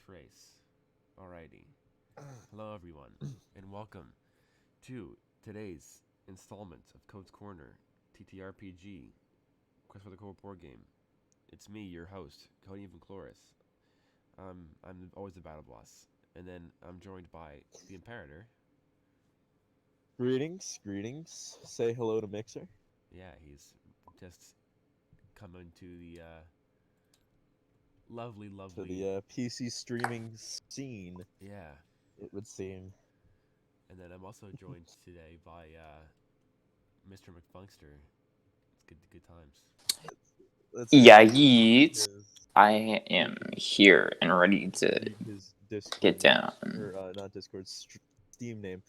trace. Alrighty. Hello, everyone, and welcome to today's installment of Code's Corner, TTRPG, Quest for the Code board game. It's me, your host, Cody Van Chloris. I'm always the battle boss, and then I'm joined by the Imperator. Greetings. Say hello to Mixer. Yeah, he's just coming to the lovely, To lovely. the PC streaming scene, Yeah, it would seem. and then I'm also joined today by Mr. McFunkster. It's good times. Let's see. Yeah, Yeet. His, I am here and ready to his Discord get down. or not Discord, Steam name,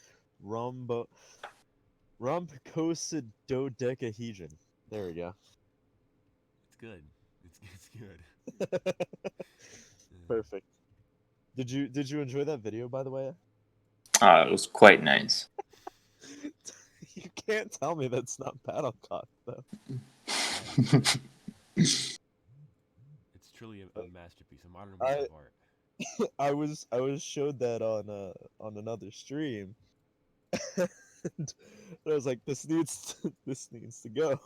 Rombo, Rompicosidodecahesion. There we go. It's good. It's good. Perfect. Did you enjoy that video, by the way? It was quite nice. You can't tell me that's not Battlecock though. It's truly a masterpiece, a modern work of art. I was showed that on another stream, and I was like, this needs to go.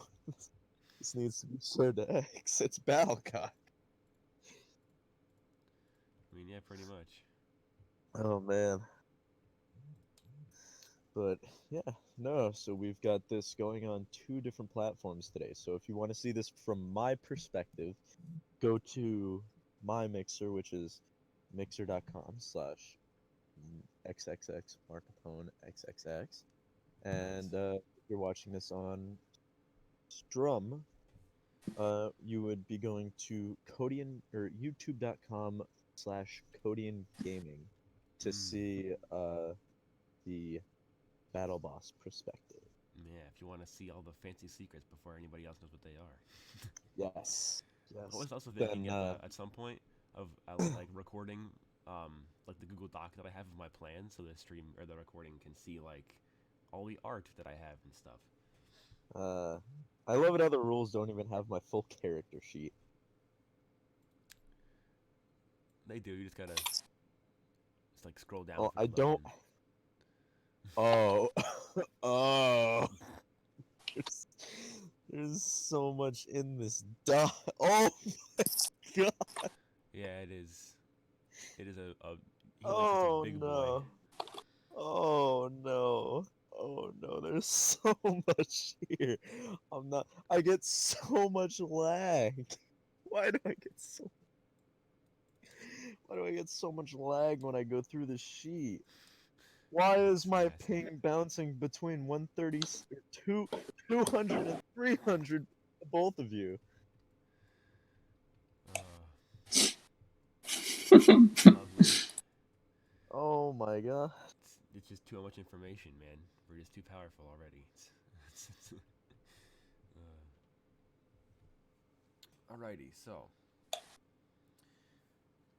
This needs to be showed to X. It's Battlecock. I mean, yeah, pretty much. Oh man. But yeah, no. So we've got this going on 2 different platforms today. So if you want to see this from my perspective, go to my Mixer, which is mixer.com/xxx Marcapone XXX. And if you're watching this on Strum, you would be going to Kodian or youtube.com/Kodian Gaming to see the battle boss perspective. Yeah, if you want to see all the fancy secrets before anybody else knows what they are. Yes. I was also thinking Then, at some point of like recording like the Google Doc that I have of my plan, so the stream or the recording can see like all the art that I have and stuff. I love it how the rules don't even have my full character sheet. They do. You just gotta just like scroll down. Oh, for the I don't. button. Oh, oh. There's, there's so much in this doc. Oh my god. Yeah, it is. It is a Helix is a Oh big boy. no. Oh no. Oh no, there's so much here. I get so much lag. Why do I get so Why do I get so much lag when I go through the sheet? Why is my Fast. ping bouncing between 130 200 and 300 for both of you? Lovely. Oh my god. It's just too much information, man. We're just too powerful already. Alrighty, so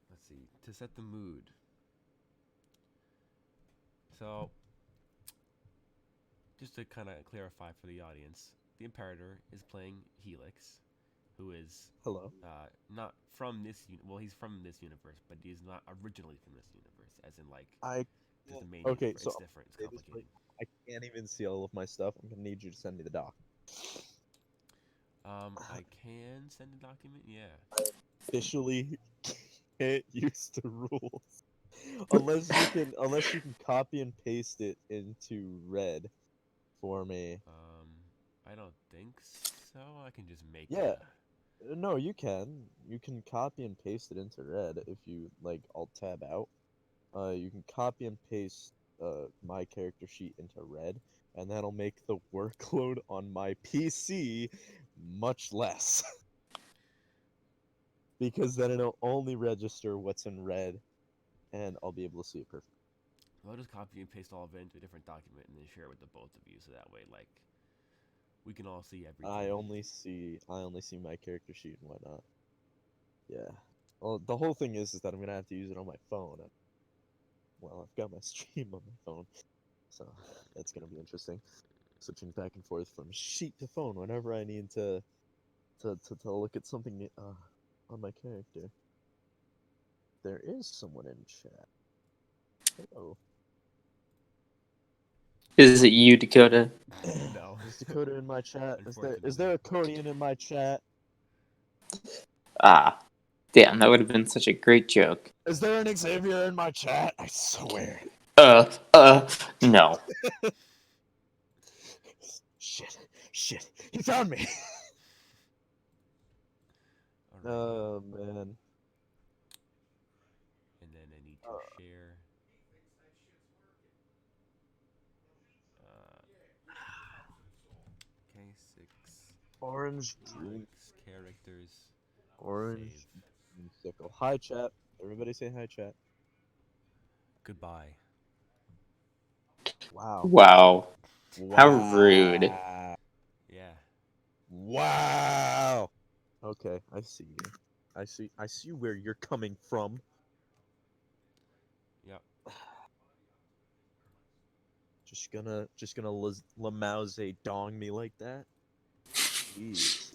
let's see. To set the mood. So, just to kind of clarify for the audience, the Imperator is playing Helix, who is Hello. not from this well, he's from this universe, but he's not originally from this universe, as in like I just the main Okay, universe. so It's different. It's complicated. I can't even see all of my stuff. I'm gonna need you to send me the doc. I can send a document. Yeah. Officially can't use the rules. Unless you can copy and paste it into red for me. I don't think so. I can just make Yeah. No, you can. You can copy and paste it into red if you like alt tab out. You can copy and paste my character sheet into red, and that'll make the workload on my PC much less. Because then it'll only register what's in red, and I'll be able to see it perfectly. I'll just copy and paste all of it into a different document and then share it with the both of you, so that way, like, we can all see everything. I only see my character sheet and whatnot. Yeah. Well, the whole thing is that I'm gonna have to use it on my phone. Well, I've got my stream on my phone, so that's gonna be interesting. Switching back and forth from sheet to phone whenever I need to look at something on my character. there is someone in chat. Hello. Is it you, Dakota? No. Is Dakota in my chat? Is there Unfortunately. a Codian in my chat? Ah, damn, that would have been such a great joke. Is there an Xavier in my chat? I swear. No. Shit. He found me. Alright. Oh man. And then I need to share. K6. Orange dream. X characters. Orange Save. sickle. Hi chat. Everybody say hi chat. Goodbye. Wow. Wow. How rude. Yeah. Wow. Okay, I see you. I see where you're coming from. Yep. Just gonna Lamause dong me like that? Jeez.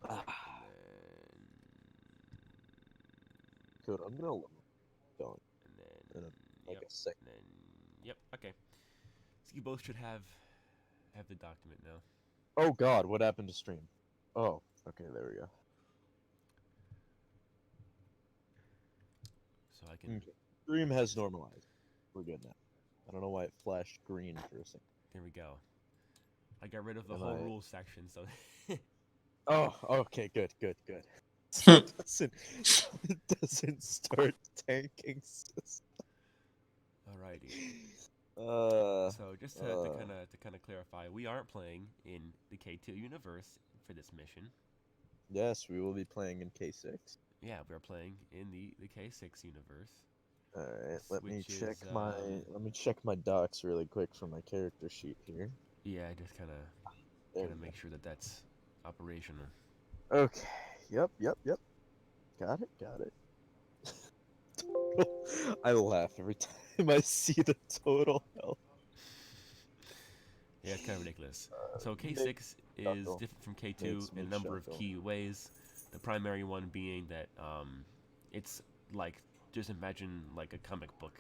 And Good. I'm gonna dong then in like yep. a second. And then yep. Okay. So you both should have the document now. Oh God, what happened to stream? Oh, okay, there we go. So I can. Okay. Stream has normalized. We're good now. I don't know why it flashed green for a second. There we go. I got rid of the Am whole I- rules section, so. Oh, okay, good. It doesn't start tanking system. Alrighty. Uh, So just to kind of clarify, we aren't playing in the K2 universe for this mission. yes, we will be playing in K6. Yeah, we're playing in the K6 universe. All right, let me which check is, my docs really quick for my character sheet here. Yeah, just kind There of we make sure that that's operational. go. Okay. Yep. Got it. I laugh every time I see the total health. Yeah, it's kind of ridiculous. So K6 is Shuffle. different from K2 Makes in a me number of shuffle. key ways. The primary one being that it's like, just imagine like a comic book,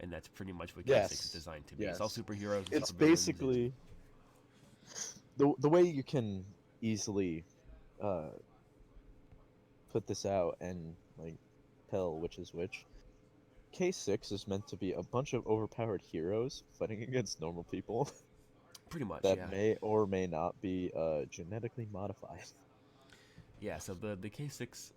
and that's pretty much what K6 is designed to be. It's all Yes. superheroes. And It's supervillains basically the way you can easily put this out and like tell which is which. K6 is meant to be a bunch of overpowered heroes fighting against normal people pretty much, that yeah. may or may not be genetically modified. Yeah, so the K6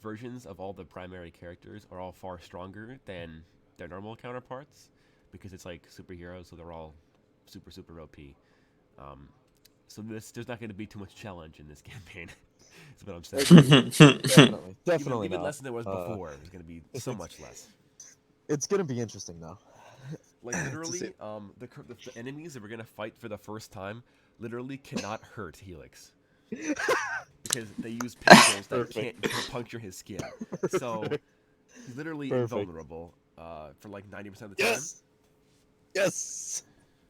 versions of all the primary characters are all far stronger than their normal counterparts, because it's like superheroes, so they're all super OP. So there's not going to be too much challenge in this campaign. That's what I'm saying. Definitely even not. less than there was before. There's going to be so much less. It's gonna be interesting though. Like literally, the enemies that we're going to fight for the first time literally cannot hurt Helix. Because they use pistols that can't puncture his skin. So he's literally invulnerable for like 90% of the time. Yes.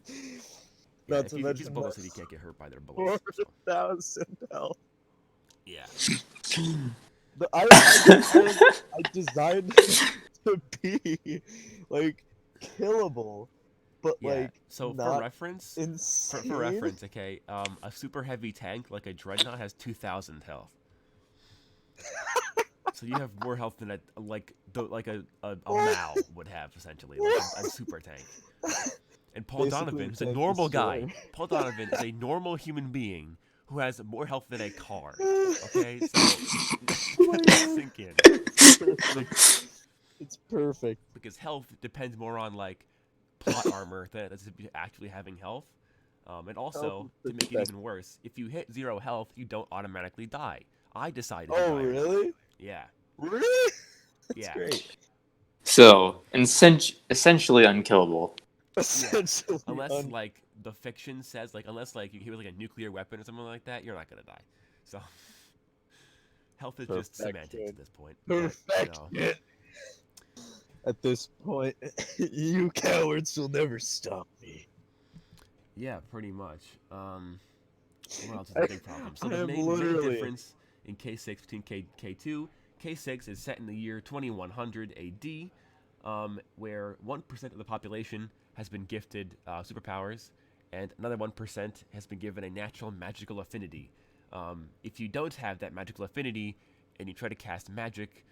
Yeah, Not to he's mention a bonus that he can't get hurt by their bullets. 4,000 health. Yeah. I designed it to be like killable, but Yeah. like So not for reference, insane. okay, a super heavy tank like a dreadnought has 2,000 health. So you have more health than a Mao would have, essentially, like a super tank. And Paul Basically, Donovan, who's a tank normal destroyer. guy. Paul Donovan is a normal human being who has more health than a car. Okay, so let that sink in. It's perfect. Because health depends more on like plot armor than actually having health. And also, to make it even worse, if you hit 0 health, you don't automatically die. I decided to die. Oh, really? Yeah. Really? That's Yeah. great. So, essentially unkillable. Essentially, Unless like the fiction says, like, unless like you hit like a nuclear weapon or something like that, you're not gonna die. So health is just semantics at this point. Perfect. At this point, you cowards will never stop me. Yeah, pretty much. What else is a big problem? So I the am main literally- difference in K6 between K2, K6 is set in the year 2100 AD, where 1% of the population has been gifted superpowers, and another 1% has been given a natural magical affinity. If you don't have that magical affinity and you try to cast magic,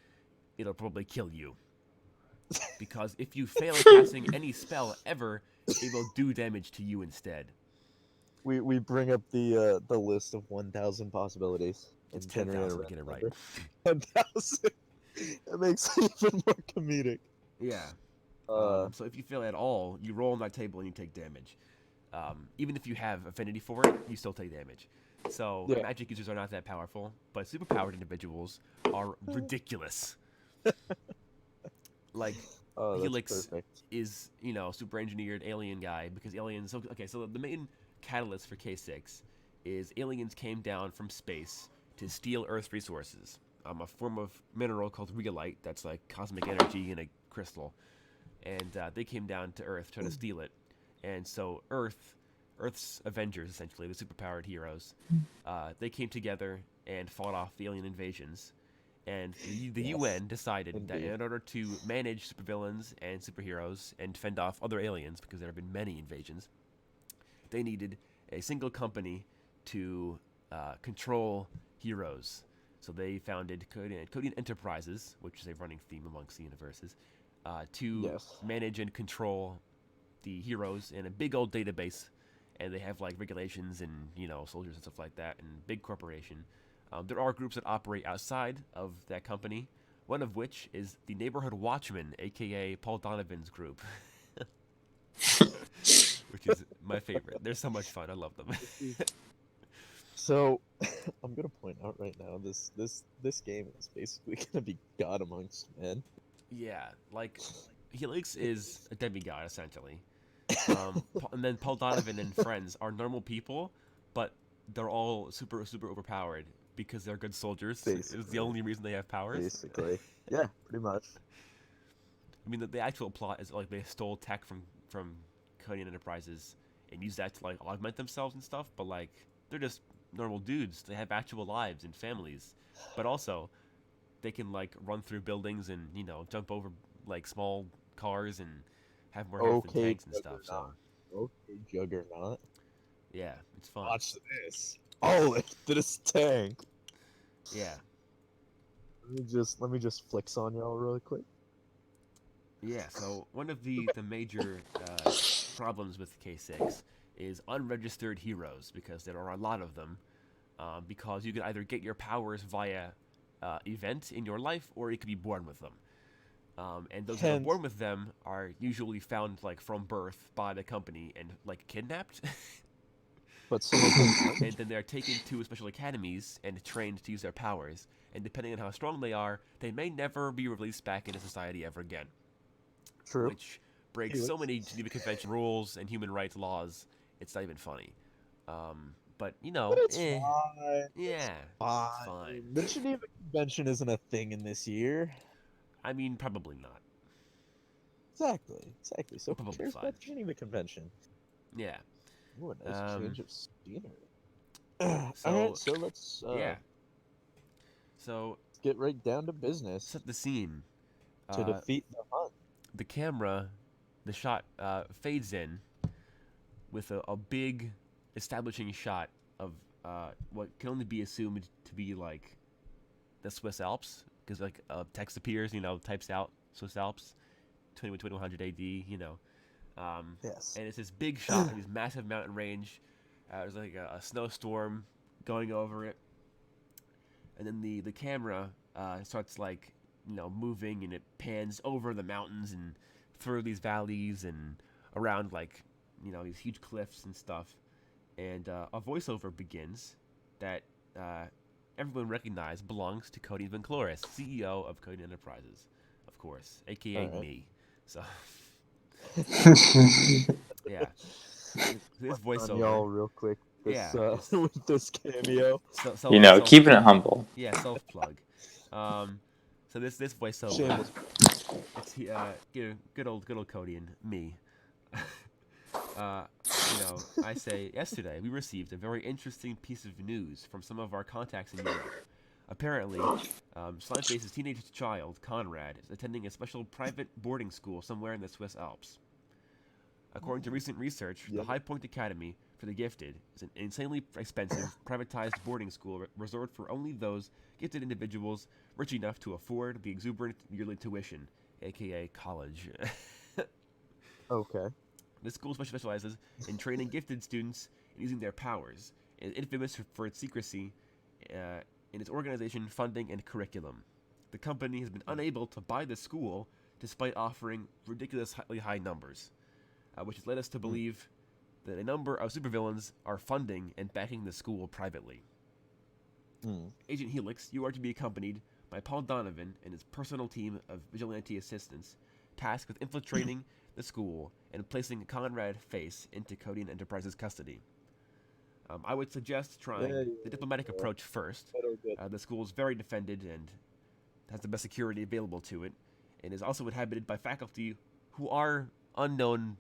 it'll probably kill you. Because if you fail at casting any spell ever, it will do damage to you instead. We bring up the list of 1,000 possibilities. It's and generate a 10,000 to get it right. 10,000. That makes it even more comedic. Yeah. Uh, So if you fail at all, you roll on that table and you take damage. Even if you have affinity for it, you still take damage. So Yeah. magic users are not that powerful, but superpowered individuals are ridiculous. Like that's Helix perfect. is, super engineered alien guy because aliens. Okay, so the main catalyst for K6 is aliens came down from space to steal Earth's resources. A form of mineral called rhyolite that's like cosmic energy in a crystal, and they came down to Earth trying to steal it. And so Earth's Avengers, essentially the superpowered heroes, they came together and fought off the alien invasions. And the Yes, UN decided that indeed. in order to manage supervillains and superheroes and fend off other aliens, because there have been many invasions, they needed a single company to control heroes. So they founded Kode Enterprises, which is a running theme amongst the universes, to Yes. manage and control the heroes in a big old database. And they have like regulations and soldiers and stuff like that, and big corporation. There are groups that operate outside of that company, one of which is the Neighborhood Watchmen, aka Paul Donovan's group, which is my favorite. They're so much fun. I love them. So, I'm gonna point out right now this game is basically gonna be God amongst men. Yeah, like Helix is a demigod essentially, and then Paul Donovan and friends are normal people, but they're all super overpowered because they're good soldiers. It's the Basically. only reason they have powers. Basically, yeah, pretty much. I mean, the actual plot is like they stole tech from Kode Enterprises and used that to like augment themselves and stuff. But like they're just normal dudes. They have actual lives and families, but also they can like run through buildings and jump over like small cars and have more health than Okay, tanks and stuff. So Juggernaut. Okay, Juggernaut. yeah, it's fun. Watch this. Oh, look at this tank. Yeah, Let me just flex on y'all real quick. yeah. So one of the major problems with K6 is unregistered heroes, because there are a lot of them. Because you can either get your powers via event in your life, or you can be born with them. And those that are born with them are usually found like from birth by the company and like kidnapped. But some of them And then they're taken to special academies and trained to use their powers. And depending on how strong they are, they may never be released back into society ever again. True. Which breaks so many Geneva Convention rules and human rights laws, it's not even funny. But it's eh, fine. yeah, Fine. it's fine. The Geneva Convention isn't a thing in this year. I mean, probably not. Exactly. So who Probably cares fine. about the Geneva Convention? Yeah. Ooh, a nice change of scenery. So, Alright, so let's yeah. So get right down to business set the scene. to defeat the hunt. The camera, the shot fades in with a big establishing shot of what can only be assumed to be like the Swiss Alps, because like text appears, types out Swiss Alps, 2100 AD, Yes. and it's this big shot of this massive mountain range. There's like a snowstorm going over it, and then the camera starts like moving, and it pans over the mountains and through these valleys and around like these huge cliffs and stuff, and a voiceover begins that everyone recognized belongs to Cody Van Cloris, CEO of Kode Enterprises, of course, aka me. So yeah, this On y'all voiceover. real quick. This, Yeah, with this cameo. Keeping it humble. Yeah, self plug. So this voiceover. Shameless. It's good old Cody and me. I say yesterday we received a very interesting piece of news from some of our contacts in Europe. Apparently, Slimeface's teenage child, Conrad, is attending a special private boarding school somewhere in the Swiss Alps. According to recent research, the Yep. High Point Academy for the Gifted is an insanely expensive, privatized boarding school reserved for only those gifted individuals rich enough to afford the exuberant yearly tuition, aka college. Okay. This school specializes in training gifted students in using their powers, and is infamous for its secrecy in its organization, funding, and curriculum. The company has been unable to buy the school despite offering ridiculously high numbers, which has led us to believe that a number of supervillains are funding and backing the school privately. Agent Helix, you are to be accompanied by Paul Donovan and his personal team of vigilante assistants, tasked with infiltrating the school and placing Conrad Face into Kode Enterprises' custody. I would suggest trying the diplomatic approach first. The school is very defended and has the best security available to it, and is also inhabited by faculty who are unknown,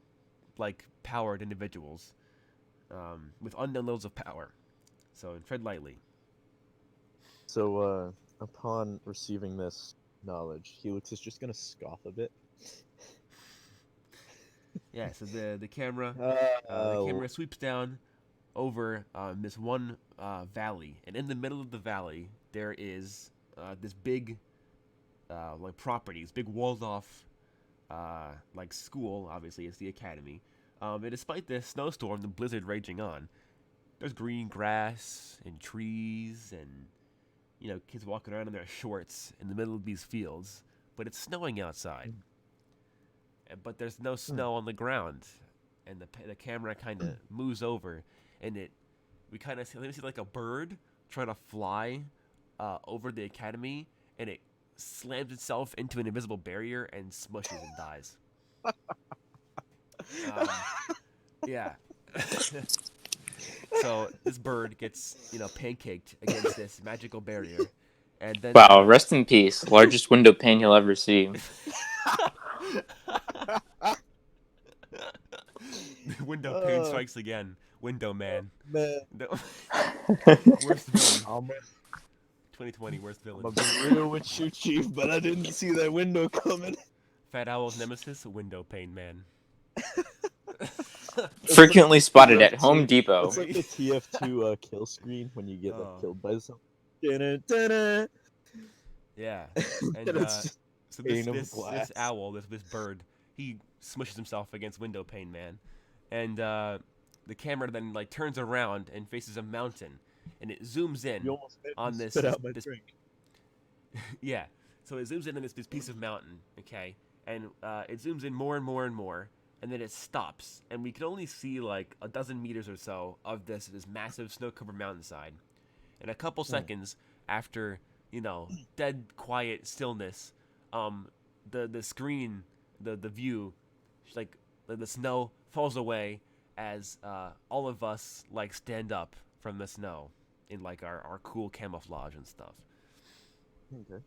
powered individuals with unknown levels of power. So tread lightly. So, upon receiving this knowledge, Helix is just gonna scoff a bit. Yeah. So the camera sweeps down over this one valley, and in the middle of the valley there is this big properties, big walled off school. Obviously, it's the academy. And despite the snowstorm, the blizzard raging on, there's green grass and trees and kids walking around in their shorts in the middle of these fields. But it's snowing outside, but there's no snow on the ground, and the camera kind of moves over, and we kind of see like a bird trying to fly over the academy, and it slams itself into an invisible barrier and smushes and dies. Yeah. So this bird gets pancaked against this magical barrier, and then Wow, rest in peace. Largest window pane you'll ever see. The window pane strikes again. Window man. Man, Worst villain. 2020 worst I'm villain. gonna be real with you, Chief, but I didn't see that window coming. Fat Owl's nemesis, window pane man. Frequently spotted at Home Depot. It's like the TF2 kill screen when you get killed by something. Yeah, and It's just so pane of this glass. owl, this bird, he smushes himself against window pane man, and the camera then turns around and faces a mountain, and it zooms in You almost made on me this. spit out my this drink. Yeah, so it zooms in on this piece of mountain, okay, and it zooms in more and more and more, and then it stops, and we can only see like a dozen meters or so of this massive snow-covered mountainside, and a couple seconds after dead quiet stillness, the screen, the view, the snow falls away as all of us stand up from the snow in our cool camouflage and stuff. Okay.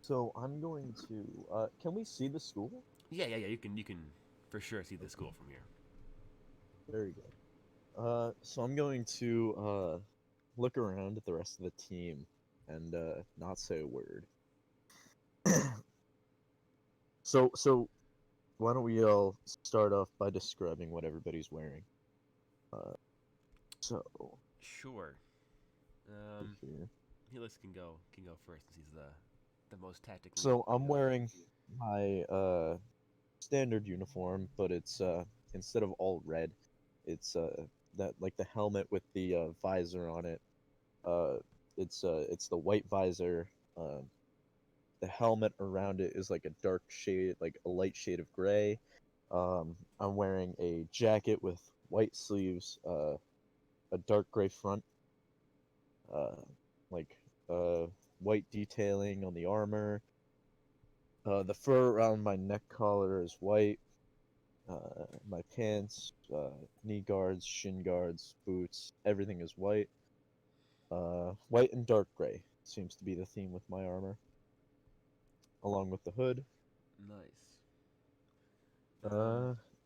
So I'm going to. Can we see the school? Yeah. You can for sure see the school from here. Very good. So I'm going to look around at the rest of the team and not say a word. So why don't we all start off by describing what everybody's wearing? So Sure. here. Helix can go first since he's the most tactically. So I'm wearing my standard uniform, but it's instead of all red, it's that the helmet with the visor on it. It's the white visor. The helmet around it is like a dark shade, like a light shade of gray. I'm wearing a jacket with white sleeves, a dark gray front, like white detailing on the armor. The fur around my neck collar is white. My pants, knee guards, shin guards, boots, everything is white. White and dark gray seems to be the theme with my armor, along with the hood. Nice.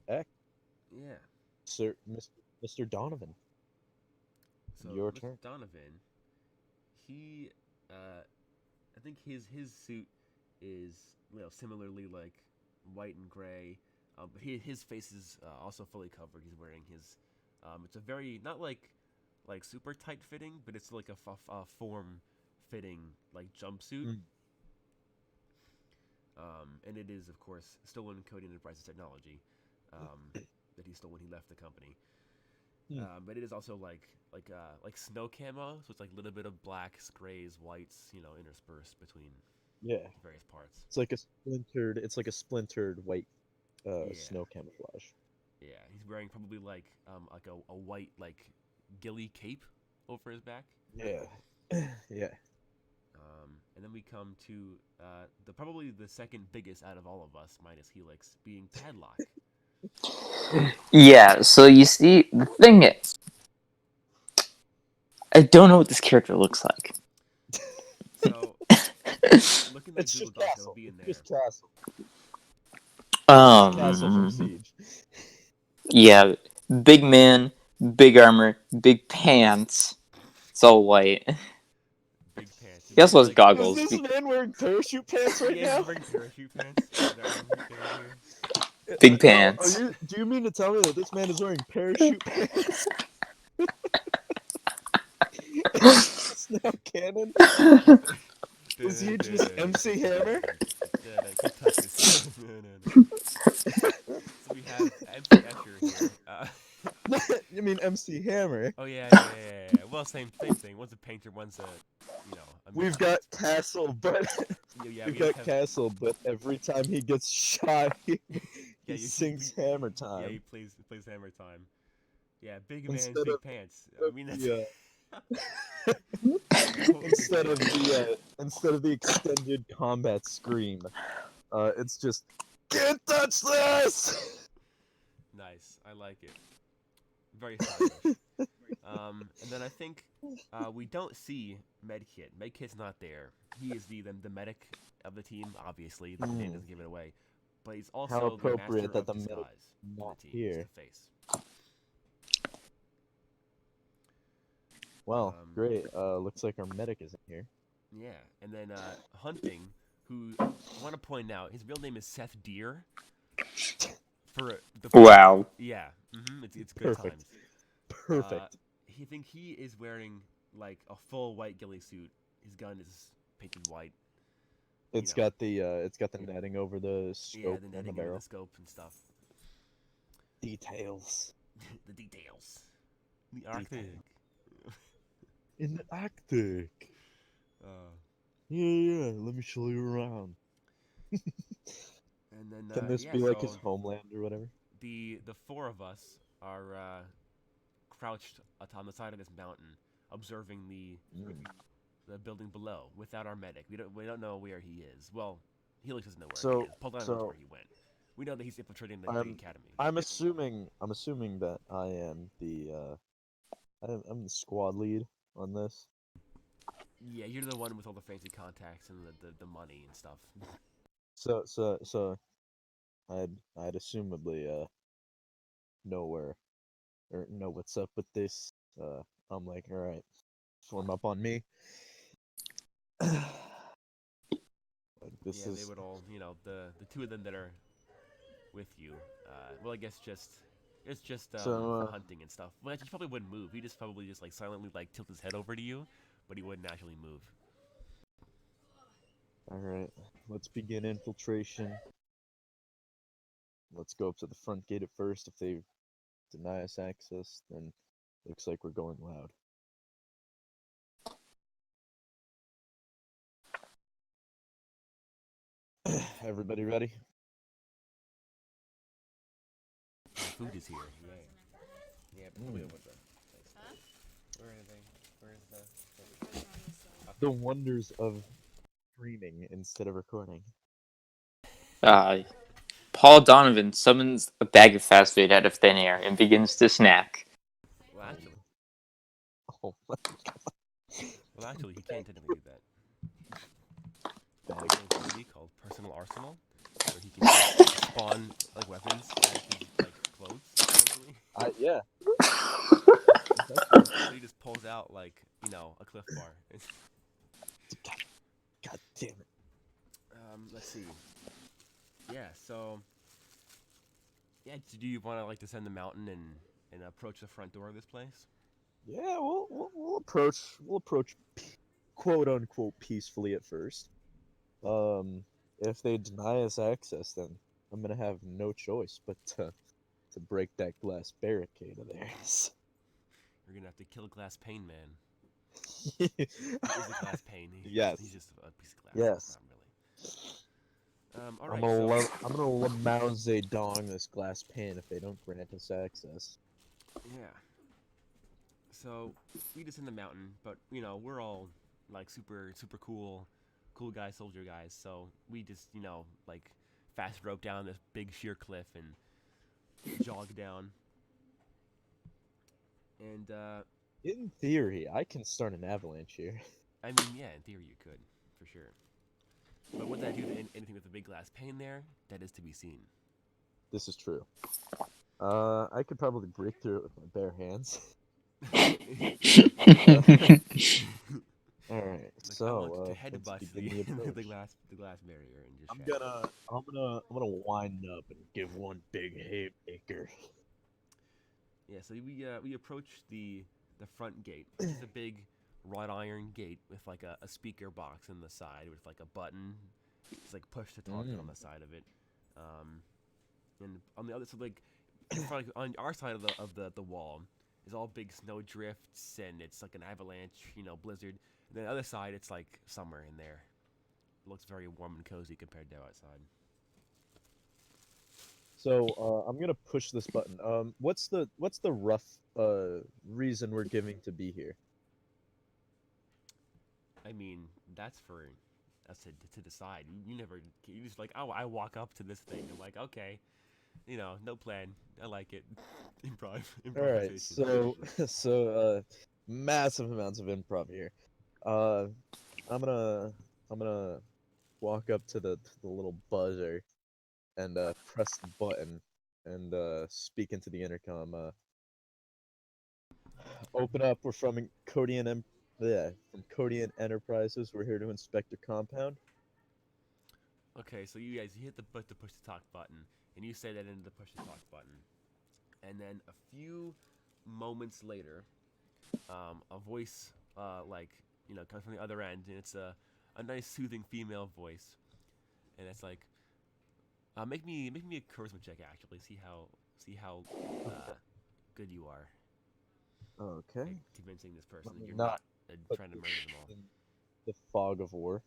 Eck, Yeah. Sir, Mr. Donovan, So your Mr. turn. Donovan, he, I think his suit is similarly like white and gray, but his face is also fully covered. He's wearing his, it's a very not like super tight fitting, but it's like a form fitting like jumpsuit. Mm. And it is of course stolen Kode Enterprises technology that he stole when he left the company. Hmm. But it is also like snow camo, so it's like a little bit of blacks, grays, whites, interspersed between Yeah, various parts. it's like a splintered white Yeah, snow camouflage. yeah. He's wearing probably like a white like ghillie cape over his back. Yeah, yeah. And then we come to the probably the second biggest out of all of us, minus Helix, being Padlock. Yeah, so you see, the thing is, I don't know what this character looks like. So look in the It's Google just Doc; it'll Castle. be in It's there. just Castle. Castle from Um, Siege. yeah, big man, big armor, big pants. It's all white. Big pants. He also has Like Is goggles. this man wearing parachute pants right yeah, he's now? wearing parachute pants. Is that what I'm hearing here? Big No, pants. do you mean to tell me that this man is wearing parachute pants? Is this now canon? Was he just MC Hammer? Keep touching. So we have MC Escher here. You mean MC Hammer? Oh yeah. Well, same thing. One's a painter, one's a a We've mutant. got Castle, but Yeah, we've we have got Castle, but every time he gets shot, he yeah, sings Hammer yeah, Time he plays Hammer Time. Yeah, big man, instead big of pants. I mean that's the totally instead of the extended combat scream. It's just can't touch this. nice. I like it. Very stylish. And then I think we don't see Medkit. Medkit's not there. He is the medic of the team. Obviously, the name doesn't give it away. But he's How also the appropriate master that the of medic disguise in not the team. here. He's the face. Well, great. Looks like our medic isn't here. Yeah, and then Hunting, who I want to point out, his real name is Seth Deer. For the Wow. yeah, it's good Perfect. times. Perfect. I think he is wearing like a full white ghillie suit. His gun is painted white. It's got the netting over the scope Yeah, the and netting the over barrel. the scope and stuff. Details. The details. The Arctic. In the Arctic. Uh, Yeah. Let me show you around. and then Can this yeah, be like so his homeland or whatever? the four of us are crouched on the side of this mountain, observing the building below without our medic. We don't know where he is. Well, Helix doesn't know where he is. Paul doesn't know where he went. We know that he's infiltrating the academy. I'm assuming that I'm the squad lead on this. Yeah, you're the one with all the fancy contacts and the money and stuff. So I'd assumably know where or know what's up with this. I'm like, all right, form up on me. Like, this yeah, is they would all, the two of them that are with you. Well, I guess it's just for hunting and stuff. Well, he probably wouldn't move. He just probably just like silently like tilt his head over to you, but he wouldn't actually move. all right. Let's begin infiltration. Let's go up to the front gate at first. If they deny us access, then looks like we're going loud. Everybody ready? Food is here. Yeah. Yeah, probably over the place. Where are they? Where's The wonders of streaming instead of recording. Paul Donovan summons a bag of fast food out of thin air and begins to snack. Well, actually, Oh my god. he can't technically do that. Bag of goodie called Personal Arsenal. where he can just spawn like weapons as his like clothes, essentially. Yeah. So he just pulls out like a Cliff Bar. God damn it. Let's see. Yeah. So yeah, do you want to like descend the mountain and approach the front door of this place? Yeah, we'll approach quote unquote peacefully at first. If they deny us access, then I'm gonna have no choice but to break that glass barricade of theirs. You're gonna have to kill Glass Pane Man. Yes. He is a glass pane. He's just a piece of glass. Yes. Not really. All right. I'm gonna Mao Zedong this glass pane if they don't grant us access. Yeah. So we just in the mountain, but we're all like super cool guys, soldier guys. So we just like fast rope down this big sheer cliff and jog down. And in theory, I can start an avalanche here. I mean, yeah, in theory you could, for sure. But would that do anything with the big glass pane there? That is to be seen. This is true. I could probably break through it with my bare hands. All right, like, so I want to headbutt the glass barrier and just. I'm gonna wind up and give one big haymaker. Yeah, so we approach the front gate. It's a big wrought iron gate with like a speaker box in the side with like a button. It's like push to talk on the side of it. And on the other side, like in front, on our side of the wall is all big snow drifts and it's like an avalanche, blizzard. And then the other side, it's like summer in there. It looks very warm and cozy compared to outside. So I'm gonna push this button. What's the rough reason we're giving to be here? I mean, that's for us to decide. You just like, oh, I walk up to this thing. I'm like, okay, no plan. I like it. Improvisation. All right, so massive amounts of improv here. I'm gonna walk up to the little buzzer and press the button and speak into the intercom. Open up. We're from Kodian from Kodian Enterprises. We're here to inspect your compound. Okay, so you guys hit the push to talk button, and you say that into the push to talk button, and then a few moments later, a voice comes from the other end, and it's a nice soothing female voice, and it's like, make me a charisma check actually. See how good you are. Okay. Like, convincing this person that you're not trying to murder them all. In the fog of war.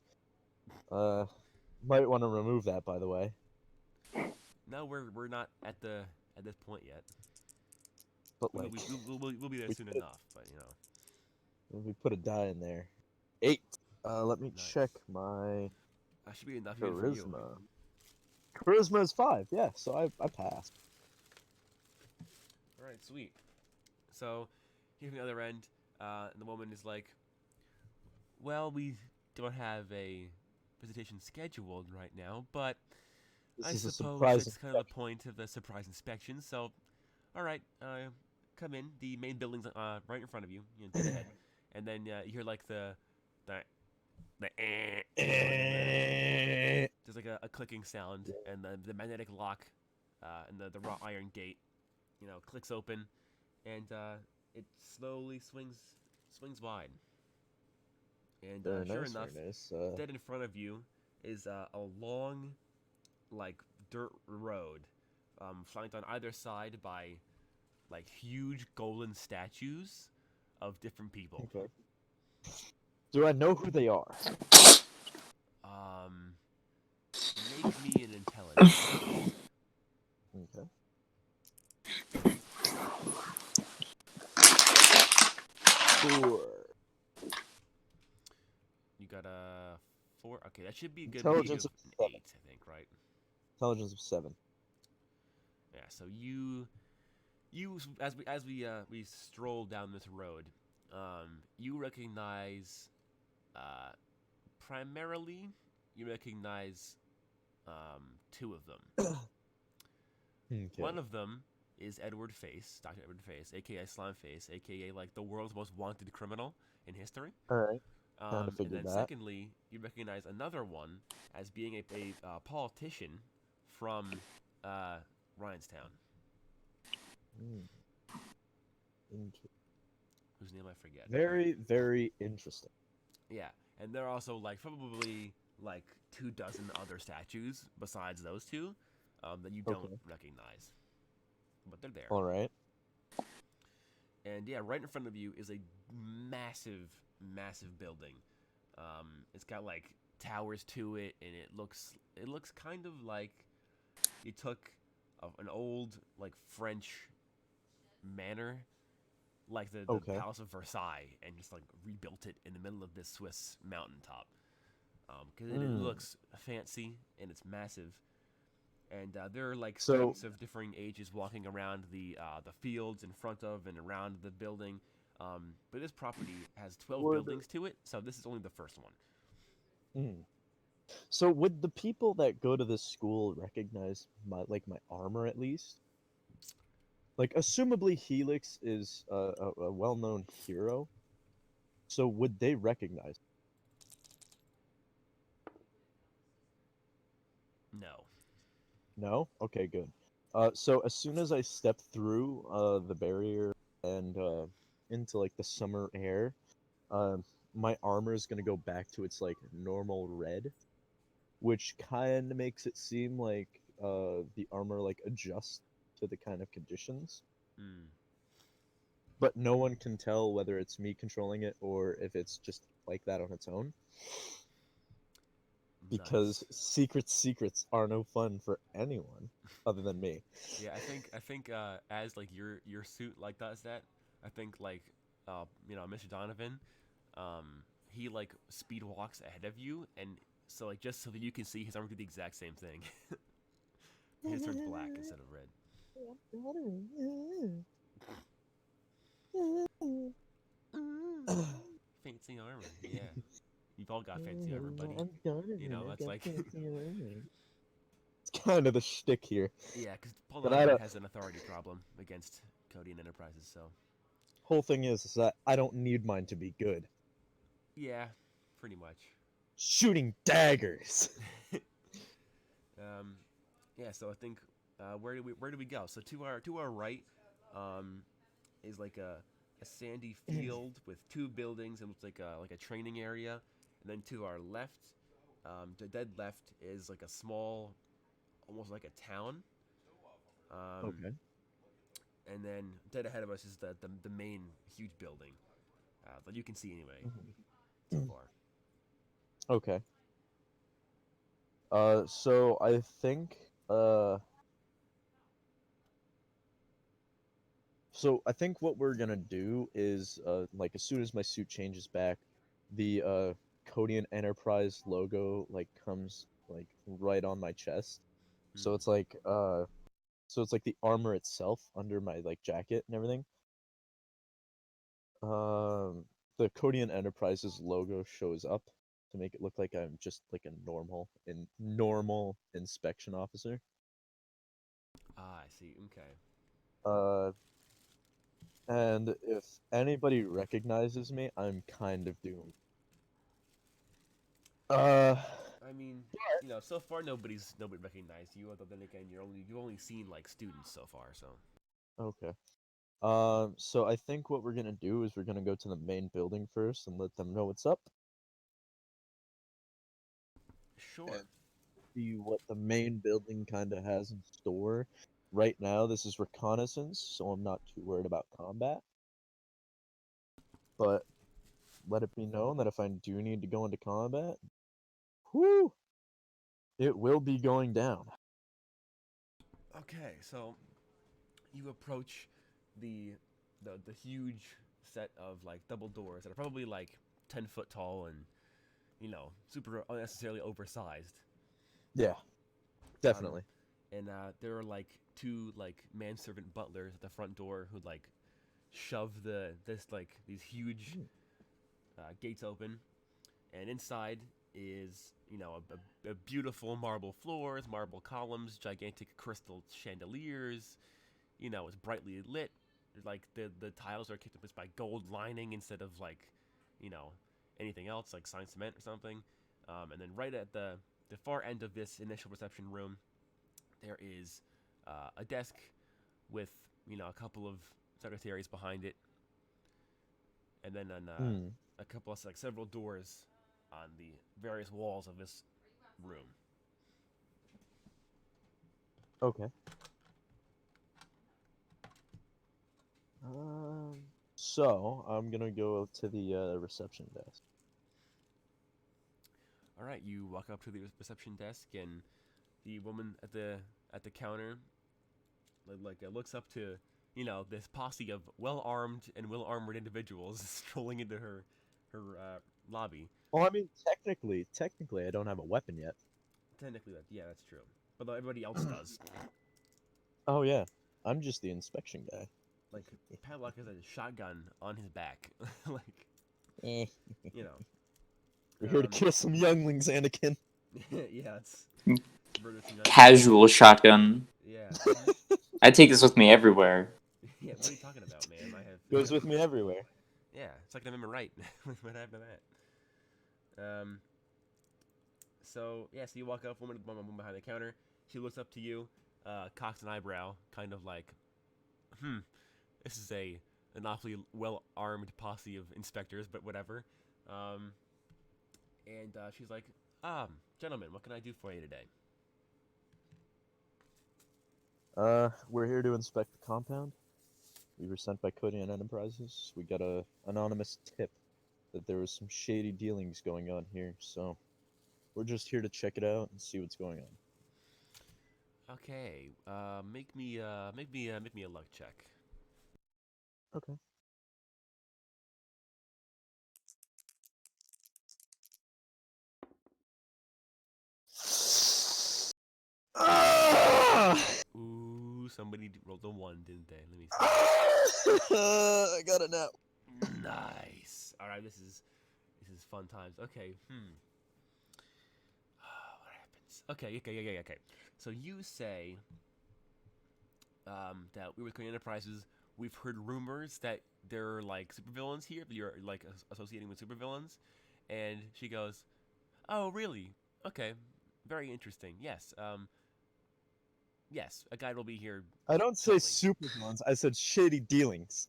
Might want to remove that, by the way. No, we're not at this point yet. But like, we'll be there soon enough. But we put a die in there. 8. Let me Nice. check my that should be enough even for you. charisma. Charisma is 5. Yeah, so I passed. All right, sweet. So here from the other end, and the woman is like, "Well, we don't have a visitation scheduled right now, but I suppose it's kind of the point of the surprise inspection. So, all right, come in. The main building's right in front of you. Dead ahead, and then you hear like the there's like a clicking sound, and the magnetic lock, and the wrought iron gate, clicks open, and it slowly swings wide. And sure enough, dead in front of you is a long, like, dirt road, flanked on either side by, like, huge golden statues of different people. Okay. Do I know who they are? Make me an intelligence. Okay. Four. You got a 4. Okay, that should be a good Intelligence of 8, I think, right? Intelligence of 7. Yeah. So you as we stroll down this road, you recognize, primarily, two of them. Okay. One of them is Edward Face, Dr. Edward Face, aka Slime Face, aka like the world's most wanted criminal in history. All right. Kind of And figured then that. secondly, you recognize another one as being a politician from Ryanstown, Mm. Inter- whose name I forget. Very, very interesting. Yeah, and there are also like probably like 24 other statues besides those two that you don't Okay. recognize, but they're there. All right. And yeah, right in front of you is a massive, massive building. It's got like towers to it, and it looks kind of like you took an old like French manor, like the Okay. Palace of Versailles, and just like rebuilt it in the middle of this Swiss mountaintop. Because it looks fancy and it's massive. And there are like So- students of differing ages walking around the fields in front of and around the building. But this property has 12 Would- buildings to it, so this is only the first one. Mm. So would the people that go to this school recognize my armor at least? Like, assumably Helix is a well-known hero. So would they recognize? No. No? Okay, good. So as soon as I step through the barrier and into like the summer air, my armor is gonna go back to its like normal red, which kind of makes it seem like the armor like adjusts to the kind of conditions. Mm. But no one can tell whether it's me controlling it or if it's just like that on its own. Because secrets are no fun for anyone other than me. Yeah, I think as like your suit like does that, I think like Mr. Donovan, he like speed walks ahead of you, and so like just so that you can see his armor do the exact same thing. His turns black instead of red. Fancy armor, yeah. You've all got fancy armor, buddy. You know, that's like It's kind of the shtick here. yeah, because Paul But Donovan has an authority problem against Kode and Enterprises, so Whole thing is that I don't need mine to be good. yeah, pretty much. Shooting daggers. Yeah, so I think where do we go? So to our right, is like a sandy field with two buildings and looks like a training area, and then to our left, to dead left is like a small, almost like a town. Okay. And then dead ahead of us is the main huge building that you can see anyway so far. Okay. So I think so I think what we're gonna do is like as soon as my suit changes back, the Kodian Enterprise logo like comes like right on my chest. So it's like the armor itself under my like jacket and everything. The Kodian Enterprises logo shows up to make it look like I'm just like a normal inspection officer. Ah, I see. Okay. And if anybody recognizes me, I'm kind of doomed. I mean, so far nobody recognized you. Other than again, you've only seen like students so far. So Okay. So I think what we're gonna do is we're gonna go to the main building first and let them know what's up. sure. And see what the main building kind of has in store. Right now, this is reconnaissance, so I'm not too worried about combat. But let it be known that if I do need to go into combat, whoo, it will be going down. Okay, so you approach the huge set of like double doors that are probably like 10 foot tall and super unnecessarily oversized. Yeah, definitely. And there are like two like manservant butlers at the front door who like shove these huge gates open, and inside is, a beautiful marble floors, marble columns, gigantic crystal chandeliers. It's brightly lit. Like the tiles are kicked up by gold lining instead of like, you know, anything else like signed cement or something. And then right at the far end of this initial reception room, there is a desk with a couple of secretaries behind it, and then a couple of several doors on the various walls of this room. Okay. So I'm gonna go to the reception desk. All right, you walk up to the reception desk, and the woman at the counter looks up to this posse of well-armed and well-armored individuals strolling into her lobby. Well, I mean, technically, I don't have a weapon yet. Technically, that's true. But everybody else does. Oh yeah, I'm just the inspection guy. Like Padlock has a shotgun on his back, like Eh. We're here to kill some younglings, Anakin. Yeah, it's Casual shotgun. Yeah. I take this with me everywhere. Yeah, what are you talking about, man? Goes with me everywhere. Yeah, it's like I'm right. What happened to that? So you walk up, woman behind the counter. She looks up to you, cocks an eyebrow, kind of like, this is an awfully well-armed posse of inspectors, but whatever. And she's like, gentlemen, what can I do for you today? We're here to inspect the compound. We were sent by Kode Enterprises. We got a anonymous tip that there was some shady dealings going on here, so we're just here to check it out and see what's going on. Okay, make me a luck check. Okay. Ooh, somebody rolled a 1, didn't they? Let me see. I got it now. Nice. All right, this is fun times. Okay. What happens? Okay. So you say that we were Korner Enterprises. We've heard rumors that there are like supervillains here. That you're like associating with supervillains, and she goes, "Oh, really? Okay, very interesting. Yes. Yes, a guide will be here." I don't say supervillains. I said shady dealings.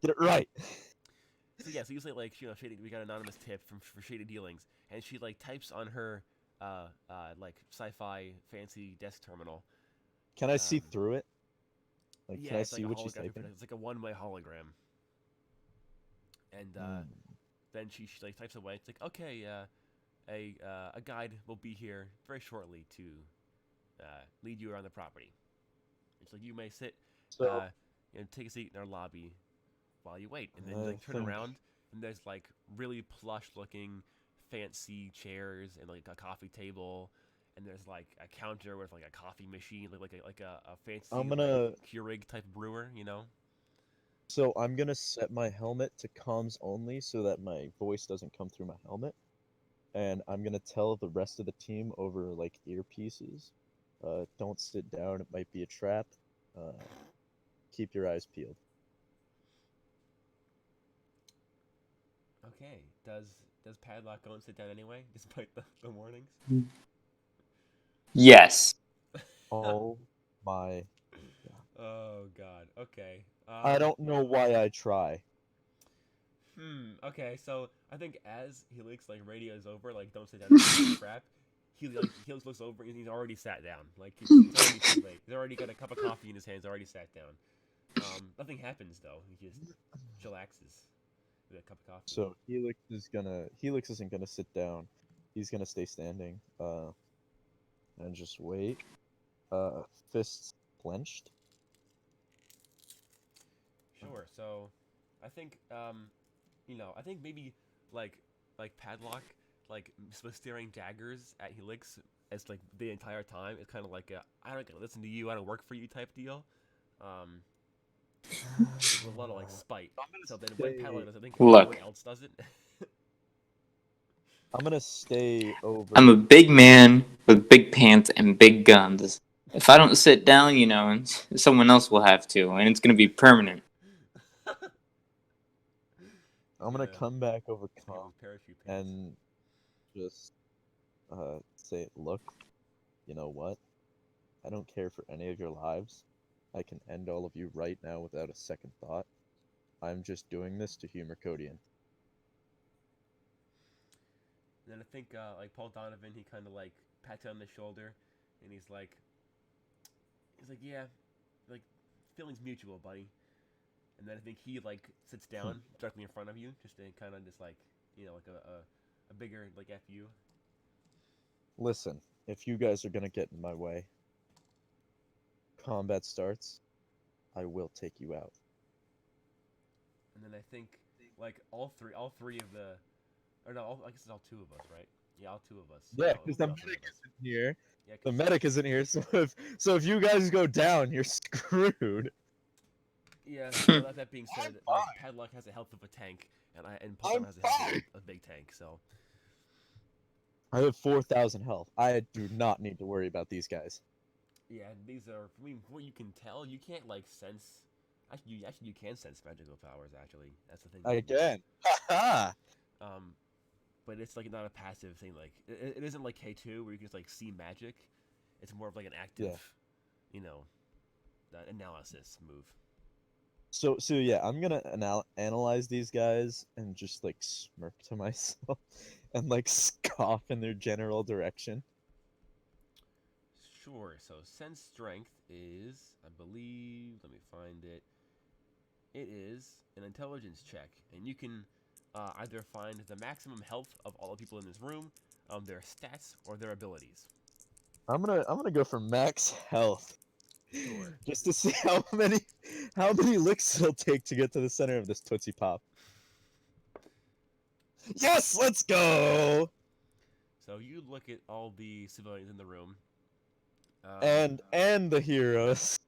Get it right. So you say like shady. We got an anonymous tip for shady dealings, and she like types on her like sci-fi fancy desk terminal. Can I see through it? Like, Yeah, can I it's see like what a she's holographic. typing? It's like a one-way hologram. And then she like types away. It's like, okay, a guide will be here very shortly to lead you around the property. It's like you may sit, So, take a seat in our lobby while you wait, and then you like turn around, and there's like really plush-looking, fancy chairs and like a coffee table, and there's like a counter with like a coffee machine, like a fancy Keurig type brewer, So I'm gonna set my helmet to comms only so that my voice doesn't come through my helmet, and I'm gonna tell the rest of the team over like earpieces, don't sit down. It might be a trap. Keep your eyes peeled. Okay. Does Padlock go and sit down anyway, despite the warnings? Yes. Oh my. Oh God. Okay. I don't know why I try. Okay. So I think as Helix like radios over, like don't sit down, crap. Helix looks over and he's already sat down. Like it's already too late. He's already got a cup of coffee in his hands. Already sat down. Nothing happens though. He just chillaxes with a cup of coffee. So Helix isn't gonna sit down. He's gonna stay standing. And just wait. Fists clenched. Sure. So, I think I think maybe like Padlock was staring daggers at Helix as like the entire time. It's kind of like I don't listen to you, I don't work for you type deal. There's a lot of like spite. So then when Padlock does, I think Look. everyone else does it. I'm gonna stay over. I'm a big man with big pants and big guns. If I don't sit down, someone else will have to, and it's gonna be permanent. I'm gonna come back over Here comp with parachute pants. and just say, look, you know what? I don't care for any of your lives. I can end all of you right now without a second thought. I'm just doing this to humor Kodian. And then I think like Paul Donovan, he kind of like pats you on the shoulder, and he's like, yeah, like feelings mutual, buddy. And then I think he like sits down directly in front of you, just to kind of just like like a bigger like fu. Listen, if you guys are gonna get in my way, combat starts, I will take you out. And then I think like all three of the, or no, I guess it's all two of us, right? Yeah, all two of us. Yeah, No, because it the won't be all three medic of us. isn't here. Yeah, The 'cause- medic isn't here, so if you guys go down, you're screwed. yeah. That being said, I'm like fine. Padlock has the health of a tank, and Paul I'm Donovan has the health fine. of a big tank. So I have 4,000 health. I do not need to worry about these guys. yeah, these are. I mean, what you can tell, you can't like sense. Actually, you can sense magical powers. Actually, that's the thing. Again. Ha But it's like not a passive thing. Like it isn't like K2 where you can just like see magic. It's more of like an active, you know, analysis move. So yeah, I'm gonna analyze these guys and just like smirk to myself and like scoff in their general direction. Sure. So sense strength is, I believe. Let me find it. It is an intelligence check, and you can either find the maximum health of all the people in this room, their stats, or their abilities. I'm gonna go for max health. Sure. Just to see how many licks it'll take to get to the center of this Tootsie Pop. Yes, let's go! So you look at all the civilians in the room. And the heroes.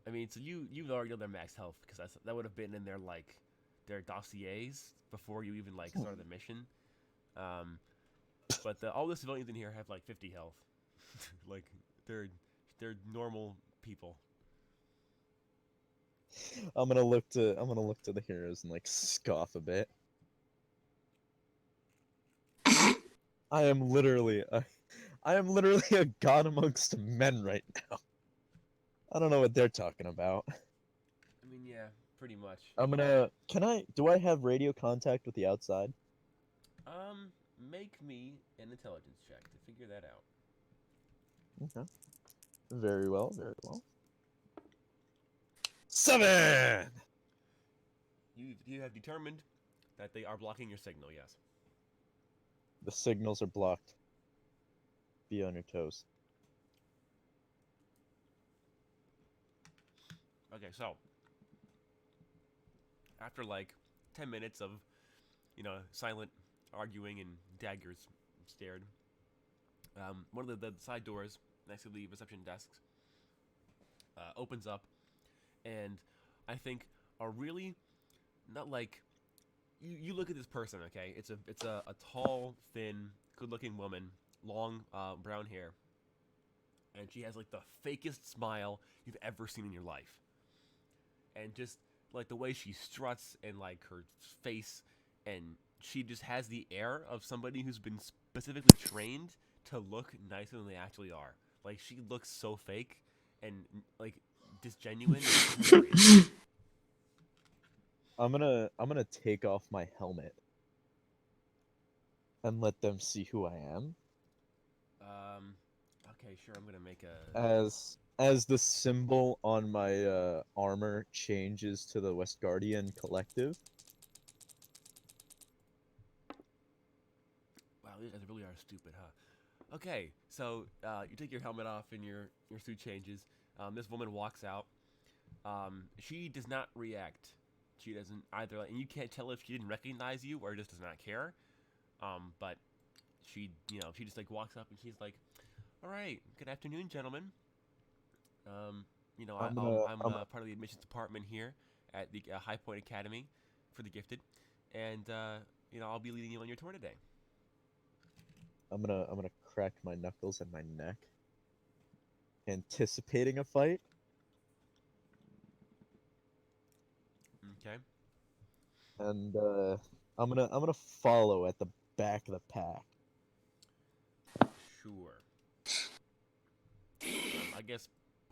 I mean, so you've already done their max health because that would have been in their dossiers before you even like started the mission. But all the civilians in here have like 50 health. Like they're normal people. I'm gonna look to the heroes and like scoff a bit. I am literally a god amongst men right now. I don't know what they're talking about. I mean, yeah, pretty much. Do I have radio contact with the outside? Make me an intelligence check to figure that out. Okay. Very well, very well. 7! You have determined that they are blocking your signal, yes. The signals are blocked. Be on your toes. Okay, so after like 10 minutes of, silent arguing and daggers stared, one of the side doors next to the reception desks opens up, and I think are really not like you look at this person, okay? It's a tall, thin, good-looking woman, long brown hair, and she has like the fakest smile you've ever seen in your life. And just like the way she struts and like her face, and she just has the air of somebody who's been specifically trained to look nicer than they actually are. Like she looks so fake and like disgenuine. It's hilarious. I'm gonna take off my helmet and let them see who I am. Okay, sure. I'm gonna make a. As the symbol on my armor changes to the West Guardian Collective. Wow, these guys really are stupid, huh? Okay, so you take your helmet off and your suit changes. This woman walks out. She does not react. She doesn't either, and you can't tell if she didn't recognize you or just does not care. But she just like walks up and she's like, "All right, good afternoon, gentlemen. I'm part of the admissions department here at the High Point Academy for the Gifted, and I'll be leading you on your tour today." I'm gonna crack my knuckles and my neck, anticipating a fight. Okay. And I'm gonna follow at the back of the pack. Sure. I guess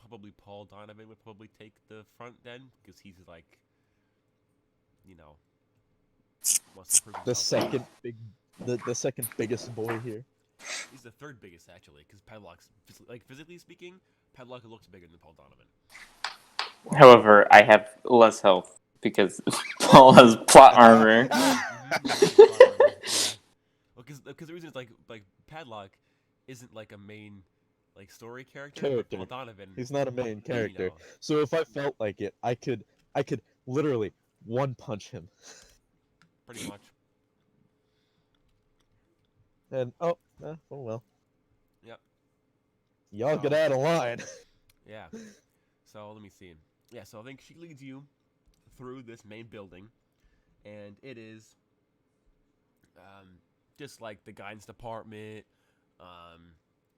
probably Paul Donovan would probably take the front then, because he's like, you know, wants to prove The himself. second big, the second biggest boy here. He's the third biggest actually, because Padlock's physically speaking, Padlock looks bigger than Paul Donovan. However, I have less health because Paul has plot armor. Well, because the reason is like Padlock isn't like a main like story character. But Paul Donovan. He's not a main character. You know, So if I felt like it, I could literally one punch him. pretty much. And oh well. Yep. Y'all get out of line. Yeah. So let me see. Yeah. So I think she leads you through this main building, and it is just like the guidance department.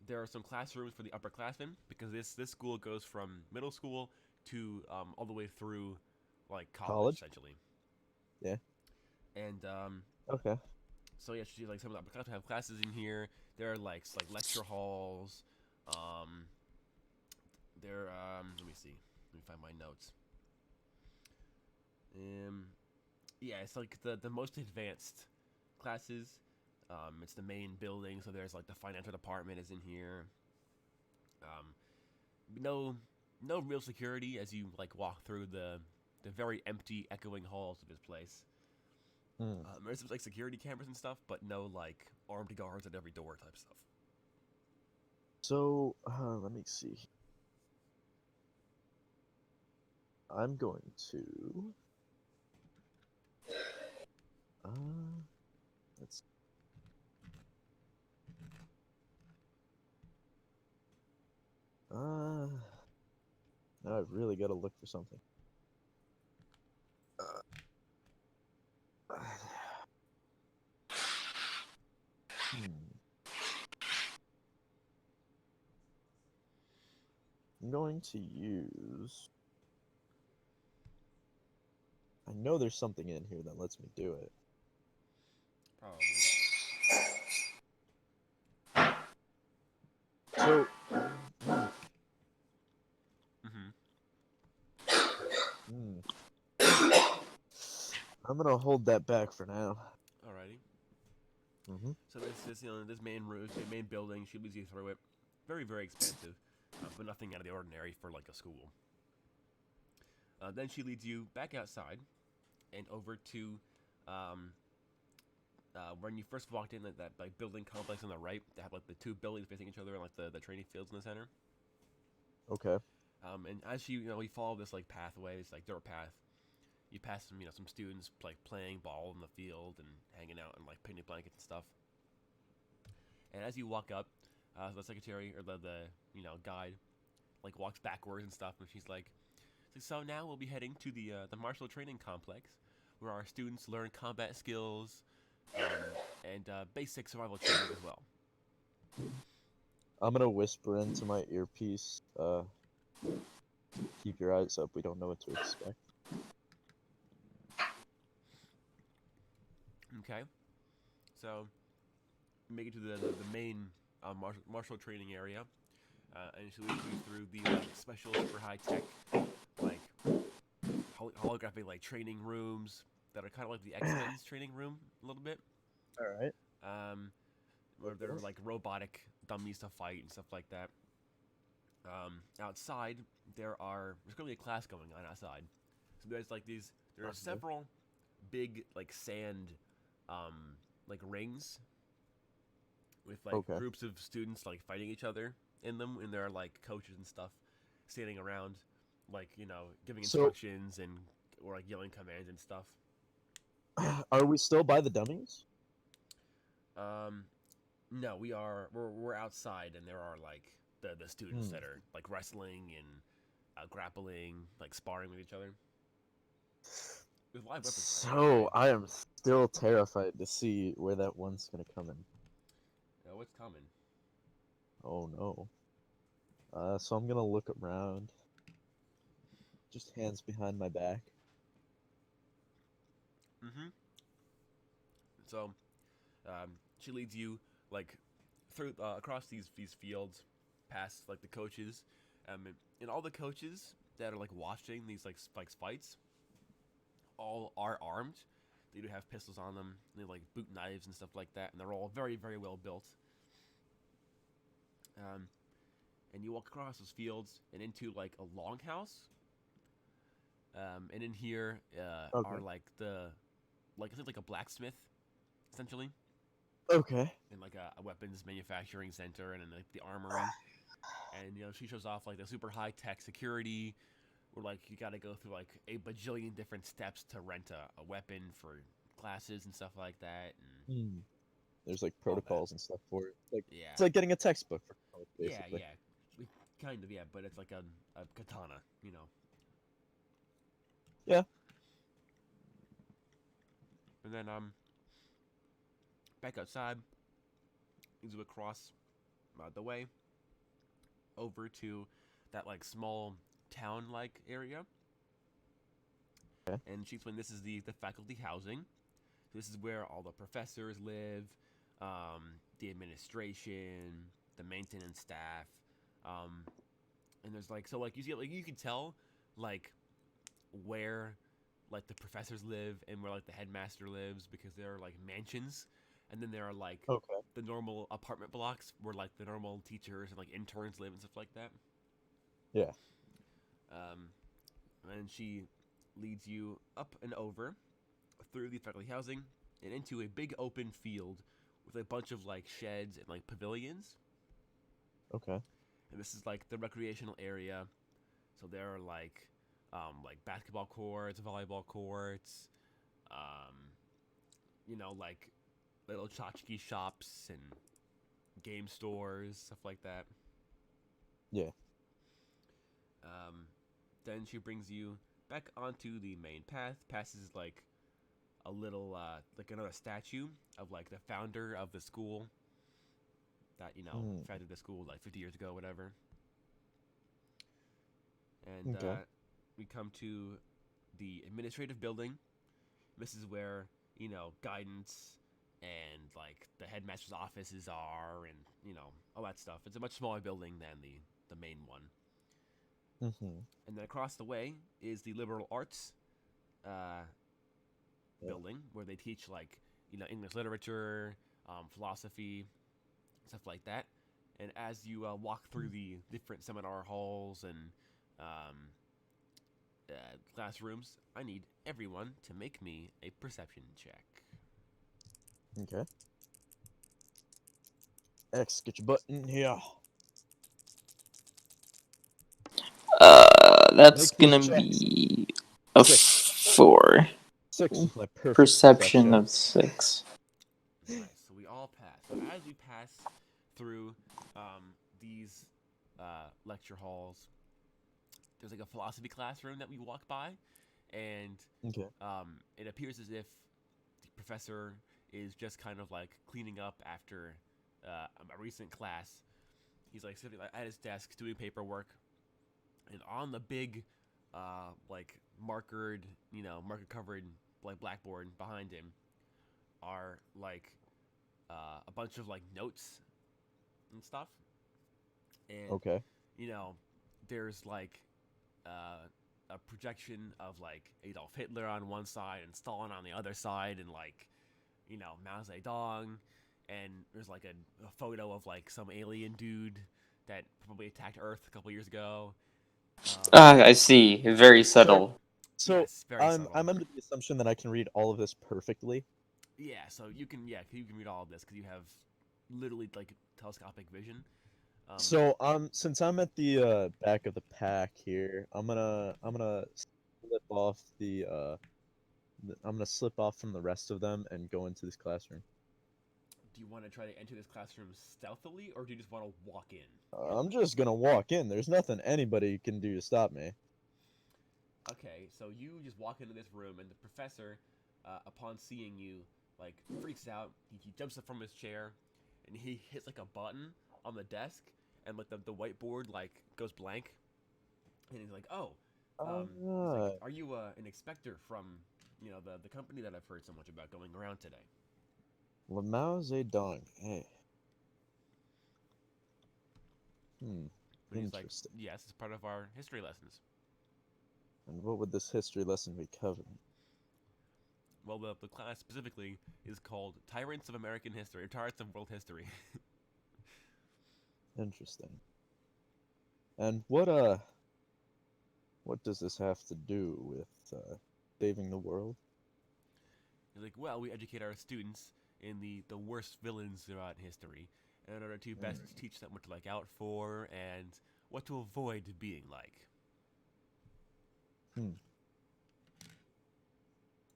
There are some classrooms for the upperclassmen because this school goes from middle school to all the way through like college? Essentially. Yeah. And Okay. so yeah, she like some of the upperclassmen have classes in here. There are like lecture halls. There let me see. Let me find my notes. Yeah, it's like the most advanced classes. It's the main building, so there's like the financial department is in here. No real security as you like walk through the very empty, echoing halls of this place. There's like security cameras and stuff, but no like armed guards at every door type stuff. So let me see. I'm going to let's now I've really got to look for something. I'm going to use. I know there's something in here that lets me do it. Probably. So. I'm gonna hold that back for now. Alrighty. Mm-hmm. So this main room, the main building, she leads you through it. Very, very expensive, but nothing out of the ordinary for like a school. Then she leads you back outside, and over to, when you first walked in, that like building complex on the right. They have like the two buildings facing each other, and like the training fields in the center. Okay. And as you we follow this like pathway, this like dirt path. You pass some students like playing ball in the field and hanging out and like picnic blankets and stuff. And as you walk up, the secretary or the guide like walks backwards and stuff, and she's like, so now we'll be heading to the martial training complex, where our students learn combat skills and basic survival training as well. I'm gonna whisper into my earpiece. Keep your eyes up. We don't know what to expect. Okay, so make it to the main martial training area, and she leads you through the special super high tech like holographic like training rooms that are kind of like the X-Men's training room a little bit. All right. Where there are like robotic dummies to fight and stuff like that. Outside there's currently a class going on outside. So there's like there are several big like sand like rings with like groups of students like fighting each other in them, and there are like coaches and stuff standing around like giving instructions or like yelling commands and stuff. Are we still by the dummies? No, we're outside, and there are like the students that are like wrestling and grappling, like sparring with each other. With live weapons. So I am still terrified to see where that one's gonna come in. know it's coming. Oh no. So I'm gonna look around. Just hands behind my back. Mm-hmm. So, she leads you like through across these fields, past like the coaches, and all the coaches that are like watching these like fights, all are armed. They do have pistols on them. They like boot knives and stuff like that, and they're all very very well built. And you walk across those fields and into like a longhouse. And in here Okay. are like I think like a blacksmith, essentially, Okay. and like a weapons manufacturing center, and then like the armory. And she shows off like the super high tech security, where like you got to go through like a bajillion different steps to rent a weapon for classes and stuff like that. And Hmm. There's like all that. protocols and stuff for it. Like Yeah. it's like getting a textbook for college, basically. Yeah. Kind of, yeah, but it's like a katana, Yeah. And then back outside, you across the way over to that like small town like area. Okay. And she explained this is the faculty housing. So this is where all the professors live, the administration, the maintenance staff, and there's like you see like you can tell like where like the professors live and where like the headmaster lives, because there are like mansions, and then there are like Okay. the normal apartment blocks where like the normal teachers and like interns live and stuff like that. Yeah. And she leads you up and over through the faculty housing and into a big open field with a bunch of like sheds and like pavilions. Okay. And this is like the recreational area. So there are like basketball courts, volleyball courts, like little tchotchke shops and game stores, stuff like that. Yeah. Then she brings you back onto the main path, passes like a little like another statue of like the founder of the school that founded the school like 50 years ago, whatever. And Okay. we come to the administrative building. This is where guidance and like the headmaster's offices are, and all that stuff. It's a much smaller building than the main one. Mm-hmm. And then across the way is the liberal arts building, where they teach like English literature, philosophy, stuff like that. And as you walk through the different seminar halls and classrooms, I need everyone to make me a perception check. Okay. X, get your butt in here. That's Make these gonna checks. be a 4. 6 is my perfect Perception of 6. Nice. So we all pass. So as we pass through these lecture halls, there's like a philosophy classroom that we walk by, and Okay. it appears as if the professor is just kind of like cleaning up after a recent class. He's like sitting at his desk doing paperwork, and on the big like marker covered like blackboard behind him are like a bunch of like notes and stuff. And Okay. there's like a projection of like Adolf Hitler on one side and Stalin on the other side, and like Mao Zedong, and there's like a photo of like some alien dude that probably attacked Earth a couple years ago. I see. Very subtle. So yes, very subtle. I'm under the assumption that I can read all of this perfectly. Yeah, so you can read all of this because you have literally like telescopic vision. So since I'm at the back of the pack here, I'm gonna slip off I'm gonna slip off from the rest of them and go into this classroom. Do you want to try to enter this classroom stealthily, or do you just want to walk in? I'm just gonna walk in. There's nothing anybody can do to stop me. Okay, so you just walk into this room, and the professor, upon seeing you, like freaks out. He jumps up from his chair, and he hits like a button on the desk, and like the whiteboard like goes blank, and he's like, "Oh, he's like, Alright. are you an inspector from the company that I've heard so much about going around today?" Lamau Zedong. Hey. And he's like, Interesting. "Yes, it's part of our history lessons." And what would this history lesson be covering? Well, the class specifically is called Tyrants of American History, or Tyrants of World History. Interesting. And what does this have to do with saving the world? He's like, "Well, we educate our students in the worst villains throughout history, in order to best teach them what to look out for and what to avoid being like."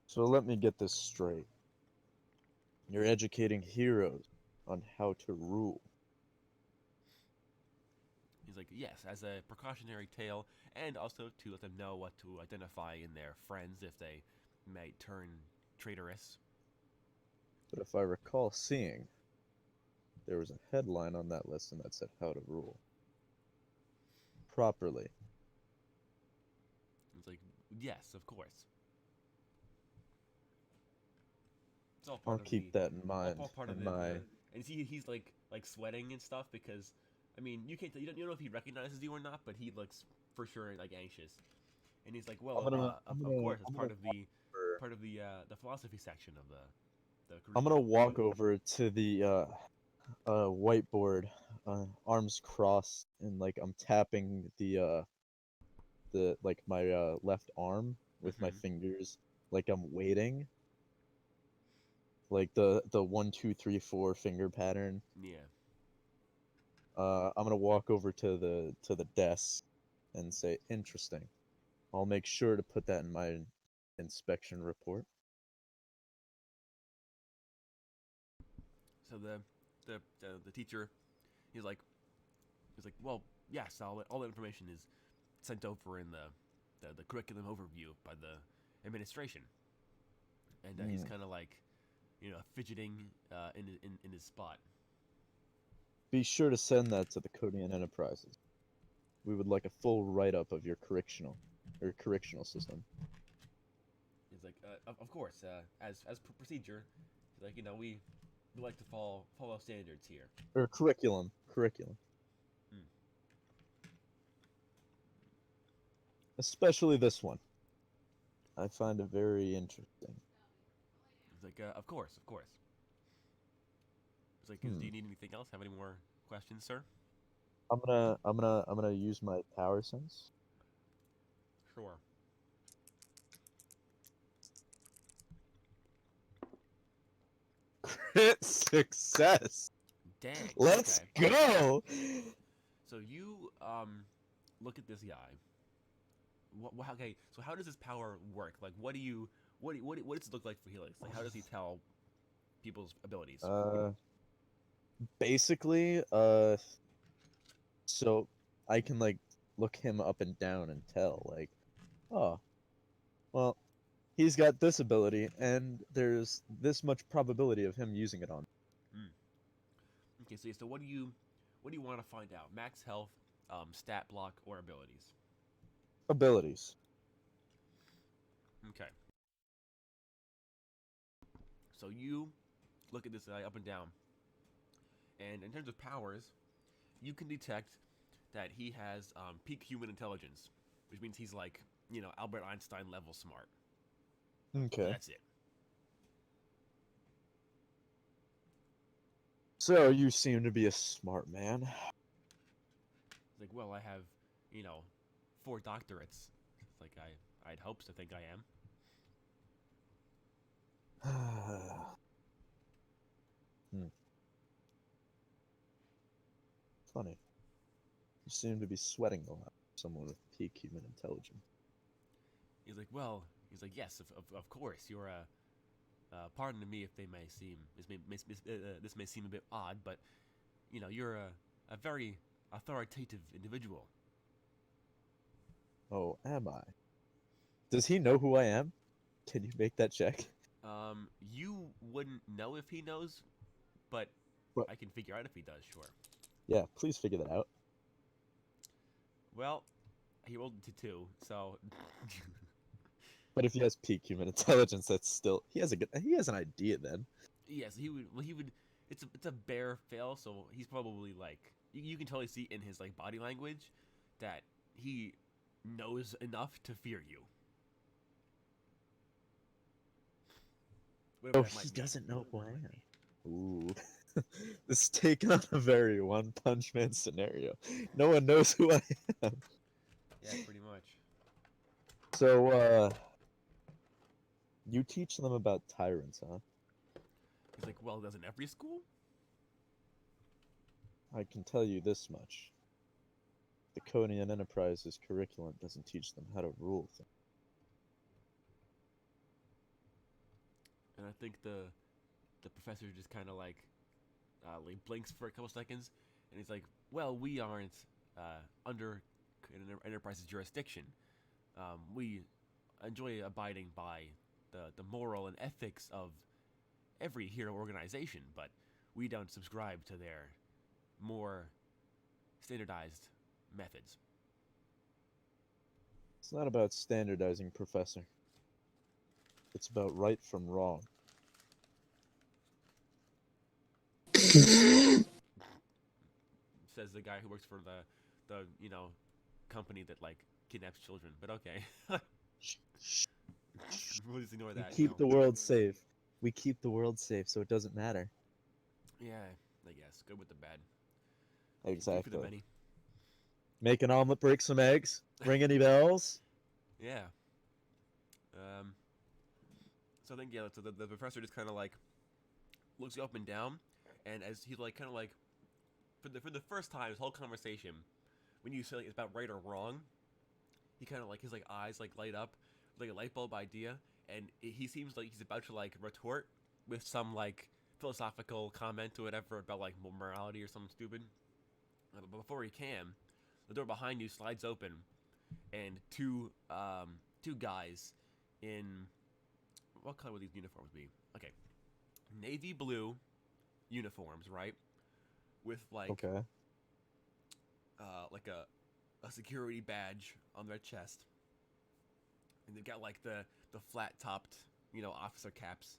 So let me get this straight. You're educating heroes on how to rule. He's like, "Yes, as a precautionary tale, and also to let them know what to identify in their friends if they might turn traitorous." But if I recall seeing, there was a headline on that lesson that said how to rule properly. He's like, "Yes, of course." It's all part I'll of keep the that in mind. all part of in the, my and he's like sweating and stuff because, I mean, you can't you don't know if he recognizes you or not, but he looks for sure like anxious, and he's like, "Well, of course, it's part of the philosophy section of the I'm curriculum." gonna walk over to the whiteboard, arms crossed, and like I'm tapping the like my left arm with my Mhm. fingers, like I'm waiting, like the 1 2 3 4 finger pattern. Yeah. I'm gonna walk over to the desk and say, "Interesting. I'll make sure to put that in my inspection report." So the teacher, he's like, "Well, yes, all the information is sent over in the curriculum overview by the administration," and he's kind of like, fidgeting in his spot. Be sure to send that to the Kodian Enterprises. We would like a full write-up of your correctional system. He's like, of course, as per procedure, he's like, we like to follow standards here." Or curriculum. Hmm. Especially this one. I find it very interesting. He's like, of course, of course. He's like, "Do Hmm. you need anything else? Have any more questions, sir?" I'm gonna use my power sense. Sure. Crit success. Dang. Let's Okay. go. So you look at this guy. Okay, so how does his power work? Like, what does it look like for Helix? Like, how does he tell people's abilities? Uh, basically, so I can like look him up and down and tell like, oh, well, he's got this ability, and there's this much probability of him using it on Hmm. Okay, so what do you want to find out? Max health, stat block, or abilities? abilities. Okay. So you look at this guy up and down, and in terms of powers, you can detect that he has peak human intelligence, which means he's like Albert Einstein level smart. But Okay. that's it. So you seem to be a smart man. It's like, well, I have, you know, 4 doctorates. It's like I'd hopes to think I am. Hmm. Funny. You seem to be sweating a lot. Someone with peak human intelligence. He's like, yes, of course. You're a. Pardon me if they may seem this may seem a bit odd, but you're a very authoritative individual. Oh, am I? Does he know who I am? Can you make that check? You wouldn't know if he knows, but What? I can figure out if he does. Sure. Yeah, please figure that out. Well, he rolled into 2, so But if he has peak human intelligence, that's still he has an idea then. yes, he would. Well, he would. It's a bare fail, so he's probably like you can totally see in his like body language that he knows enough to fear you. Whatever Oh, that might he mean. doesn't know who I am. Ooh. This is taking on a very One Punch Man scenario. No one knows who I am. Yeah, pretty much. So, you teach them about tyrants, huh? He's like, well, doesn't every school? I can tell you this much. The Kodian Enterprise's curriculum doesn't teach them how to rule things. And I think the professor just kind of like blinks for a couple seconds, and he's like, well, we aren't under Enterprise's jurisdiction. We enjoy abiding by the moral and ethics of every hero organization, but we don't subscribe to their more standardized methods. It's not about standardizing, Professor. It's about right from wrong. Says the guy who works for the company that like kidnaps children. But okay, we'll just ignore We that. keep the world safe. We keep the world safe, so it doesn't matter. Yeah, I guess good with the bad. Good for Exactly. the many. Make an omelet, break some eggs. Ring any bells? Yeah. So I think yeah. So the professor just kind of like looks you up and down, and as he like kind of like for the first time, his whole conversation, when you say like, it's about right or wrong, he kind of like his like eyes like light up like a light bulb idea, and he seems like he's about to like retort with some like philosophical comment or whatever about like morality or something stupid. But before he can, the door behind you slides open, and two guys in what color would these uniforms be? Okay, navy blue uniforms, right? With like Okay. like a security badge on their chest, and they've got like the flat topped officer caps,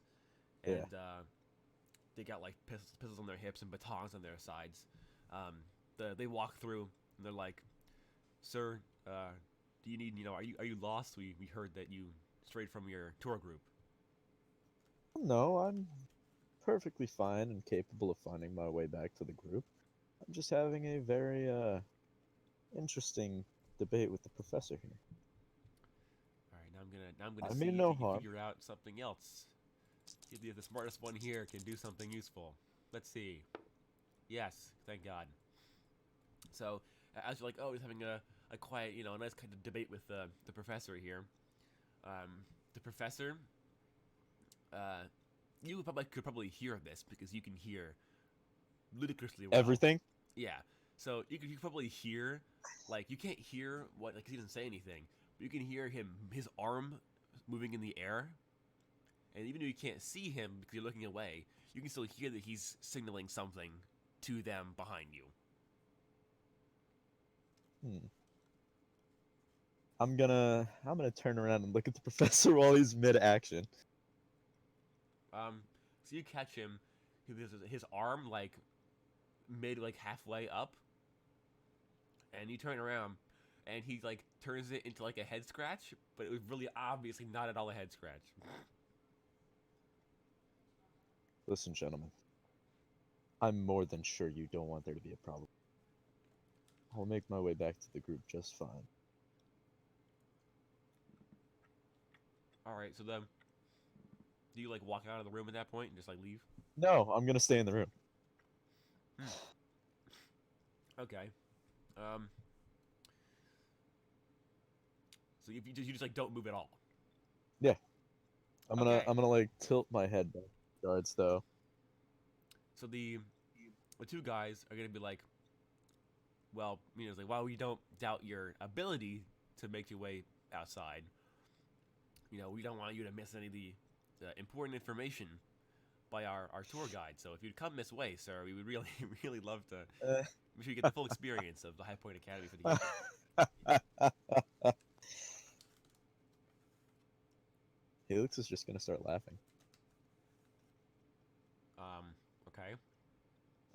and Yeah. they got like pistols on their hips and batons on their sides. They walk through and they're like, "Sir, do you need are you lost? We heard that you strayed from your tour group." No, I'm perfectly fine and capable of finding my way back to the group. I'm just having a very interesting debate with the professor here. All right, now I'm gonna I see mean if no you can harm. figure out something else. See if the smartest one here can do something useful. Let's see. Yes, thank God. So as you're like, oh, he's having a quiet, a nice kind of debate with the professor here. The professor, you could probably hear this because you can hear ludicrously well. Everything? Yeah. So you could probably hear, like, you can't hear what, like, he doesn't say anything, but you can hear his arm moving in the air. And even though you can't see him because you're looking away, you can still hear that he's signaling something to them behind you. I'm gonna turn around and look at the professor while he's mid action. So you catch him, his arm like mid like halfway up, and you turn around, and he like turns it into like a head scratch, but it was really obviously not at all a head scratch. Listen, gentlemen. I'm more than sure you don't want there to be a problem. I'll make my way back to the group just fine. All right, so then, do you like walk out of the room at that point and just like leave? No, I'm gonna stay in the room. Okay. So if you just like don't move at all. Yeah. I'm Okay. gonna like tilt my head back towards though. So the two guys are gonna be like, well, it's like, while we don't doubt your ability to make your way outside, we don't want you to miss any of the important information. by our tour guide. So if you'd come this way, sir, we would really really love to Uh, make sure you get the full experience of the High Point Academy for the year. Helix is just gonna start laughing. Okay.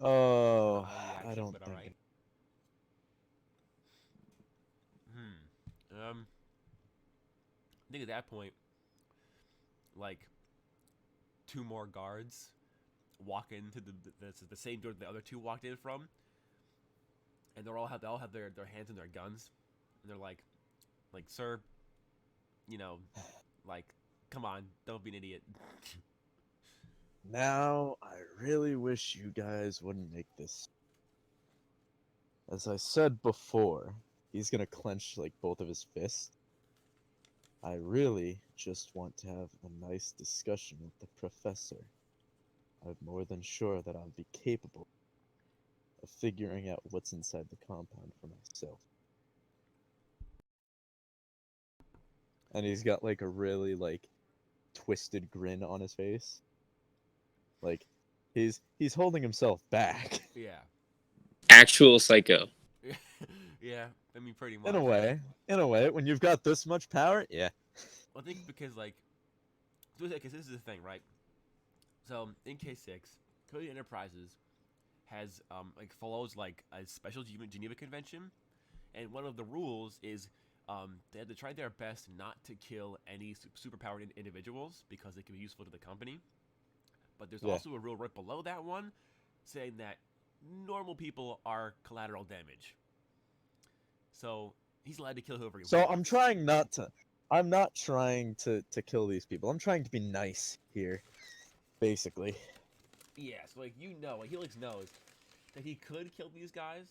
Oh, Odd I reaction, don't but think. alright. I think at that point, like, 2 more guards walk into the same door the other 2 walked in from, and they all have their hands in their guns, and they're like, sir, you know, like, come on, don't be an idiot. Now, I really wish you guys wouldn't make this. As I said before, he's gonna clench like both of his fists. I really just want to have a nice discussion with the professor. I'm more than sure that I'll be capable of figuring out what's inside the compound for myself. And he's got like a really like twisted grin on his face. Like he's holding himself back. Yeah. Actual psycho. Yeah, I mean, pretty much. In a way, when you've got this much power, yeah. I think because, like, because this is the thing, right? So, in K6, Kode Enterprises has, follows, like, a special Geneva Convention, and one of the rules is, they have to try their best not to kill any superpowered individuals because they can be useful to the company. But there's also a rule right below that one saying that normal people are collateral damage. So he's allowed to kill whoever he wants. So I'm not trying to kill these people. I'm trying to be nice here, basically. Yeah, so like Helix knows that he could kill these guys.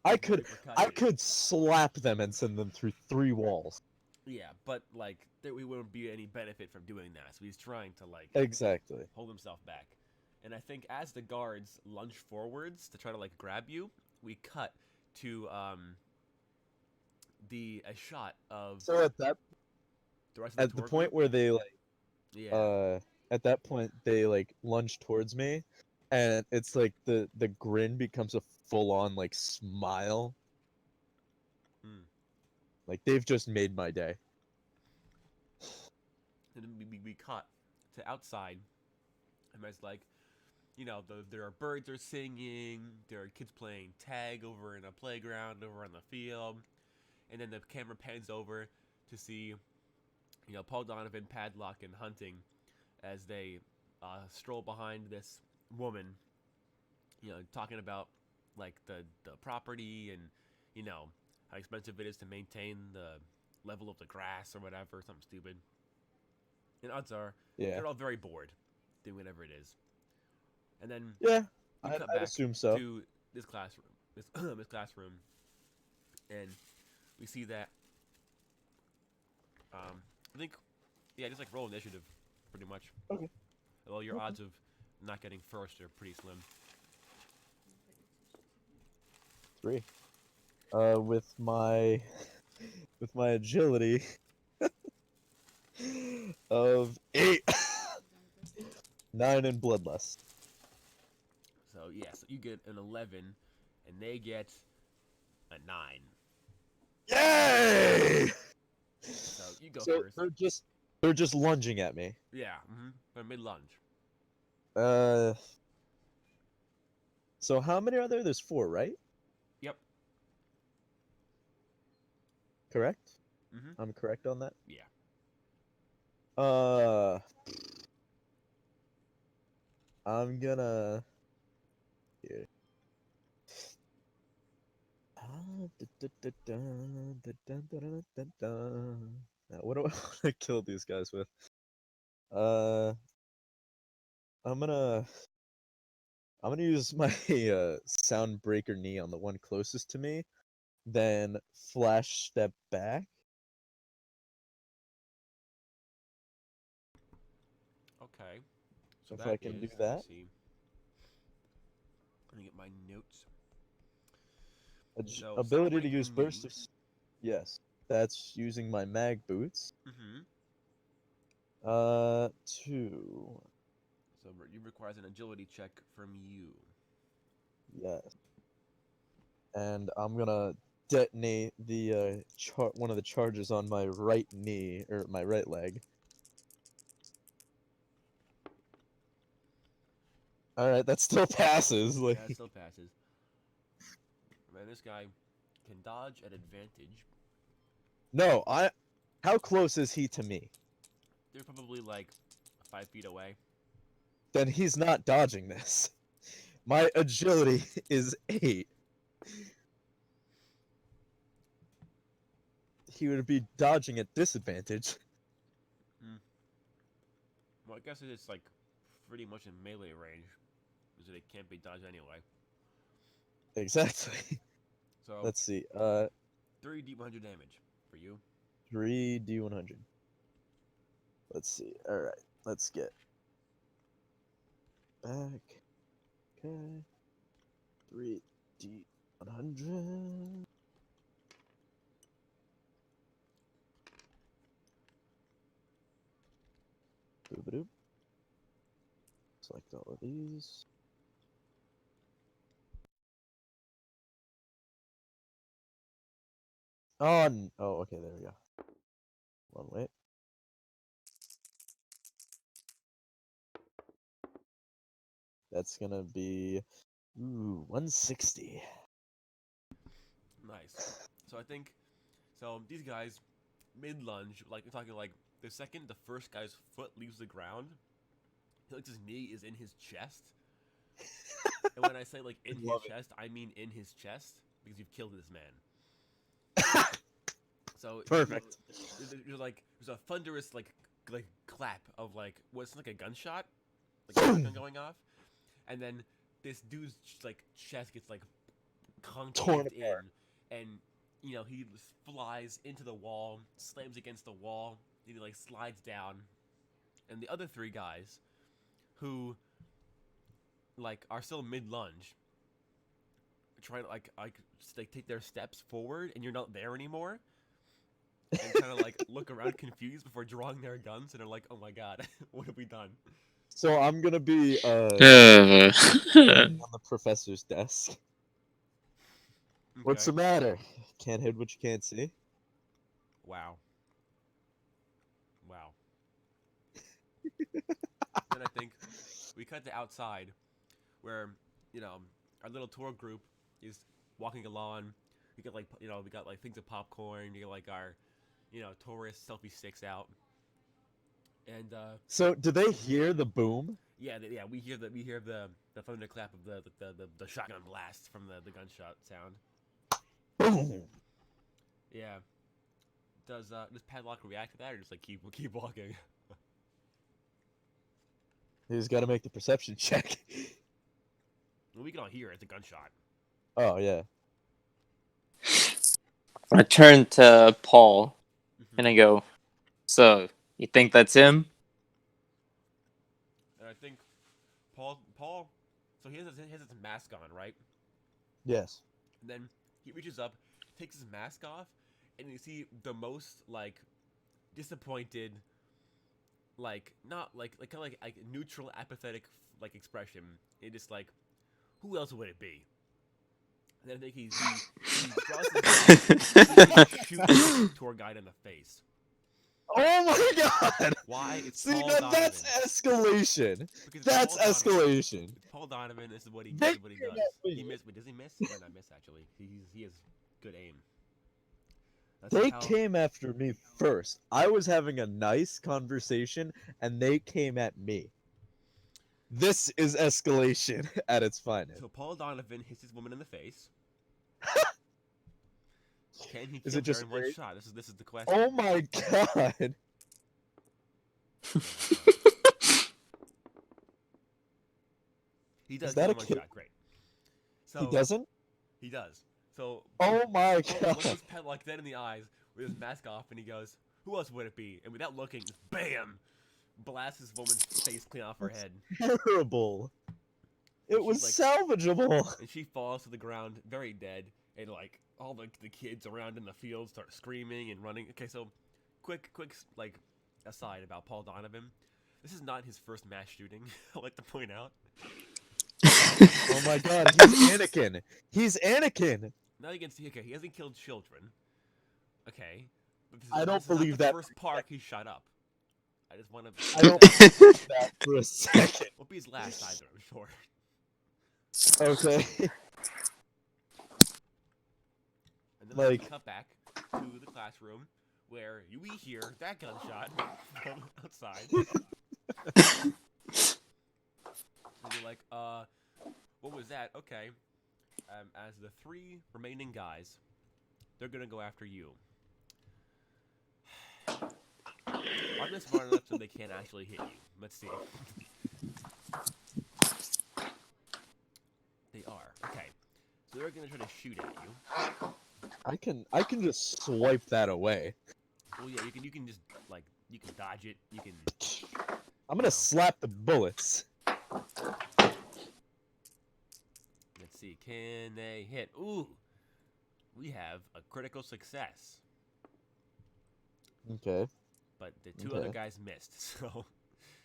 I with no could repercussions. slap them and send them through 3 walls. Yeah, but like there we wouldn't be any benefit from doing that. So he's trying to like Exactly. hold himself back. And I think as the guards lunge forwards to try to like grab you, we cut to a shot of So at that the rest of at the the tour point group. where they like Yeah. at that point they like lunge towards me, and it's like the grin becomes a full on like smile. Hmm. Like they've just made my day. And then we cut to outside, and it's like, there are birds are singing, there are kids playing tag over in a playground, over on the field, and then the camera pans over to see, Paul Donovan, Padlock, and Hunting as they stroll behind this woman, talking about like the property and how expensive it is to maintain the level of the grass or whatever, something stupid. And odds are they're all very bored doing whatever it is. And then Yeah, we I'd cut back assume so. to this classroom, this classroom, and we see that I think just like roll initiative, pretty much. Okay. Although your odds of not getting first are pretty slim. 3. With my agility of 8. 9 in bloodlust. So so you get an 11, and they get a 9. Yay! So you go So first. they're just lunging at me. Yeah, they're mid lunge. So how many are there? There's 4, right? Yep. Correct? Mm-hmm. I'm correct on that? Yeah. I'm gonna... Here. Now, what do I want to kill these guys with? I'm gonna use my sound breaker knee on the one closest to me, then flash step back. Okay. So If that I can do is, that. let's see. Let me get my notes. So, Ability to sound use breaker burst knee. of... Yes, that's using my mag boots. Mm-hmm. 2. So So it requires an agility check from you. Yes. And I'm gonna detonate the one of the charges on my right knee or my right leg. All right, that still passes. Like, Yeah, it still passes. Man, this guy can dodge at advantage. no, How close is he to me? They're probably like 5 feet away. Then he's not dodging this. My agility is 8. He would be dodging at disadvantage. Well, I guess it's like pretty much in melee range, because it can't be dodged anyway. Exactly. So Let's see. 3d100 damage for you. 3d100. Let's see. All right. Let's get back. Okay. 3d100. Boop-a-doop. Select all of these. Oh, okay, there we go. One wait. That's gonna be 160. Nice. So I think, these guys, mid-lunge, like, we're talking like, the second the first guy's foot leaves the ground, his knee is in his chest. And when I say, like, in his chest, I mean in his chest, because you've killed this man. So Perfect. There's a thunderous like clap of like what's like a gunshot, like a gun going off, and then this dude's like chest gets like concaved in, and he flies into the wall, slams against the wall, and he like slides down, and the other 3 guys, who like are still mid lunge, trying to like take their steps forward, and you're not there anymore. And kind of like look around confused before drawing their guns, and they're like, "Oh my god, what have we done?" So I'm gonna be on Uh, the professor's desk. Okay. What's the matter? Can't hide what you can't see. Wow. Then I think we cut to outside, where our little tour group is walking along. We got we got like things of popcorn. We got like our tourist selfie sticks out. And So do they hear the boom? yeah, we hear the thunderclap of the shotgun blast from the gunshot sound. Boom. Yeah. Does Padlock react to that, or just like keep walking? He's got to make the perception check. Well, we can all hear it's a gunshot. Oh yeah. I turn to Paul and I go, "So, you think that's him?" And I think Paul, so he has his mask on, right? Yes. And then he reaches up, takes his mask off, and you see the most like disappointed, like not like kind of like neutral, apathetic like expression. It just like, who else would it be? And then I think he draws his gun, and he shoots the tour guide in the face. Oh my god! Why? It's See, Paul now Donovan. that's escalation. Because That's Paul Donovan. escalation. It's Paul Donovan. This is what he They does. He missed. Wait, does he miss? He might not miss actually. He has good aim. They came after me first. I was having a nice conversation, and they came at me. This is escalation at its finest. So Paul Donovan hits his woman in the face. Can he Is kill it just her in one great? shot? This is the question. Oh my god! He does Is that kill a in one kill? shot. Great. So He doesn't? He does. So Oh my Paul god! looks Padlock dead in the eyes with his mask off, and he goes, "Who else would it be?" And without looking, just bam, blasts his woman's face clean off her head. Terrible. It was like, salvageable. And she falls to the ground, very dead. And like all the kids around in the field start screaming and running. Okay, so quick like aside about Paul Donovan. This is not his first mass shooting. I like to point out. Oh my god, he's Anakin. He's Anakin. Not against okay. He hasn't killed children. Okay, but I don't this is not believe the that first park he shut up. I just want to. I don't believe that for a second. Won't be his last either, I'm sure. Okay. And then Like- we cut back to the classroom where we hear that gunshot from outside. And you're like, what was that? Okay. As the 3 remaining guys, they're gonna go after you. Are they smart enough so they can't actually hit you? Let's see. They are. Okay. So they're gonna try to shoot at you. I can just swipe that away. Well, yeah, you can just like you can dodge it. You can. I'm gonna slap the bullets. Let's see. Can they hit? Ooh. We have a critical success. Okay. But the 2 other Okay. guys missed. So,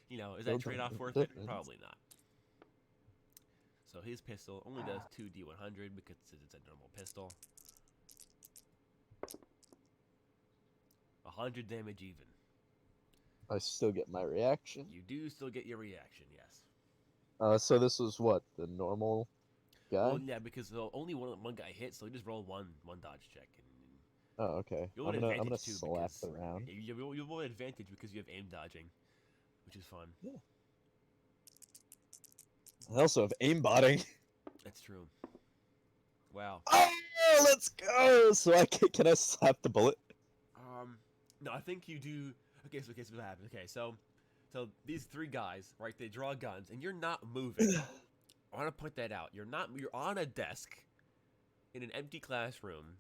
is that trade-off worth it? Probably not. So his pistol only does 2d100 because it's a normal pistol. 100 damage even. I still get my reaction. You do still get your reaction, yes. So this was what, the normal guy? Well, yeah, because only one guy hit, so you just roll one dodge check. And Oh, okay. you'll I'm have gonna advantage too, slap because the round. you'll have advantage because you have aim dodging, which is fun. I also have aimbotting. That's true. Wow. Oh, let's go! So can I slap the bullet? No, I think you do. Okay, so what happens? Okay, so these 3 guys, right? They draw guns, and you're not moving. I want to point that out. You're on a desk in an empty classroom,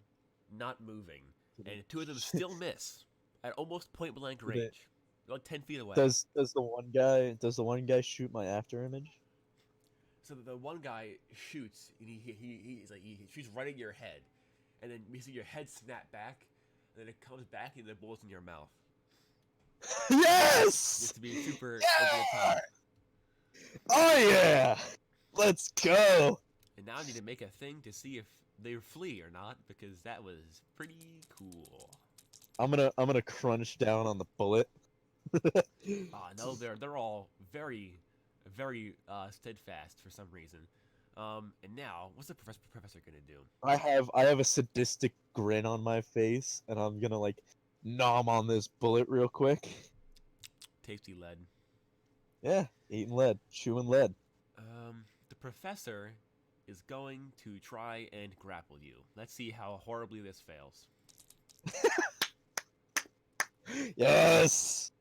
not moving, and 2 of them still miss at almost point blank range. They're like 10 feet away. Does the one guy shoot my after image? So the one guy shoots, and he shoots right at your head, and then you see your head snap back, and then it comes back, and the bullet's in your mouth. Yes! Just to be super over the top. Oh yeah! Let's go! And now I need to make a thing to see if they flee or not, because that was pretty cool. I'm gonna crunch down on the bullet. No, they're all very, very steadfast for some reason. And now, what's the professor gonna do? I have a sadistic grin on my face, and I'm gonna like nom on this bullet real quick. Tasty lead. Yeah, eating lead, chewing lead. The professor is going to try and grapple you. Let's see how horribly this fails. Yes.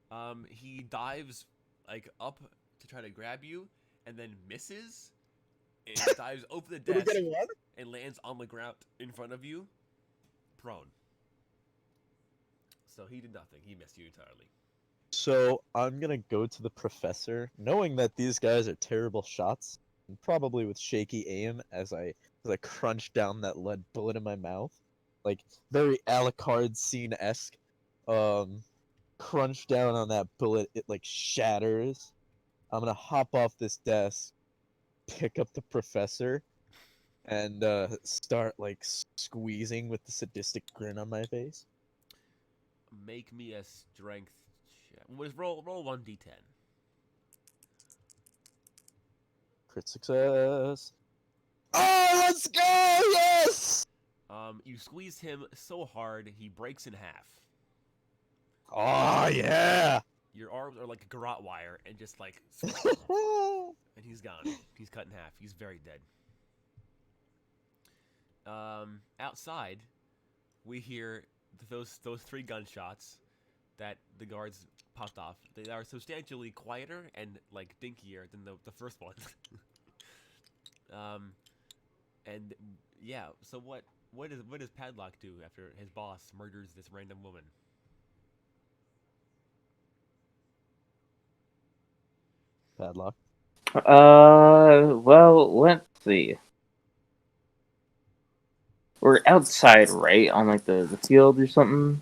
He dives like up to try to grab you, and then misses, and dives over the Did we desk get a one? and lands on the ground in front of you, prone. So he did nothing. He missed you entirely. So I'm gonna go to the professor, knowing that these guys are terrible shots, and probably with shaky aim as I crunch down that lead bullet in my mouth, like very Alucard scene-esque. Crunch down on that bullet, it like shatters. I'm gonna hop off this desk, pick up the professor, and start like squeezing with the sadistic grin on my face. Make me a strength check. Roll 1d10. Crit success. Oh, let's go! Yes! You squeeze him so hard he breaks in half. Oh yeah! Your arms are like a garrote wire and just like, and he's gone. He's cut in half. He's very dead. Outside, we hear those 3 gunshots that the guards popped off. They are substantially quieter and like dinkier than the first one. And yeah. So what does Padlock do after his boss murders this random woman? Padlock. Well, let's see. We're outside, right? On like the field or something?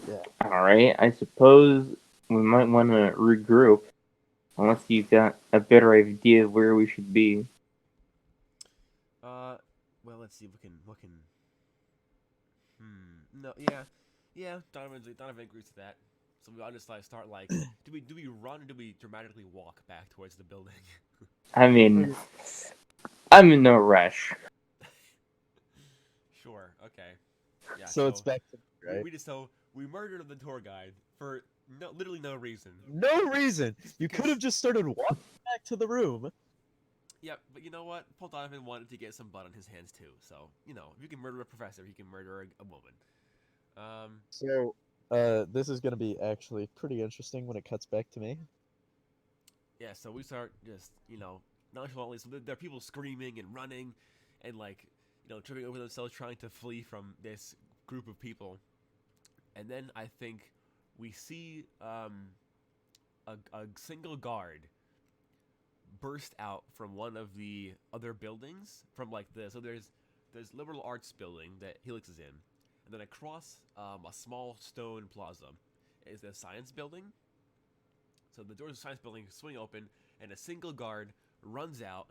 Yeah. Alright, I suppose we might want to regroup. Unless you've got a better idea of where we should be. Well, let's see. What can? No, yeah. Donovan agrees to that. So we all just like start like, do we run or do we dramatically walk back towards the building? I mean, I'm in no rush. Sure. Okay. Yeah. So it's back to me, right? We murdered the tour guide for literally no reason. No reason. You could have just started walking back to the room. Yeah, but you know what? Paul Donovan wanted to get some blood on his hands too. So if you can murder a professor, he can murder a woman. So, this is gonna be actually pretty interesting when it cuts back to me. Yeah. So we start just nonchalantly. So there are people screaming and running, and like tripping over themselves trying to flee from this group of people. And then I think we see a single guard burst out from one of the other buildings from like this. So there's liberal arts building that Helix is in, and then across a small stone plaza is the science building. So the doors of the science building swing open, and a single guard runs out,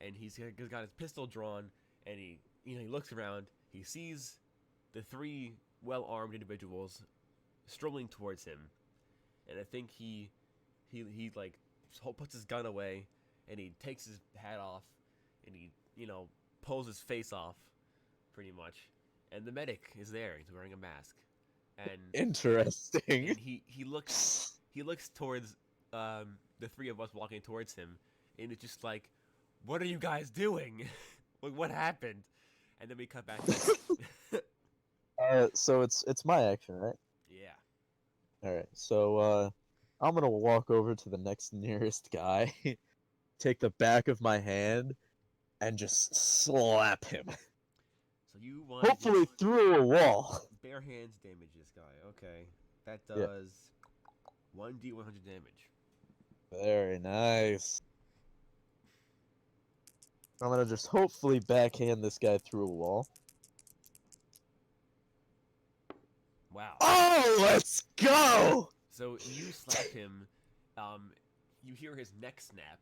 and he's got his pistol drawn, and he looks around. He sees the three well-armed individuals strolling towards him, and I think he like puts his gun away, and he takes his hat off, and he pulls his face off, pretty much, and the medic is there. He's wearing a mask, and Interesting. and he looks towards the three of us walking towards him, and it's just like, what are you guys doing? Like, what happened? And then we cut back. So it's my action, right? Yeah. All right. So I'm gonna walk over to the next nearest guy, take the back of my hand, and just slap him. So you want Hopefully through a wall. bare hands damage this guy. Okay, that Yeah. does 1d100 damage. Very nice. I'm gonna just hopefully backhand this guy through a wall. Wow. Oh, let's go! So you slap him. You hear his neck snap.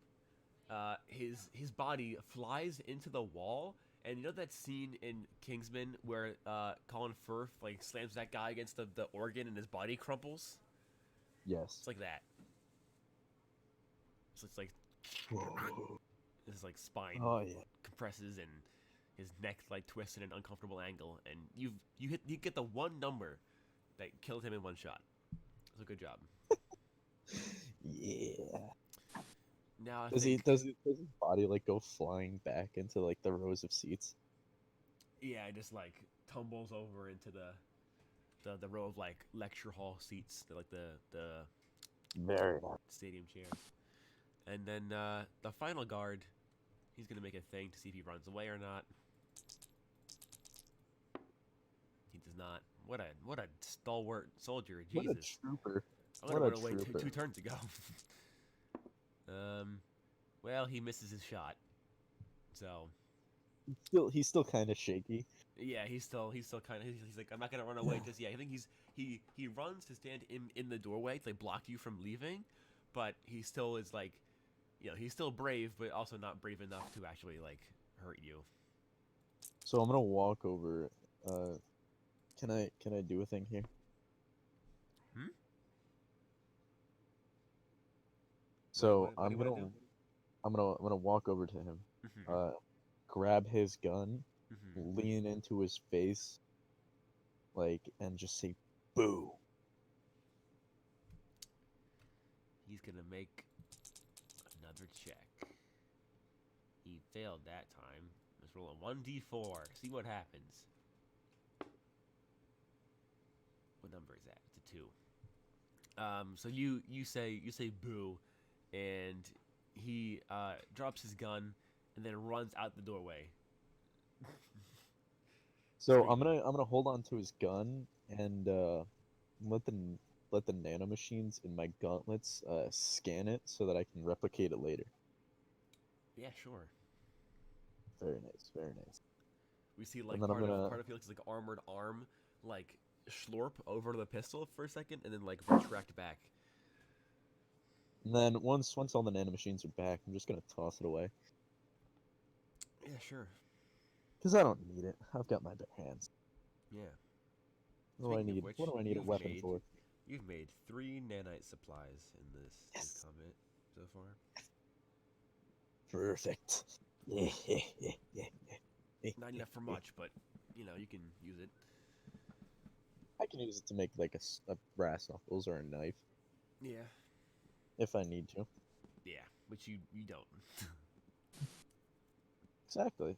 His body flies into the wall, and you know that scene in Kingsman where Colin Firth like slams that guy against the organ and his body crumples? Yes. It's like that. So it's like his like spine Oh yeah. compresses and his neck like twists in an uncomfortable angle, and you get the one number that killed him in one shot. So good job. Yeah. Now I Does think, does his body like go flying back into like the rows of seats? yeah, it just like tumbles over into the row of like lecture hall seats, like the Very nice. stadium chairs. And then the final guard, he's gonna make a thing to see if he runs away or not. He does not. What a stalwart soldier, Jesus. What a trooper. I'm gonna What a run away trooper. two turns ago. Well, he misses his shot. So He's still kind of shaky. yeah, he's still kind of. He's like, I'm not gonna run away just yet. I think he runs to stand in the doorway to like block you from leaving, but he still is like, he's still brave, but also not brave enough to actually like hurt you. So I'm gonna walk over. Can I do a thing here? Hmm? So What do you wanna do? I'm gonna walk over to him. Mhm. Grab his gun, Mhm. lean into his face, like, and just say, "Boo." He's gonna make another check. He failed that time. Let's roll a 1d4. See what happens. What number is that? It's a 2. So you say boo, and he drops his gun and then runs out the doorway. So Screaming. I'm gonna hold on to his gun and let the nanomachines in my gauntlets scan it so that I can replicate it later. Yeah, sure. Very nice, very nice. We see like And then I'm gonna part of Felix's like armored arm like slurp over the pistol for a second and then like retract back. And then once all the nanomachines are back, I'm just gonna toss it away. Yeah, sure. Cause I don't need it. I've got my bare hands. Yeah. What do I Speaking of need? which, What do I need a weapon for? You've made 3 nanite supplies in this Yes. comment so far. Perfect. Not enough for much, but you know, you can use it. I can use it to make like a brass knuckles or a knife Yeah. if I need to. Yeah, which you don't. Exactly.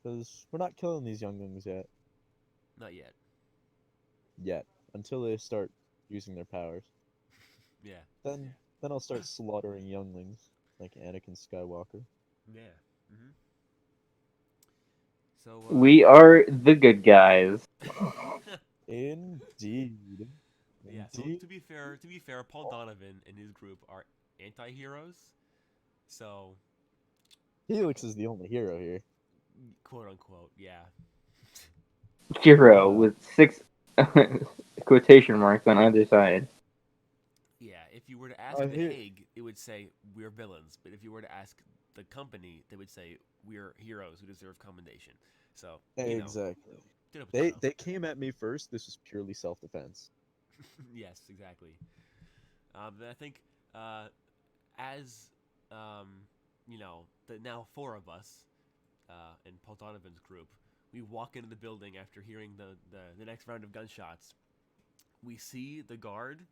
Because we're not killing these younglings yet. Not yet. Yet. Until they start using their powers. Yeah. Then I'll start slaughtering younglings like Anakin Skywalker. Yeah. Mm-hmm. So We are the good guys. Indeed. yeah. So Indeed. to be fair, Paul Donovan and his group are anti-heroes. So Helix is the only hero here. quote unquote, yeah. Hero with 6 quotation marks on either side. Yeah, if you were to ask Oh, The here- Hague, it would say we're villains. But if you were to ask the company, they would say we're heroes who deserve commendation. So you know, Exactly. potato, They potato. they came at me first. This was purely self-defense. Yes, exactly. But I think as you know, the now 4 of us in Paul Donovan's group, we walk into the building after hearing the next round of gunshots. We see the guard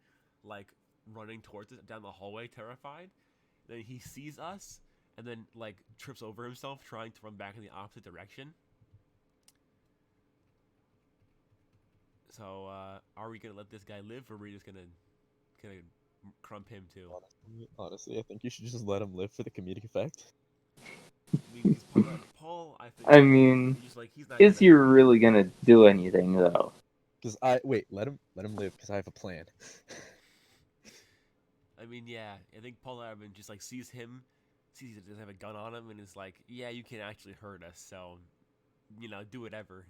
like running towards us down the hallway, terrified. Then he sees us and then like trips over himself trying to run back in the opposite direction. So are we gonna let this guy live, or are we just gonna crump him too? Honestly, I think you should just let him live for the comedic effect. I mean, because Paul, I think. I mean, he's like he's not. is gonna, he really gonna do anything though? Because let him live. Because I have a plan. I mean, yeah. I think Paul Donovan just like sees he doesn't have a gun on him, and is like, yeah, you can actually hurt us. So, you know, do whatever.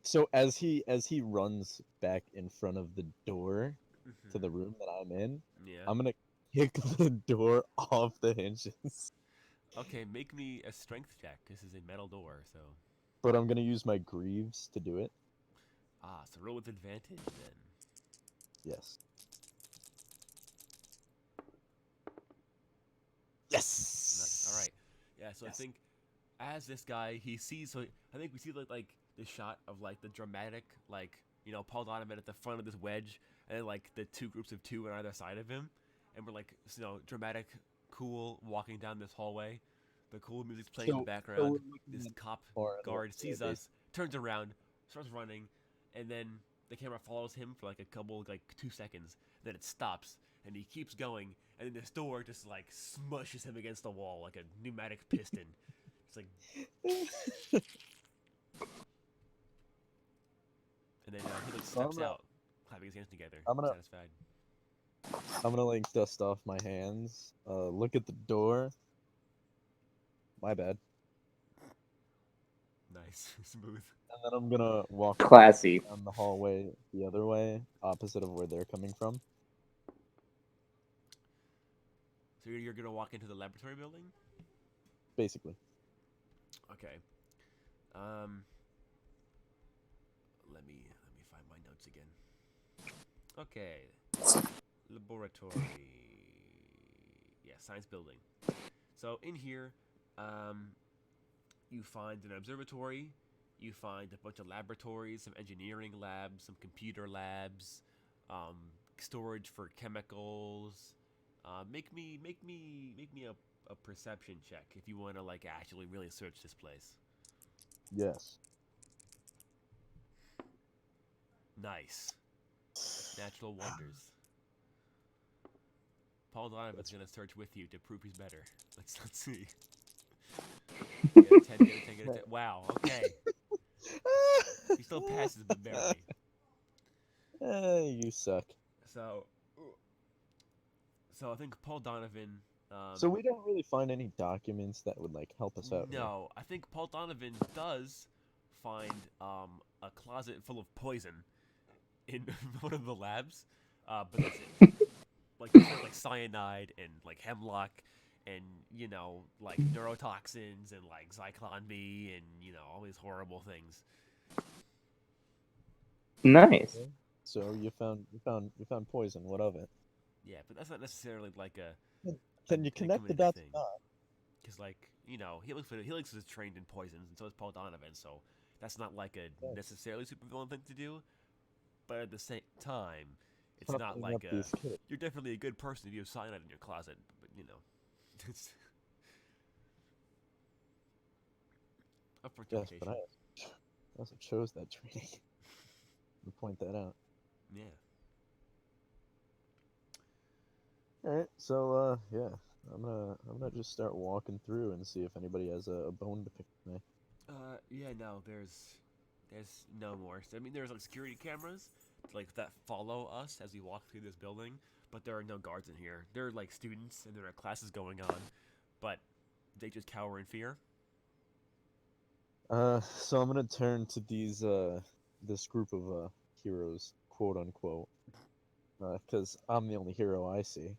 So as he runs back in front of the door to the room that I'm in, Yeah. I'm gonna kick the door off the hinges. Okay, make me a strength check. This is a metal door, so. But I'm gonna use my greaves to do it. So roll with advantage then. Yes. Yes. All right. Yeah. So Yes. I think as this guy he sees, so I think we see like the shot of like the dramatic Paul Donovan at the front of this wedge, and then like the 2 groups of 2 on either side of him, and we're like dramatic, cool walking down this hallway. The cool music's playing in the background. This cop guard sees us, turns around, starts running, and then the camera follows him for like a couple 2 seconds. Then it stops, and he keeps going, and then this door just like smushes him against the wall like a pneumatic piston. It's like, and then he like steps out, clapping his hands together, satisfied. I'm gonna like dust off my hands. Look at the door. My bad. Nice, smooth. And then I'm gonna walk Classy. down the hallway the other way, opposite of where they're coming from. So you're gonna walk into the laboratory building? Basically. Okay. Let me find my notes again. Okay. Laboratory. Yeah, science building. So in here, you find an observatory. You find a bunch of laboratories, some engineering labs, some computer labs, storage for chemicals. Make me a perception check if you want to like actually really search this place. Yes. Nice. Natural wonders. Paul Donovan's gonna search with you to prove he's better. Let's see. Get a 10, get a 10, get a 10. Wow. Okay. He still passes, but barely. You suck. So I think Paul Donovan. So we don't really find any documents that would like help us out. No, I think Paul Donovan does find a closet full of poison in one of the labs, but that's it. like they said, like cyanide and like hemlock and like neurotoxins and like Zyklon B and all these horrible things. Nice. Okay. So you found poison. What of it? Yeah, but that's not necessarily like a Can you a connect the committed dots? thing. Because Helix is trained in poisons, and so is Paul Donovan. So that's not like a necessarily supervillain thing to do. But at the same time, it's not Toughening like up these kids. you're definitely a good person if you have cyanide in your closet. But it's up for Yes, interpretation. but I also chose that training. To point that out. Yeah. All right, so yeah, I'm gonna just start walking through and see if anybody has a bone to pick with me. Yeah. No, there's no more. I mean, there's like security cameras like that follow us as we walk through this building, but there are no guards in here. There are like students and there are classes going on, but they just cower in fear. So I'm gonna turn to this group of heroes, quote unquote, because I'm the only hero I see.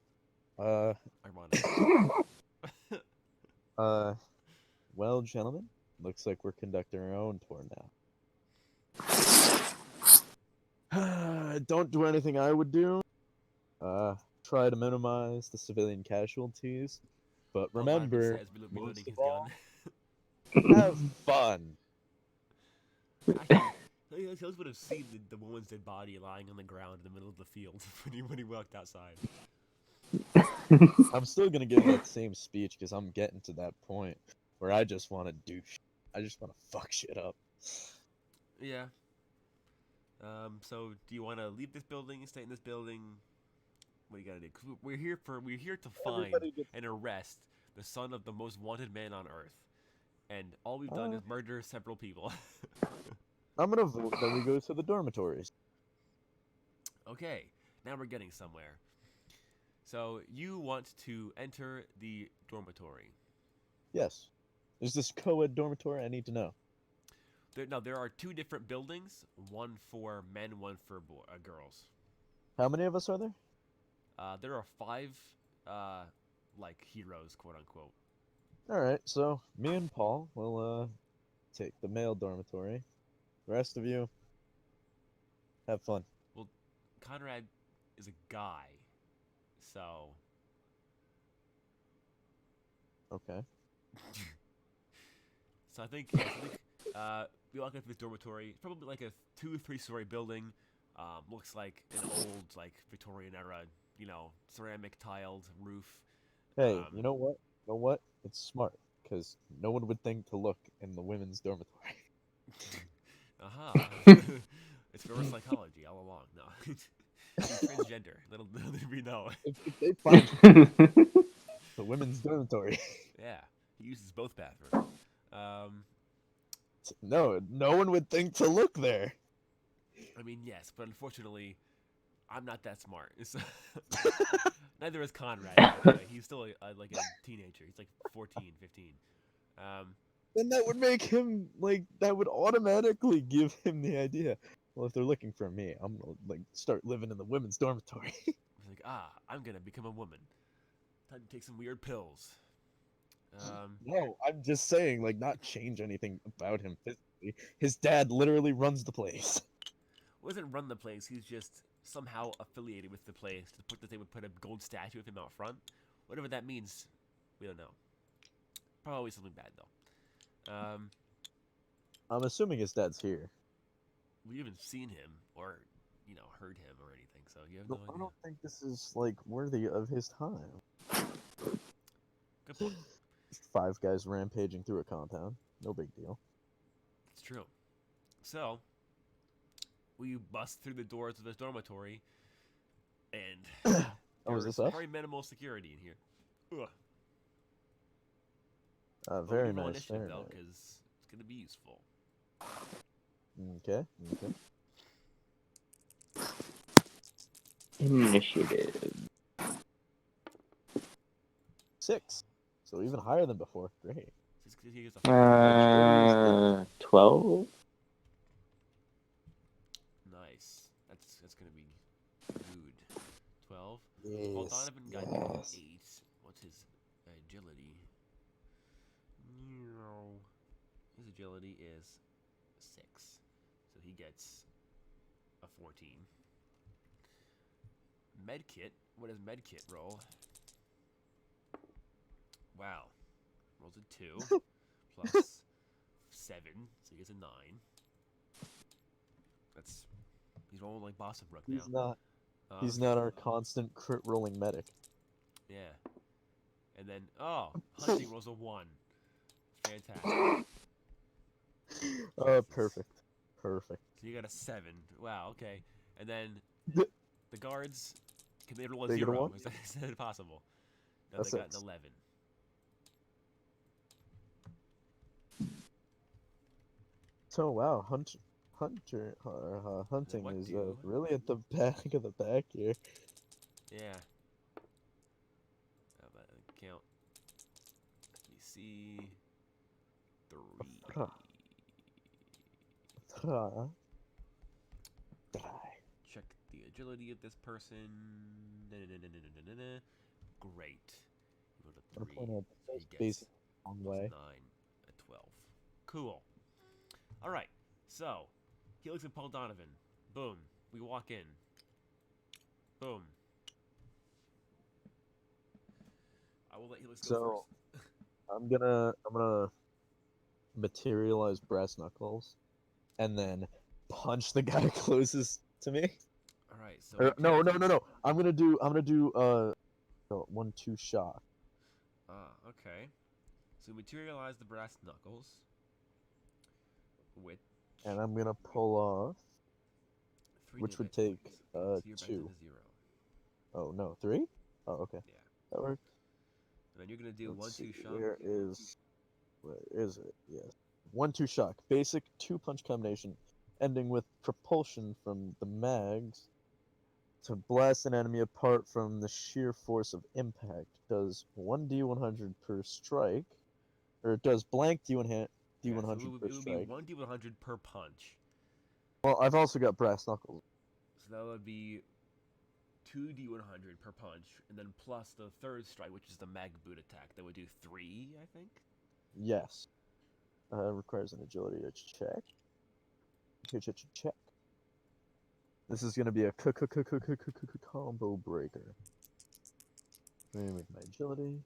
Ironic. Well, gentlemen, looks like we're conducting our own tour now. Don't do anything I would do. Try to minimize the civilian casualties, but Paul Donovan remember, says, reloading most his of all, gun. have fun. Actually, he would have seen the woman's dead body lying on the ground in the middle of the field when he walked outside. I'm still gonna give that same speech because I'm getting to that point where I just want to I just want to fuck shit up. Yeah. So do you want to leave this building and stay in this building? What do you gotta do? 'Cause we're here to find Everybody gets. and arrest the son of the most wanted man on Earth, and all we've done is murder several people. I'm gonna vote that we go to the dormitories. Okay, now we're getting somewhere. So you want to enter the dormitory? Yes. Is this co-ed dormitory? I need to know. There are two different buildings. One for men, one for girls. How many of us are there? There are 5, like heroes, quote unquote. All right. So me and Paul will take the male dormitory. The rest of you, have fun. Well, Conrad is a guy, so Okay. I think we walk into this dormitory. It's probably like a 2-3 story building. Looks like an old like Victorian era, ceramic tiled roof. Hey, you know what? You know what? It's smart because no one would think to look in the women's dormitory. Aha. It's reverse psychology all along. No. He's transgender. Little did we know. If they find the women's dormitory. Yeah. He uses both bathrooms. No one would think to look there. I mean, yes, but unfortunately, I'm not that smart. Neither is Conrad. By the way. He's still like a teenager. He's like 14, 15. Then that would make him that would automatically give him the idea. Well, if they're looking for me, I'm gonna start living in the women's dormitory. He's like, I'm gonna become a woman. Time to take some weird pills. No, I'm just saying, not change anything about him physically. His dad literally runs the place. Wasn't run the place. He's just somehow affiliated with the place to put that they would put a gold statue of him out front. Whatever that means, we don't know. Probably something bad though. I'm assuming his dad's here. We haven't seen him or heard him or anything, so you have no idea. I don't think this is worthy of his time. Good point. 5 guys rampaging through a compound. No big deal. It's true. So we bust through the doors of this dormitory, and is this there's us? very minimal security in here. Ugh. Very roll nice. initiative Very though, nice. because it's gonna be useful. Okay. Initiative. 6. So even higher than before. Great. 12. Nice. That's gonna be good. 12. Yeah. Paul Yes. Donovan got Yes. 8. What's his agility? No. His agility is 6. So he gets a 14. Medkit. What does Medkit roll? Wow. Rolls a 2 plus 7, so he gets a 9. That's he's rolling like Bossa Brook now. He's not. He's not our constant crit rolling medic. Yeah. And then hunting rolls a 1. Fantastic. Perfect. Perfect. So you got a 7. Wow. Okay. And then The- the guards can they roll a They get a 0? one? Is that possible? No, A they got an 6. 11. So wow, hunting what is do? really at the back of the pack here. Yeah. Count. Let me see. 3. Check the agility of this person. Great. He rolled a 3. So he gets Basic long plus way. 9, a 12. Cool. All right. So, Helix and Paul Donovan. Boom. We walk in. Boom. I will let Helix go So first. I'm gonna materialize brass knuckles, and then punch the guy closest to me. All right. So Or, no. I'm gonna do 1-2 shock. Okay. So materialize the brass knuckles. Which And I'm gonna pull off, 3 which would damage take points. So you're back to 2. the 0. Oh no, 3? Oh okay, Yeah. that works. And then you're gonna do Let's 1-2 see, shock. where is it? Yes. 1-2 shock. Basic 2-punch combination, ending with propulsion from the mags to blast an enemy apart from the sheer force of impact. Does 1d100 per strike, or it does blank d100 Yeah, so per it would be strike. 1d100 per punch. Well, I've also got brass knuckles. So that would be 2d100 per punch, and then plus the third strike, which is the mag boot attack. That would do 3, I think. Yes. Requires an agility check. Check. This is gonna be a combo breaker. Let me make my agility.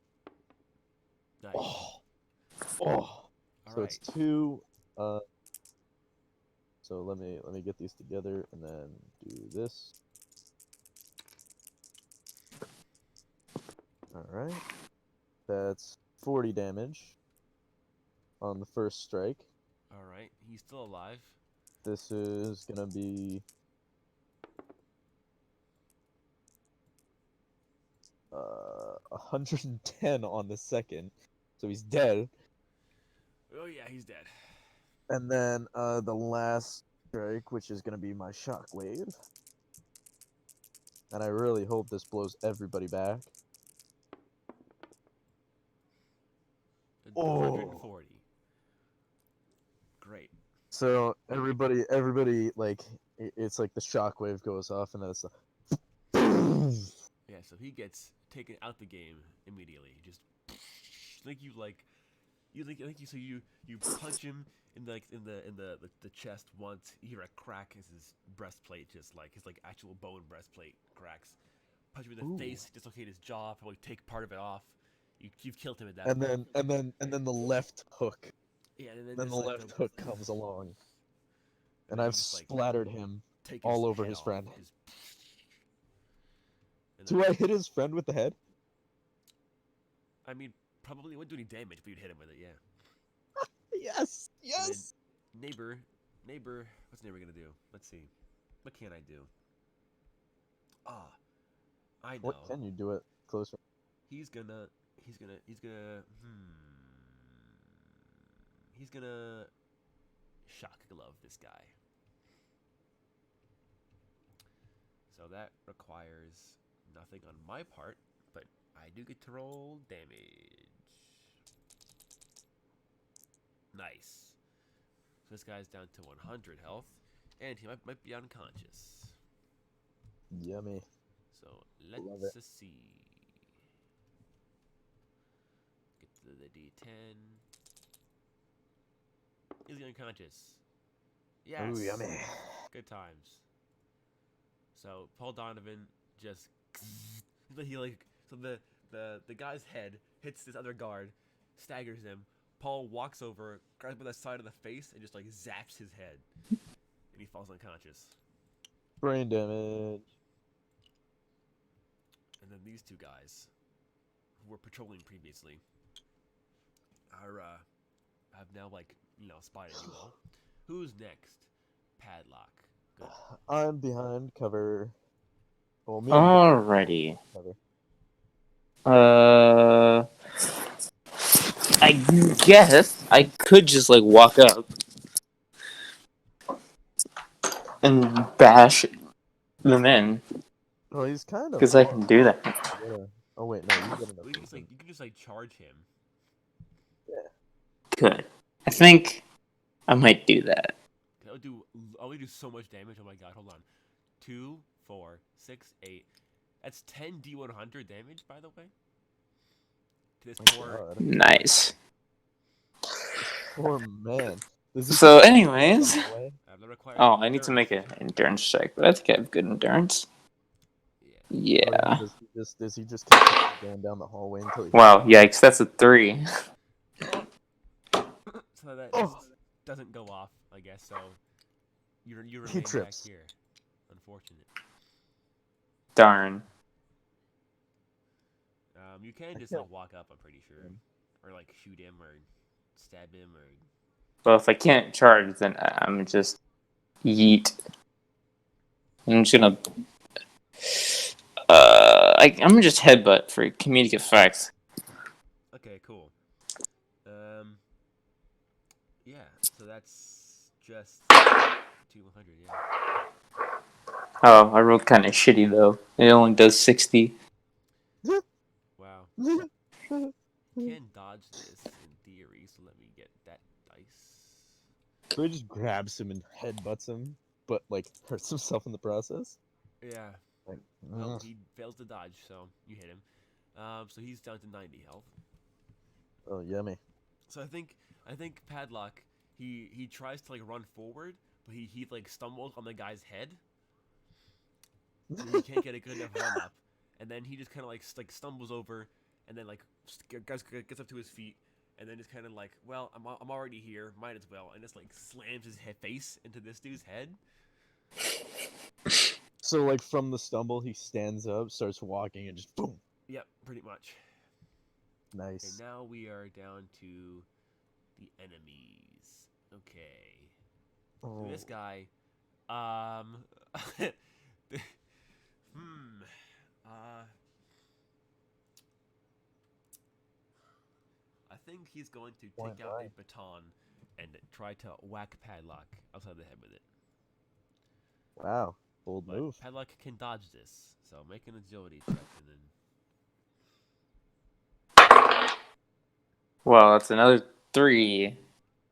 Nice. Oh. All So right. it's 2. So let me get these together and then do this. All right. That's 40 damage on the first strike. All right. He's still alive. This is gonna be 110 on the second, so he's dead. Oh yeah, he's dead. And then the last strike, which is gonna be my shockwave, and I really hope this blows everybody back. Oh. 140. Great. So everybody like it's like the shockwave goes off, and then it's the. Yeah, so he gets taken out the game immediately. Just like you punch him in the chest once. You hear a crack as his breastplate just like his like actual bone breastplate cracks. Punch him in the Ooh. face, dislocate his jaw, probably take part of it off. You've killed him at that And point. then the left hook. Yeah, and then Then the just, like, left hook comes along, and then you I've just, like, splattered him take all his over head his off, friend. And Do then- I hit his friend with the head? I mean, probably wouldn't do any damage, but you'd hit him with it, yeah. Yes, And yes. then neighbor, what's neighbor gonna do? Let's see. What can I do? I know. What can you do it closer? He's gonna shock glove this guy. So that requires nothing on my part, but I do get to roll damage. Nice. So this guy's down to 100 health, and he might be unconscious. Yummy. So Love let's it. see. Get to the D10. Is he unconscious? Yes. Ooh, yummy. Good times. So Paul Donovan just the guy's head hits this other guard, staggers him. Paul walks over, grabs him by the side of the face, and just like zaps his head, and he falls unconscious. Brain damage. And then these two guys, who were patrolling previously, are have now spotted you all. Who's next? Padlock. Good. I'm behind cover. Well, me and Vic Alrighty. cover. I guess I could just like walk up and bash them in Well, he's kind of because I can do that. Oh wait, no, you get enough. Well, you can just charge him. Good. I think I might do that. I'll do so much damage. Oh my god, hold on. 2, 4, 6, 8. That's 10 D100 damage, by the way. To this poor. Nice. Poor man. So, anyways. Oh, I need to make an endurance check, but I think I have good endurance. Yeah. Does he just keep going down the hallway until he... Wow, yikes, that's a 3. So that just doesn't go off, I guess, so you remain back here. Unfortunate. Darn. You can just walk up, I'm pretty sure. Or like shoot him or stab him or... Well, if I can't charge, then I'm just yeet. I'm just gonna... I'm gonna just headbutt for comedic effect. Okay, cool. Yeah, so that's just 200, yeah. Oh, I rolled kind of shitty though. It only does 60. Wow. You can dodge this in theory, so let me get that dice. So he just grabs him and headbutts him, but like hurts himself in the process. Yeah. Like, well, he fails to dodge, so you hit him. So he's down to 90 health. Oh, yummy. So I think Padlock, he tries to like run forward, but he like stumbles on the guy's head. So he can't get a good enough run up, and then he just kind of like stumbles over, and then like gets up to his feet, and then just kind of like, well, I'm already here, might as well, and just like slams his face into this dude's head. So like from the stumble, he stands up, starts walking, and just boom. Yep, pretty much. Nice. And now we are down to the enemies. Okay. Oh. So this guy, I think he's going to take out a baton and try to whack Padlock outside the head with it. Wow, bold move. Padlock can dodge this, so make an agility check and then. Well, that's another 3.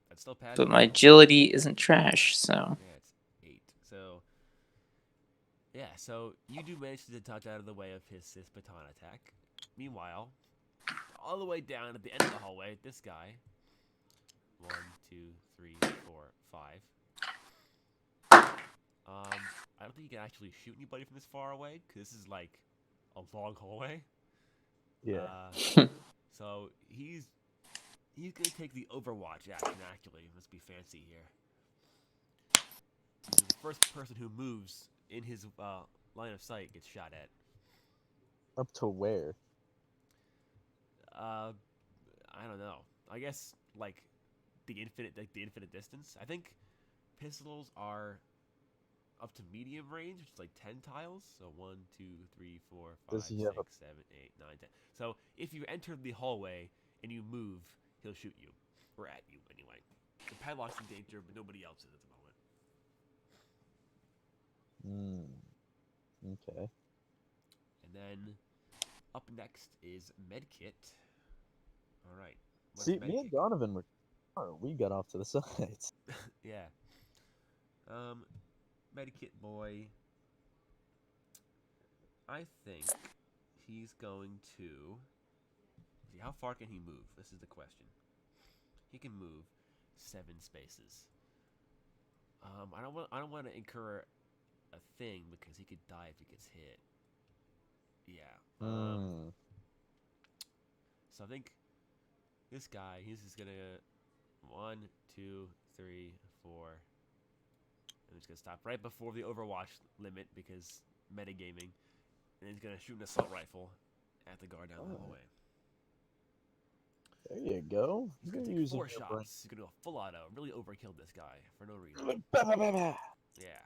That's still Padlock. But my agility isn't trash, so. Yeah, it's 8. So. Yeah, so you do manage to dodge out of the way of his baton attack. Meanwhile, all the way down at the end of the hallway, this guy. 1, 2, 3, 4, 5. I don't think you can actually shoot anybody from this far away, because this is like a long hallway. Yeah. So he's gonna take the Overwatch action. Actually, let's be fancy here. The first person who moves in his line of sight gets shot at. Up to where? I don't know. I guess like the infinite distance. I think pistols are up to medium range, which is like 10 tiles. So 1, 2, 3, 4, 5, 6, 7, 8, 9, 10. So if you enter the hallway and you move, he'll shoot you, or at you anyway. The Padlock's in danger, but nobody else is at the moment. Okay. And then up next is Medkit. All right. See, me and Donovan we got off to the sides. Yeah. Medkit boy. I think he's going to. See, how far can he move? This is the question. He can move 7 spaces. I don't want to incur a thing because he could die if he gets hit. Yeah. So I think this guy, he's just gonna 1, 2, 3, 4. And he's gonna stop right before the Overwatch limit because metagaming. And he's gonna shoot an assault rifle at the guard down the hallway. There you go. He's You're gonna take using 4 your brain. shots. He's gonna go full auto. Really overkill this guy for no reason. Yeah.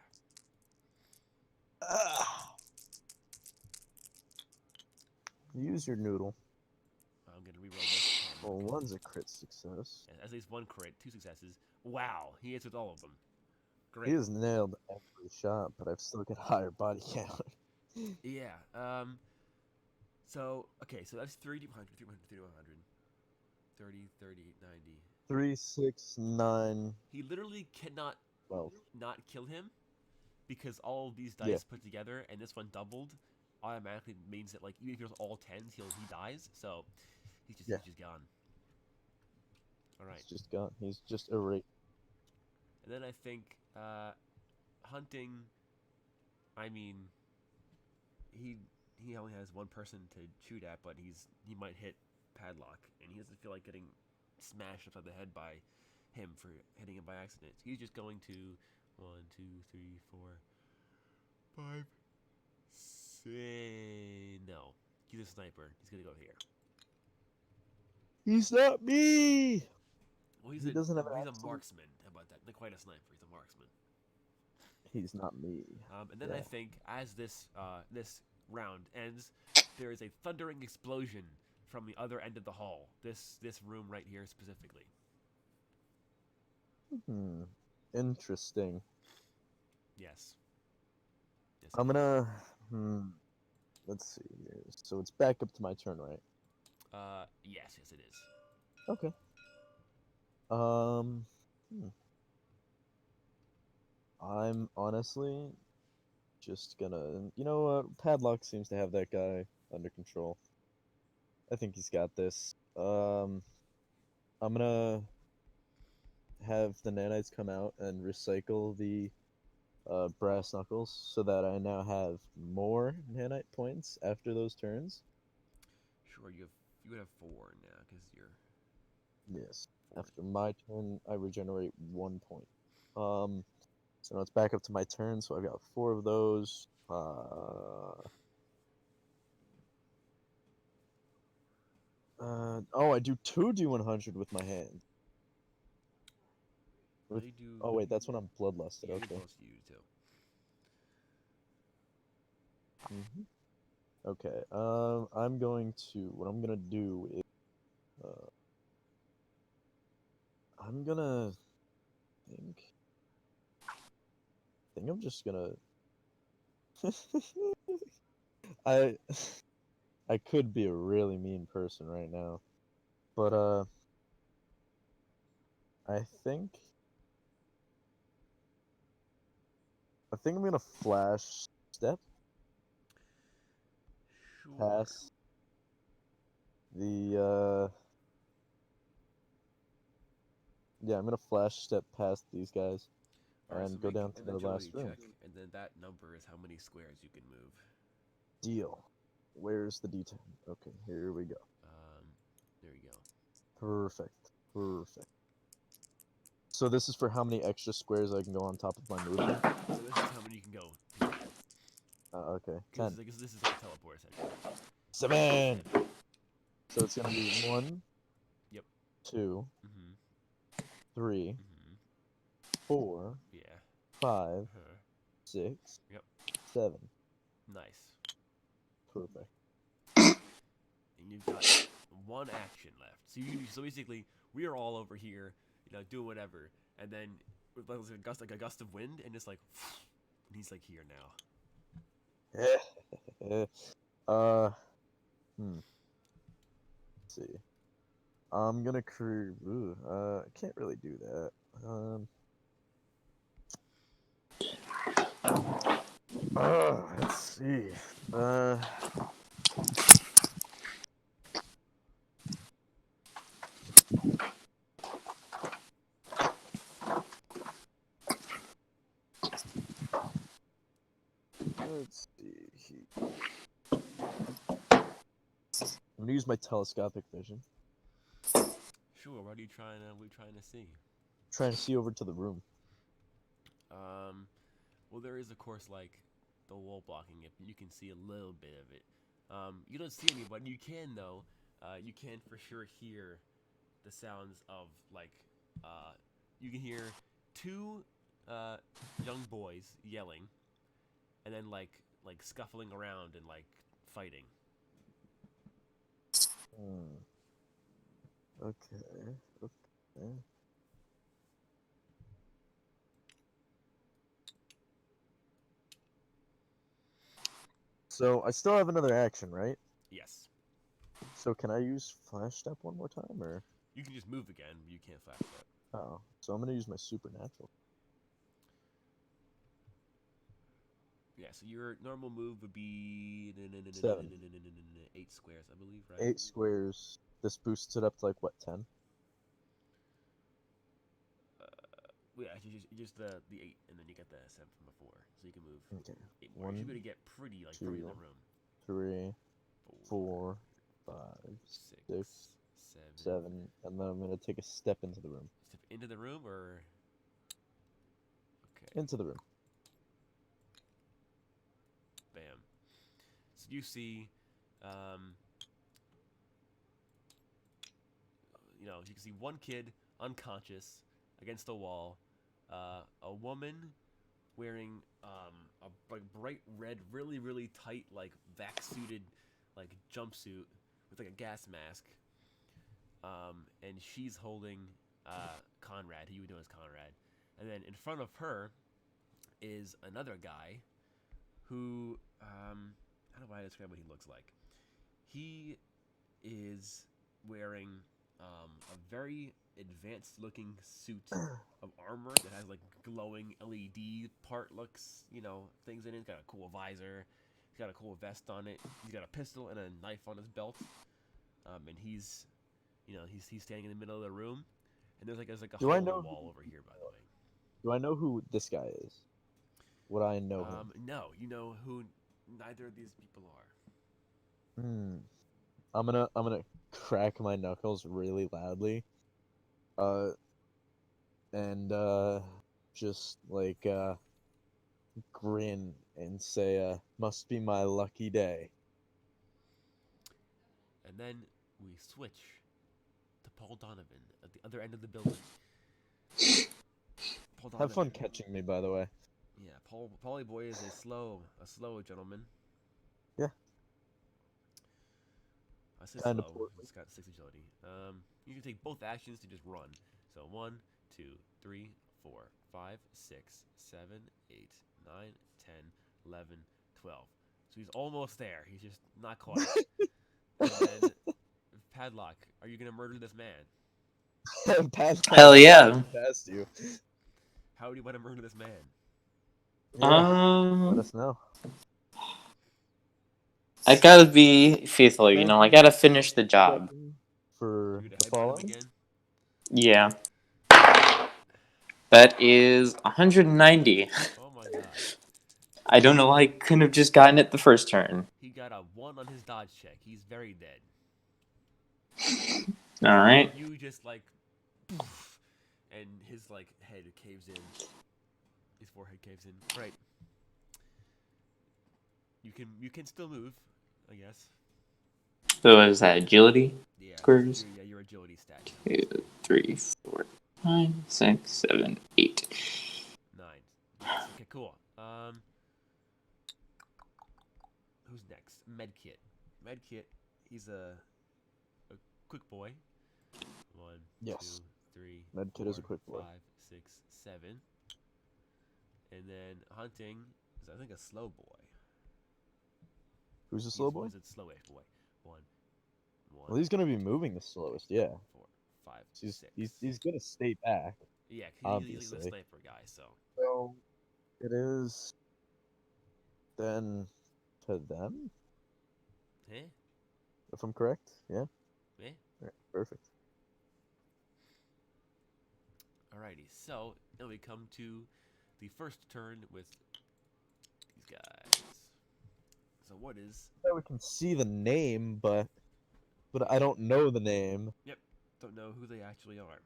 Use your noodle. I'm gonna reroll this. Well, one's a crit success. At least 1 crit, 2 successes. Wow, he hits with all of them. Great. He has nailed every shot, but I've still got higher body count. Yeah. So okay, so that's 3D 100, 300, 300, 30, 30, 90. 3, 6, 9. He literally cannot 12. not kill him because all of these dice put together and this one doubled automatically means that like even if he rolls all 10s, he dies. So he's just gone. All right. He's just gone. He's just erased. And then I think hunting. I mean, he only has 1 person to shoot at, but he might hit Padlock, and he doesn't feel like getting smashed upside the head by him for hitting him by accident. So he's just going to 1, 2, 3, 4, 5, 6. No, he's a sniper. He's gonna go here. He's not me. Well, He doesn't have he's accent. a marksman. How about that? Not quite a sniper. He's a marksman. He's not me. And then I think as this round ends, there is a thundering explosion from the other end of the hall. This room right here specifically. Interesting. Yes. I'm gonna. Let's see here. So it's back up to my turn, right? Yes, it is. Okay. I'm honestly just gonna. You know what? Padlock seems to have that guy under control. I think he's got this. I'm gonna have the nanites come out and recycle the brass knuckles so that I now have more nanite points after those turns. Sure, you would have 4 now because you're. Yes. After my turn, I regenerate 1 point. So now it's back up to my turn. So I've got 4 of those. I do 2 D100 with my hand. They do. Oh wait, that's when I'm bloodlusted. Yeah, Okay. you're supposed to use too. Okay. I'm going to. What I'm gonna do is. I'm gonna think I'm just gonna. I could be a really mean person right now, but I think I'm gonna flash step Sure. past the yeah, I'm gonna flash step past these guys Alright, and so go make down to an the last agility room. check, and then that number is how many squares you can move. Deal. Where's the D10? Okay, here we go. There you go. Perfect. So this is for how many extra squares I can go on top of my movement? So this is how many you can go. Okay. 'Cause 10. this is like a teleport essentially. 7! So it's gonna be 1, Yep. 2, Mm-hmm. 3, Mm-hmm. 4, Yeah. 5, 6, Yep. 7. Nice. Perfect. And you've got 1 action left. So basically, we are all over here, doing whatever, and then with like a gust of wind, and it's like, and he's like here now. Let's see. I'm gonna create. I can't really do that. Let's see. Uh. Let's see. I'm gonna use my telescopic vision. Sure. What are you trying to see? Trying to see over to the room. Well, there is of course like the wall blocking it. You can see a little bit of it. You don't see anybody. You can though. You can for sure hear the sounds of like. You can hear two young boys yelling, and then like scuffling around and like fighting. Okay. Okay. So I still have another action, right? Yes. So can I use flash step one more time, or? You can just move again. But you can't flash step. Oh, so I'm gonna use my supernatural. Yeah. So your normal move would be 7. 8 squares, I believe, right? 8 squares. This boosts it up to like what, 10? Yeah, just the 8, and then you get the 7 from before, so you can move Okay. 8 more. You should be able to get pretty in the room. 3, 4, 5, 6, 7, and then I'm gonna take a step into the room. Step into the room, or okay. Into the room. Bam. So you see, you can see one kid unconscious against the wall, a woman wearing a bright red, really really tight like vac suited like jumpsuit with like a gas mask, and she's holding Conrad, who you would know as Conrad, and then in front of her is another guy who how do I describe what he looks like? He is wearing a very advanced looking suit of armor that has like glowing LED things in it. It's got a cool visor. He's got a cool vest on it. He's got a pistol and a knife on his belt. And he's standing in the middle of the room. And there's like a hole in the wall over here, by the way. Do I know who this guy is? Would I know him? No, you know who neither of these people are. I'm gonna crack my knuckles really loudly. And just like grin and say, must be my lucky day. And then we switch to Paul Donovan at the other end of the building. Paul Donovan. Have fun catching me, by the way. Yeah, Paulie Boy is a slow gentleman. Yeah. I say slow. He's got 6 agility. You can take both actions to just run. So 1, 2, 3, 4, 5, 6, 7, 8, 9, 10, 11, 12. So he's almost there. He's just not quite. And then, Padlock, are you gonna murder this man? Padlock, Hell yeah. past you. How do you want to murder this man? Yeah, let us know. I gotta be faithful, I gotta finish the job. For You gonna the headbutt him following? again? Yeah. That is 190. Oh my god. I don't know why I couldn't have just gotten it the first turn. He got a 1 on his dodge check. He's very dead. Alright. You just like poof, and his like head caves in. His forehead caves in. Right. You can still move, I guess. So is that agility? Yeah. Squares? Your agility stat. 2, 3, 4, 5, 6, 7, 8. 9. Okay, cool. Who's next? Medkit. He's a quick boy. 1, Yes. 2, 3. Medkit 4, is a quick boy. 5, 6, 7. And then hunting is I think a slow boy. Who's the slow boy? He's a slowish boy. 1. Well, he's gonna be moving the slowest. Yeah. 4, 5, He's 6. he's gonna stay back. Yeah, he's a sniper guy. So So it is then to them, Eh? if I'm correct. Yeah. Eh? Alright, perfect. Alrighty, so now we come to the first turn with these guys. So what is... Yeah, we can see the name, but I don't know the name. Yep, don't know who they actually are.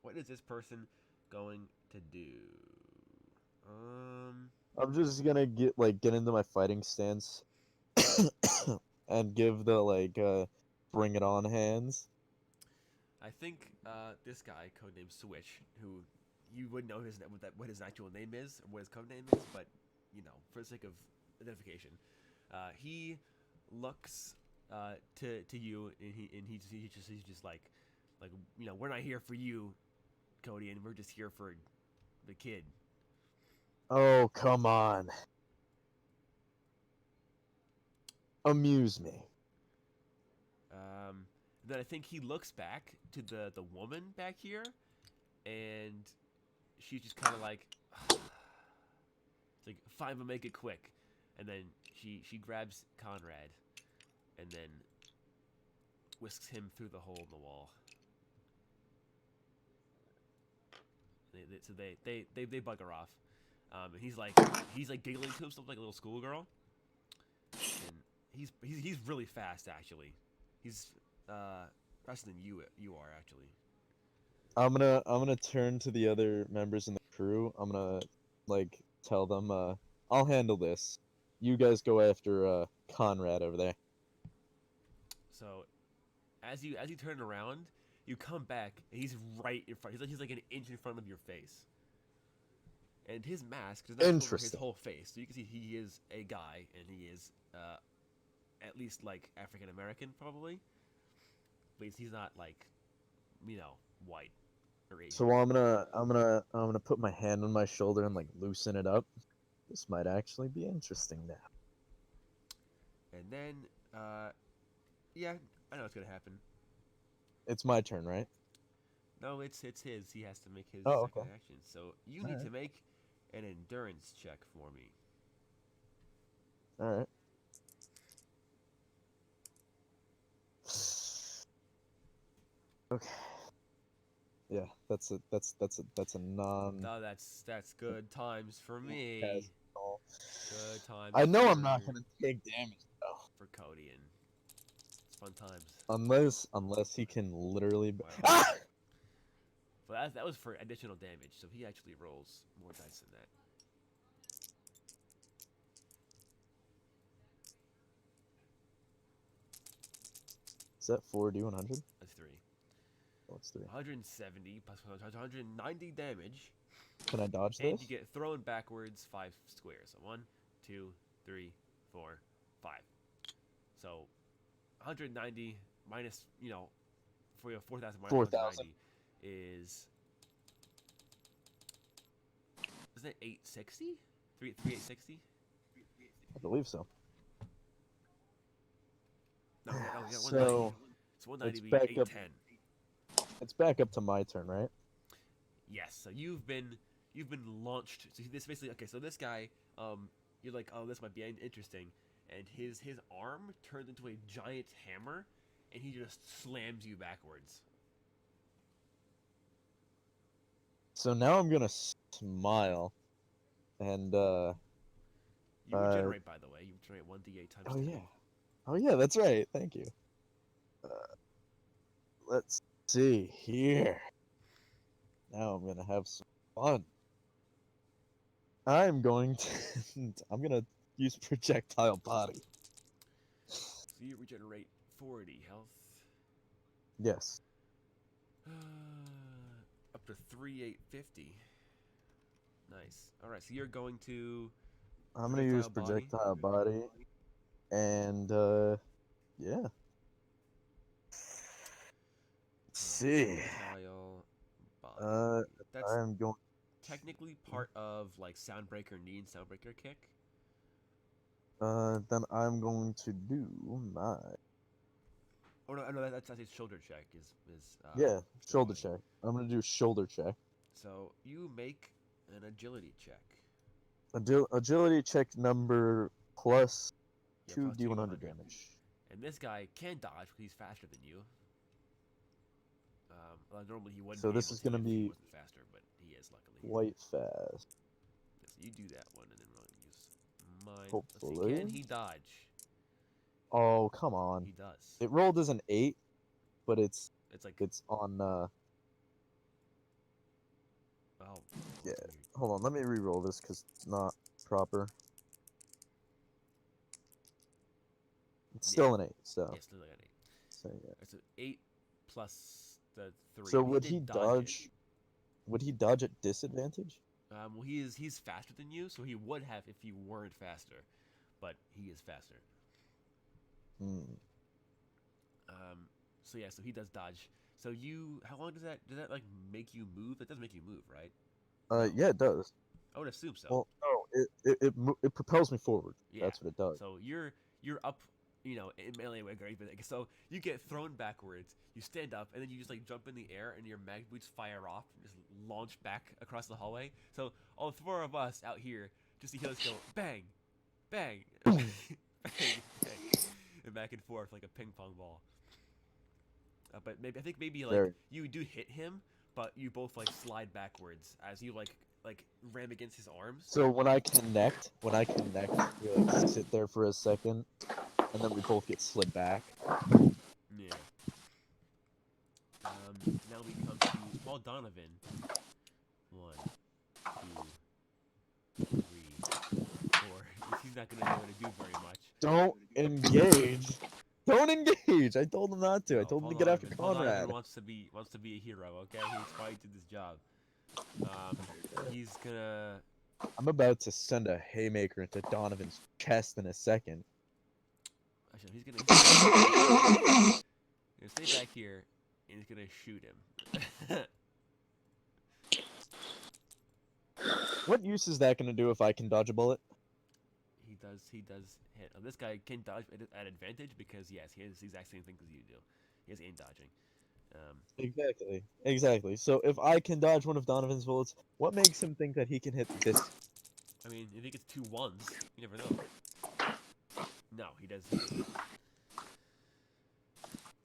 What is this person going to do? I'm just gonna get into my fighting stance and give the bring it on hands. I think this guy, codenamed Switch, who you wouldn't know what his actual name is or what his code name is, but you know, for the sake of identification, he looks to you and he's just like you know, we're not here for you, Cody, and we're just here for the kid. Oh, come on. Amuse me. Then I think he looks back to the woman back here, and she's just kind of like, it's like, fine, but make it quick. And then she grabs Conrad, and then whisks him through the hole in the wall. So they bugger off, and he's like giggling to himself like a little schoolgirl, and he's really fast actually. He's faster than you are actually. I'm gonna turn to the other members in the crew. I'm gonna tell them I'll handle this. You guys go after Conrad over there. So as you turn around, you come back and he's right in front. He's like an inch in front of your face. And his mask does not cover his whole face, so you can see he is a guy, and he is at least like African American probably. But he's not like, you know, white or Asian. So I'm gonna put my hand on my shoulder and loosen it up. This might actually be interesting now. And then, yeah, I know what's gonna happen. It's my turn, right? No, it's his. He has to make his Oh, second okay. action. So you need to make an endurance check for me. All right. Okay. Yeah, that's a non. No, that's good times for me. Good times. I know I'm not gonna take damage though. For Cody, and it's fun times. Unless he can literally. Wow. Ah! But that was for additional damage, so he actually rolls more dice than that. Is that 4d100? That's 3. Oh, it's 3. 170 plus 190 damage. Can I dodge And this? you get thrown backwards 5 squares. So 1, 2, 3, 4, 5. So 190 minus, you know, for your 4,000 minus 190 is. Isn't it 860? 860? I believe so. No, yeah, 190. So It's 190 be back 810. It's back up to my turn, right? Yes. So you've been launched. So this basically okay. So this guy, you're like, oh, this might be interesting, and his arm turns into a giant hammer, and he just slams you backwards. So now I'm gonna smile, and You regenerate, by the way. You regenerate 1d8 times. Oh 10. yeah, oh yeah, that's right. Thank you. Let's see here. Now I'm gonna have some fun. I'm going to. I'm gonna use projectile body. So you regenerate 40 health. Yes. Up to 3,850. Nice. All right. So you're going to. I'm gonna use projectile body, and yeah. Let's see. That's I'm going. technically part of like Soundbreaker knee and Soundbreaker kick. Then I'm going to do my. Oh no, that's his shoulder check. Yeah, shoulder check. I'm gonna do shoulder check. So you make an agility check. Agility check number plus Yeah, 2 plus 2 D100 damage. And this guy can dodge because he's faster than you. Normally he wouldn't So be this able is to gonna if he be wasn't faster, but he is luckily. quite fast. So you do that one, and then we'll use mine. Let's Hopefully. see, can he dodge? Oh, come on. He does. It rolled as an 8, but It's like it's on oh, yeah. weird. Hold on, let me re-roll this because it's not proper. It's still an 8, so. Yeah, still like an 8. So yeah. It's an 8 plus the 3. So but would did he it. dodge? Would he dodge at disadvantage? Well, he's faster than you, so he would have if you weren't faster, but he is faster. Hmm. So yeah, so he does dodge. So how long does that like make you move? That does make you move, right? Yeah, it does. I would assume so. Well, no, it propels me forward. Yeah. That's what it does. So you're up, in melee way, great. So you get thrown backwards. You stand up, and then you just like jump in the air, and your mag boots fire off, and just launch back across the hallway. So all 4 of us out here just see Helix go bang, bang, bang, bang, and back and forth like a ping pong ball. But I think maybe like you do hit him, but you both like slide backwards as you like ram against his arms. So when I connect, we like sit there for a second, and then we both get slid back. Yeah. Now we come to Paul Donovan. 1, 2, 3, 4. He's not gonna know what to do very much. Don't engage. Don't engage. I told him not to. No, I told Paul him to get after Donovan. Paul Donovan Conrad. wants to be a hero. Okay, he's fighting to this job. He's gonna. I'm about to send a haymaker into Donovan's chest in a second. Actually, he's gonna stay back here, and he's gonna shoot him. What use is that gonna do if I can dodge a bullet? He does hit. This guy can dodge at advantage because yes, he has the exact same thing as you do. He has aim dodging. Exactly. So if I can dodge one of Donovan's bullets, what makes him think that he can hit this? I mean, if he gets 2 ones, you never know. No, he does.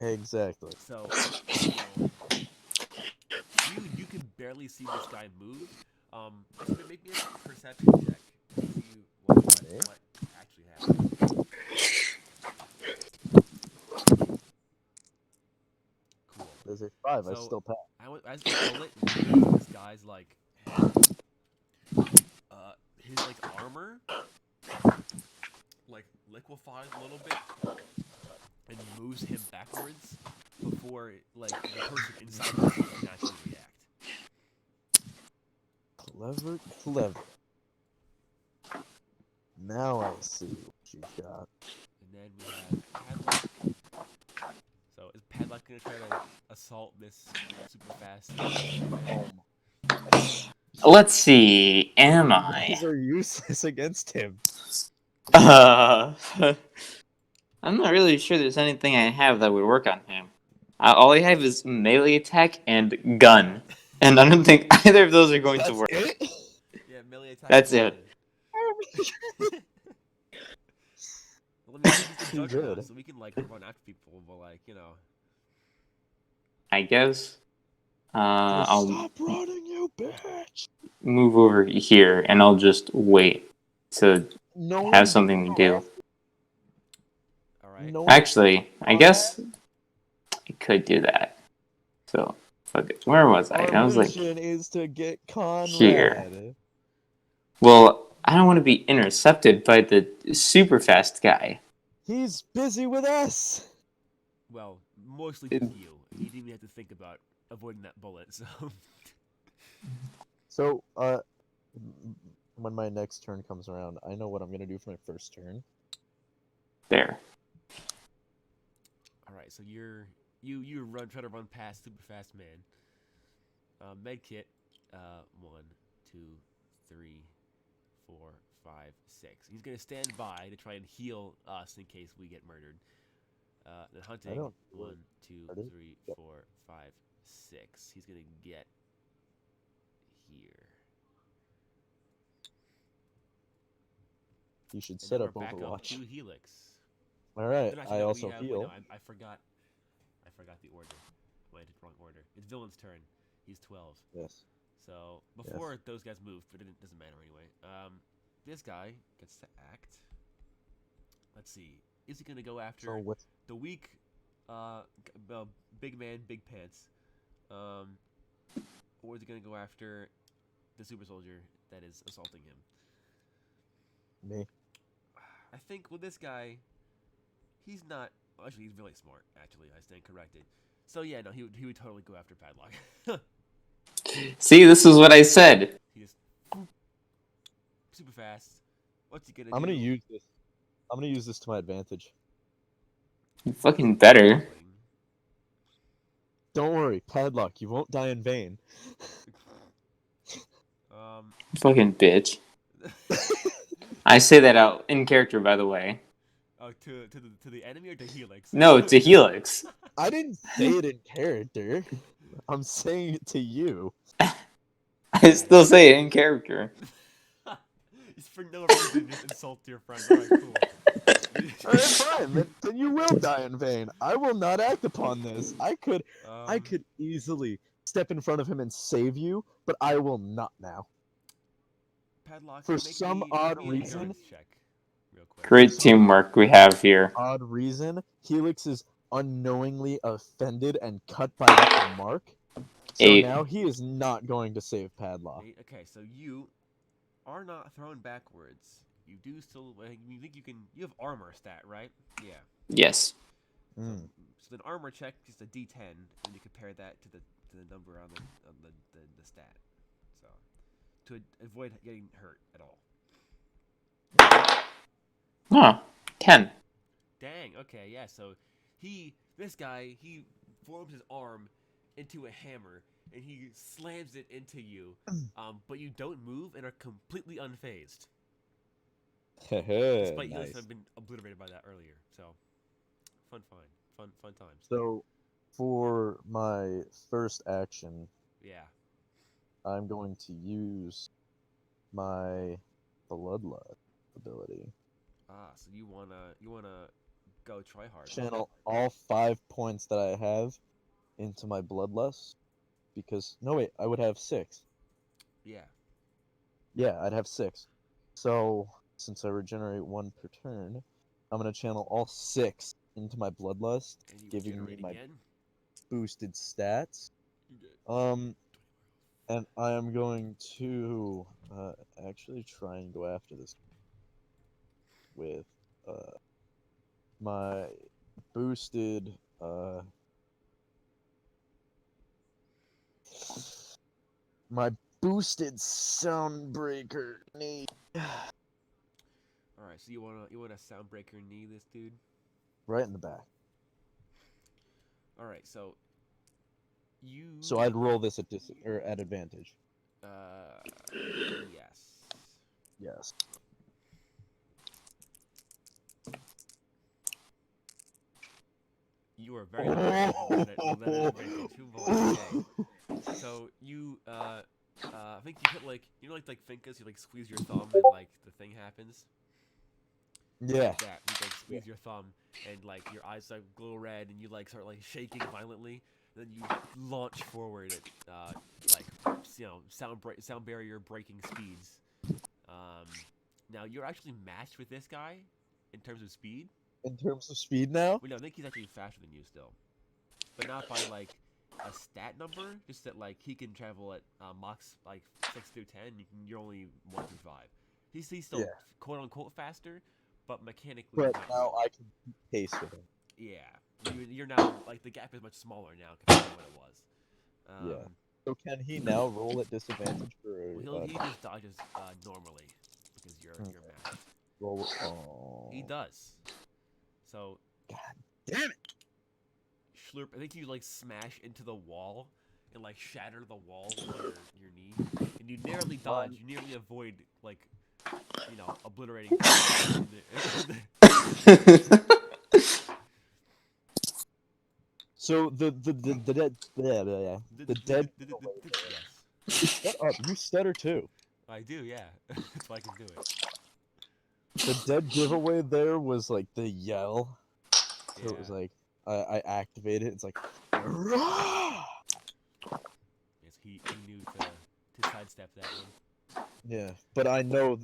Exactly. So you can barely see this guy move. Actually, make me a perception check to see what actually happened. Cool. There's a 5. So, I still pass. As the bullet leaves this guy's like head, his like armor like liquefies a little bit and moves him backwards before like the person inside the suit can actually react. Clever. Now I see what you got. And then we have Padlock. So is Padlock gonna try to assault this super fast? Let's see. Am These I? are useless against him. I'm not really sure there's anything I have that would work on him. All I have is melee attack and gun, and I don't think either of those are going to work. It? Yeah, melee attack. That's it. Well, maybe he's the Too juggernaut, good. so we can like run after people, but like I guess. I'll Stop running, you bitch! move over here, and I'll just wait to have something to do. All right. No Actually, I guess I could do that. So, fuck it. Where was I? I was like, mission is to get Conrad. here. Well, I don't want to be intercepted by the super fast guy. He's busy with us. Well, mostly just you. You didn't even have to think about avoiding that bullet. So, when my next turn comes around, I know what I'm gonna do for my first turn. There. All right. So you try to run past super fast man. Med kit. 1, 2, 3, 4, 5, 6. He's gonna stand by to try and heal us in case we get murdered. Then hunting. 1, 2, 3, 4, 5, 6. He's gonna get here. You should And set then up we're back up Overwatch. to Helix. All right. Then actually, I no, also we have, heal. Wait, no, I forgot. I forgot the order. Wait, I did wrong order. It's Villain's turn. He's 12. Yes. So before those guys move, but it doesn't matter anyway. This guy gets to act. Let's see. Is he gonna go after So what? the weak, big man, big pants, or is he gonna go after the super soldier that is assaulting him? Me. I think with this guy, he's not. Actually, he's really smart. Actually, I stand corrected. So yeah, no, he would totally go after Padlock. See, this is what I said. He just super fast. What's he gonna I'm do? gonna use this. I'm gonna use this to my advantage. You fucking better. Don't worry, Padlock. You won't die in vain. Fucking bitch. I say that out in character, by the way. Oh, to the enemy or to Helix? No, to Helix. I didn't say it in character. I'm saying it to you. I still say it in character. It's for no reason, just insult your friend. Alright, cool. Alright, fine. Then you will die in vain. I will not act upon this. I could easily step in front of him and save you, but I will not now. Padlock, For make some me odd an reason- endurance check, real quick. Great teamwork we have here. Odd reason, Helix is unknowingly offended and cut by that remark. So 8. now he is not going to save Padlock. Okay, so you are not thrown backwards. You do still. You think you can? You have armor stat, right? Yeah. Yes. Mm. So an armor check is a D10, and you compare that to the number on the stat. So to avoid getting hurt at all. Oh, 10. Dang. Okay. Yeah. So this guy, forms his arm into a hammer and he slams it into you. But you don't move and are completely unfazed. Despite you Nice. have been obliterated by that earlier. So fun times. So, for my first action, Yeah. I'm going to use my Bloodlust ability. So you wanna go try hard. Channel all 5 points that I have into my Bloodlust. Because, no wait, I would have 6. Yeah. Yeah, I'd have 6. So, since I regenerate 1 per turn, I'm going to channel all 6 into my Bloodlust, And you giving me regenerate my again. boosted stats. You did. And I am going to actually try and go after this with my boosted Soundbreaker knee. All right. So you wanna soundbreaker knee this dude? Right in the back. All right. So you. So I'd roll this at at advantage. Yes. Yes. You are very lucky with that advantage. Okay. So you I think you hit like like Finkas, you like squeeze your thumb and like the thing happens. Yeah. Like that. You like squeeze your thumb and like your eyes like glow red and you like start like shaking violently. And then you launch forward at like sound barrier breaking speeds. Now you're actually matched with this guy in terms of speed. In terms of speed now? Well, no, I think he's actually faster than you still, but not by like a stat number. Just that like he can travel at Mach like 6 through 10. You're only 1 through 5. He's still quote unquote faster, but mechanically. But not now really. I can keep pace with him. Yeah, you're now like the gap is much smaller now compared to what it was. Yeah. So can he now roll at disadvantage for? Well, he just dodges normally because you're matched. Roll. Oh. He does. So. God damn it! Schlurp, I think you like smash into the wall and like shatter the wall with your knee, and you narrowly dodge. You nearly avoid like, obliterating. So the dead Yes. Shut up! You stutter too. I do. Yeah. That's why I can do it. The dead giveaway there was like the yell. So it was Yeah. like I activated. It's like, "Rah!" Yes, he knew to sidestep that one. Yeah, but I know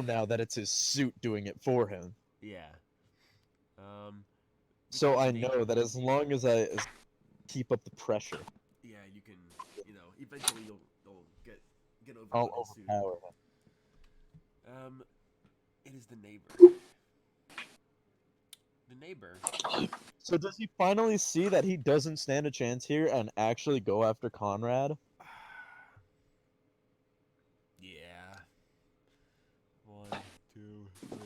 now that it's his suit doing it for him. Yeah. So I Vigilante know Neighbor. that as long as I keep up the pressure, Yeah, you can. Eventually you'll get over I'll on his suit. overpower him. It is the neighbor. The neighbor. So does he finally see that he doesn't stand a chance here and actually go after Conrad? Yeah. 1, 2, 3,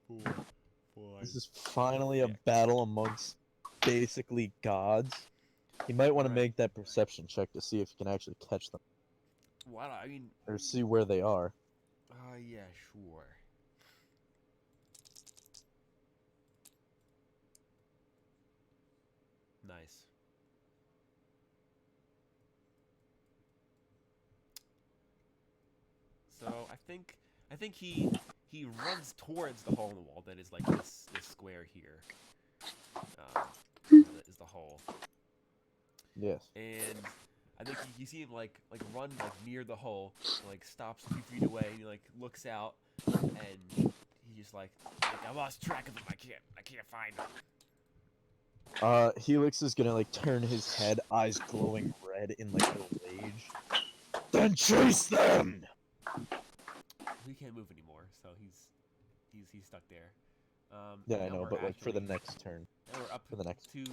4, 5. This is finally a Yeah. battle amongst basically gods. He might want to Alright. make that perception check to see if he can actually catch them Well, I mean, or see where they are. yeah, sure. Nice. So I think he runs towards the hole in the wall that is like this square here. That is the hole, Yes. and I think you see him like run like near the hole, like stops a few feet away, and he like looks out, and he just like I lost track of him. I can't find him. Helix is gonna like turn his head, eyes glowing red in like a rage. Then chase them! He can't move anymore, so he's stuck there. Yeah, I now know, we're but like for the actually- next turn. now we're up for the next- to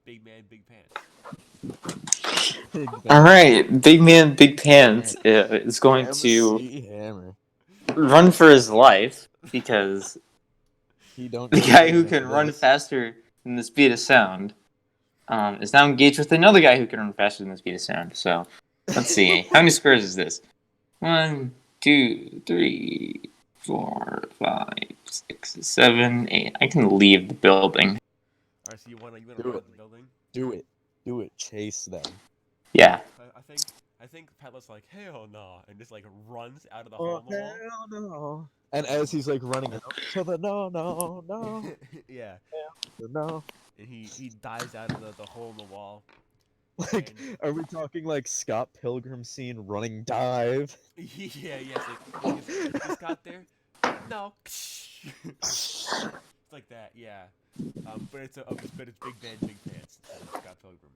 Big Man, Big Pants. All right, big man, big pants is going to MC Hammer. run for his life because He don't the get guy good who enough can of run this. faster than the speed of sound is now engaged with another guy who can run faster than the speed of sound. So let's see, how many squares is this? 1, 2, 3, 4, 5, 6, 7, 8. I can leave the building. Alright, so you wanna Do run it. out the building? Do it. Chase them. Yeah. I think Padlet's like, hell no, and just like runs out of the Oh hole in the wall. hell no! And as he's like running out to the no, Yeah, the no. and he dives out of the hole in the wall. Like, are we talking like Scott Pilgrim scene running dive? Yeah, yes, like he just got there. No, it's like that, yeah. But it's Big Man, Big Pants instead of Scott Pilgrim.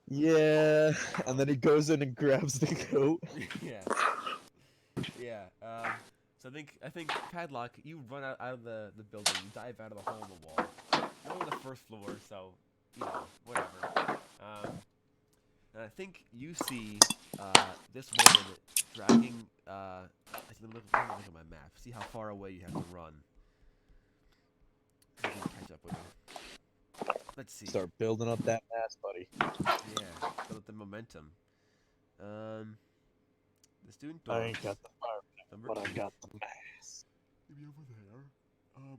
Yeah, and then he goes in and grabs the coat. Yeah, yeah. So I think Padlock, you run out of the building, you dive out of the hole in the wall. You're on the first floor, so whatever. And I think you see this woman dragging. Let me look at my map. See how far away you have to run. So you can catch up with her. Let's see. Start building up that mass, buddy. Yeah, build up the momentum. The student door. I ain't got the fire, Number but I 8. got the mass. Maybe over there.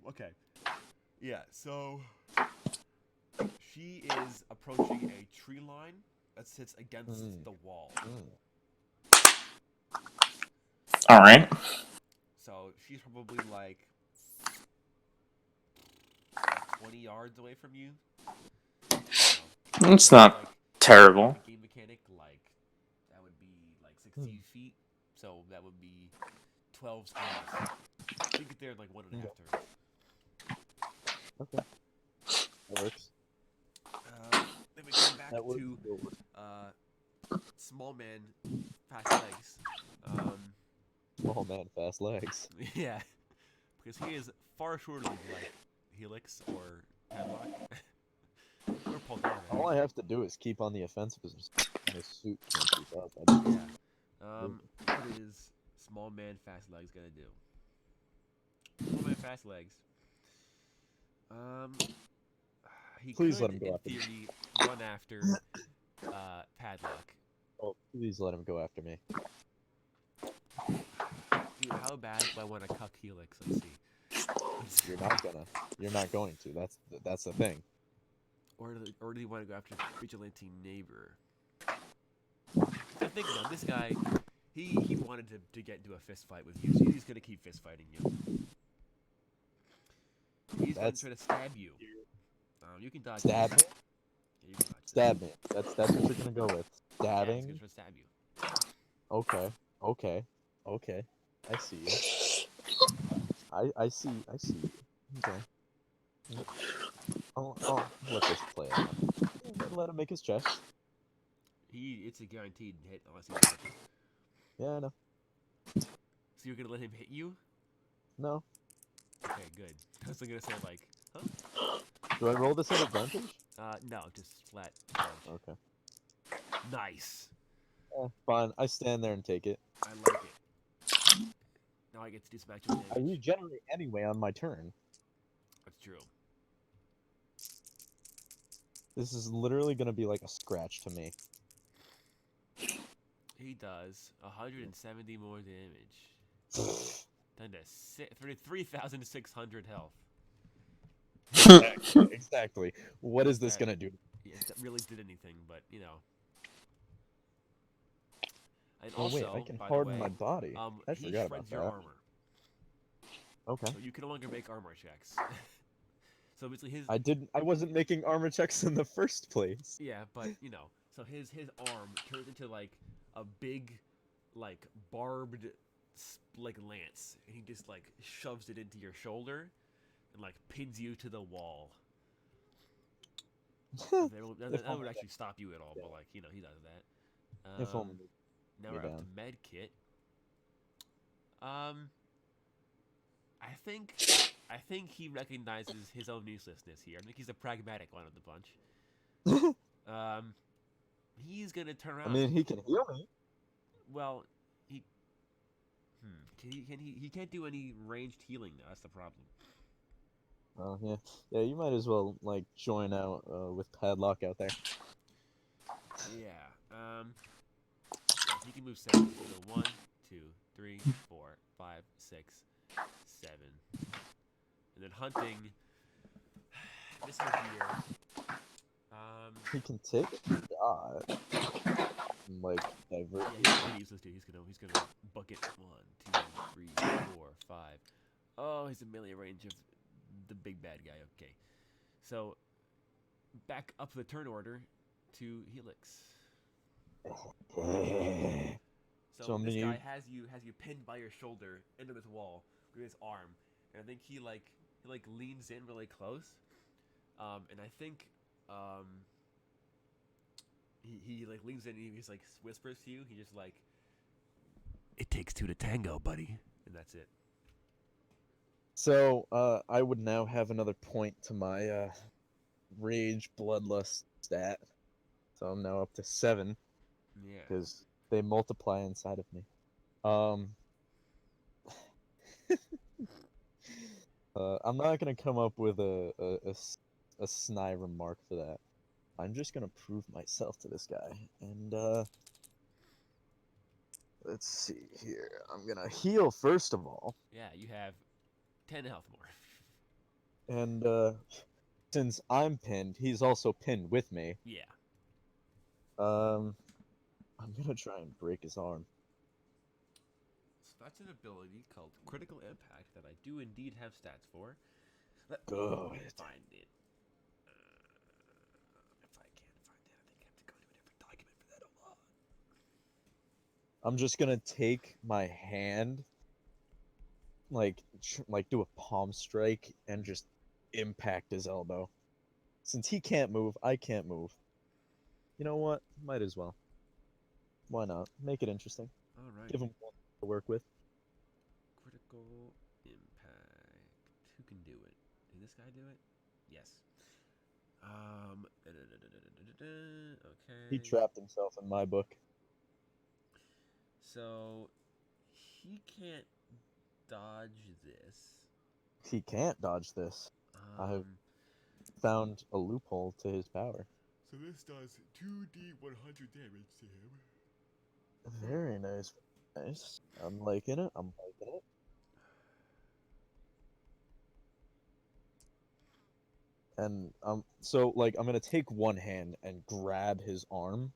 Okay. Yeah, so she is approaching a tree line that sits against the wall. All right. So she's probably like 20 yards away from you. It's not like, terrible. a game mechanic, like that would be like 16 feet. So that would be 12 squares. You get there in like 1.5 turns. Okay. That works. Then we come back That works. to small man, fast legs. Small man, fast legs. Yeah, because he is far shorter than like Helix or Padlock. Or Paul Donovan. All I have to do is keep on the offensive as my suit can't keep up. Yeah. What is small man, fast legs gonna do? Small man, fast legs. He Please could, let him go in after me. theory, run after Padlock. Oh, please let him go after me. Dude, how bad do I want to cuck Helix? Let's see. You're not going to. That's the thing. Or do you want to go after Vigilante Neighbor? I think this guy, He wanted to get into a fist fight with you, so he's gonna keep fist fighting you. He's gonna That's try to stab you. You can dodge. stab me. Yeah, you can dodge. Stab me. That's what you're gonna go with. Yeah, Stabbing. he's gonna try to stab you. Okay. Okay. Okay. I see you. I see. I see you. Okay. I'll let this play out. Let him make his check. It's a guaranteed hit unless he dodges. Yeah, I know. So you're gonna let him hit you? No. Okay, good. I was gonna say like, huh? Do I roll this at advantage? No, just flat. Dodge. Okay. Nice. Fine. I stand there and take it. I like it. Now I get to do some actual I damage. regenerate anyway on my turn. That's true. This is literally gonna be like a scratch to me. He does 170 more damage. Down to 3,600 health. Exactly. What is this That- gonna do? Yeah, that really did anything, but you know. And Oh also, wait, I can by harden the way, my body. I he forgot shreds about your that. armor, Okay. so you can no longer make armor checks. So basically, his I wasn't making armor checks in the first place. yeah, but you know, so his arm turns into like a big, like barbed, like lance, and he just like shoves it into your shoulder, and like pins you to the wall. That would actually stop you at all, but like you know, he does that. If only. Now me we're up down. to med kit. I think he recognizes his own uselessness here. I think he's a pragmatic one of the bunch. He's gonna turn around. I mean, he can heal me. Well, he he can't do any ranged healing though. That's the problem. Oh yeah, yeah. You might as well like join out with Padlock out there. Yeah. Yeah, he can move 7. So 1, 2, 3, 4, 5, 6, 7. And then hunting. This one here. He can take a shot. And, like divert. Yeah, he's pretty useless too. He's gonna bucket 1, 2, 3, 4, 5. Oh, he's in melee range of the big bad guy. Okay. So back up the turn order to Helix. So this guy has you pinned by your shoulder into this wall with his arm, and I think he leans in really close, and I think he like leans in and he's like whispers to you. He just like, "It takes 2 to tango, buddy," and that's it. So I would now have another point to my rage bloodlust stat. So I'm now up to 7 Yeah. because they multiply inside of me. I'm not gonna come up with a snide remark for that. I'm just gonna prove myself to this guy, and let's see here. I'm gonna heal first of all, Yeah, you have 10 health more. and since I'm pinned, he's also pinned with me. Yeah. I'm gonna try and break his arm. So that's an ability called Critical Impact that I do indeed have stats for. Good. Find it. If I can't find it, I think I have to go to a different document for that. Hold on. I'm just gonna take my hand, like do a palm strike and just impact his elbow. Since he can't move, I can't move. You know what? Might as well. Why not? Make it interesting. All right. Give him one to work with. Critical Impact. Who can do it? Did this guy do it? Yes. Okay. He trapped himself in my book. So he can't dodge this. He can't dodge this. I have found a loophole to his power. So this does 2d100 damage to him. Very nice. Nice. I'm liking it. I'm liking it. And so like I'm gonna take one hand and grab his arm,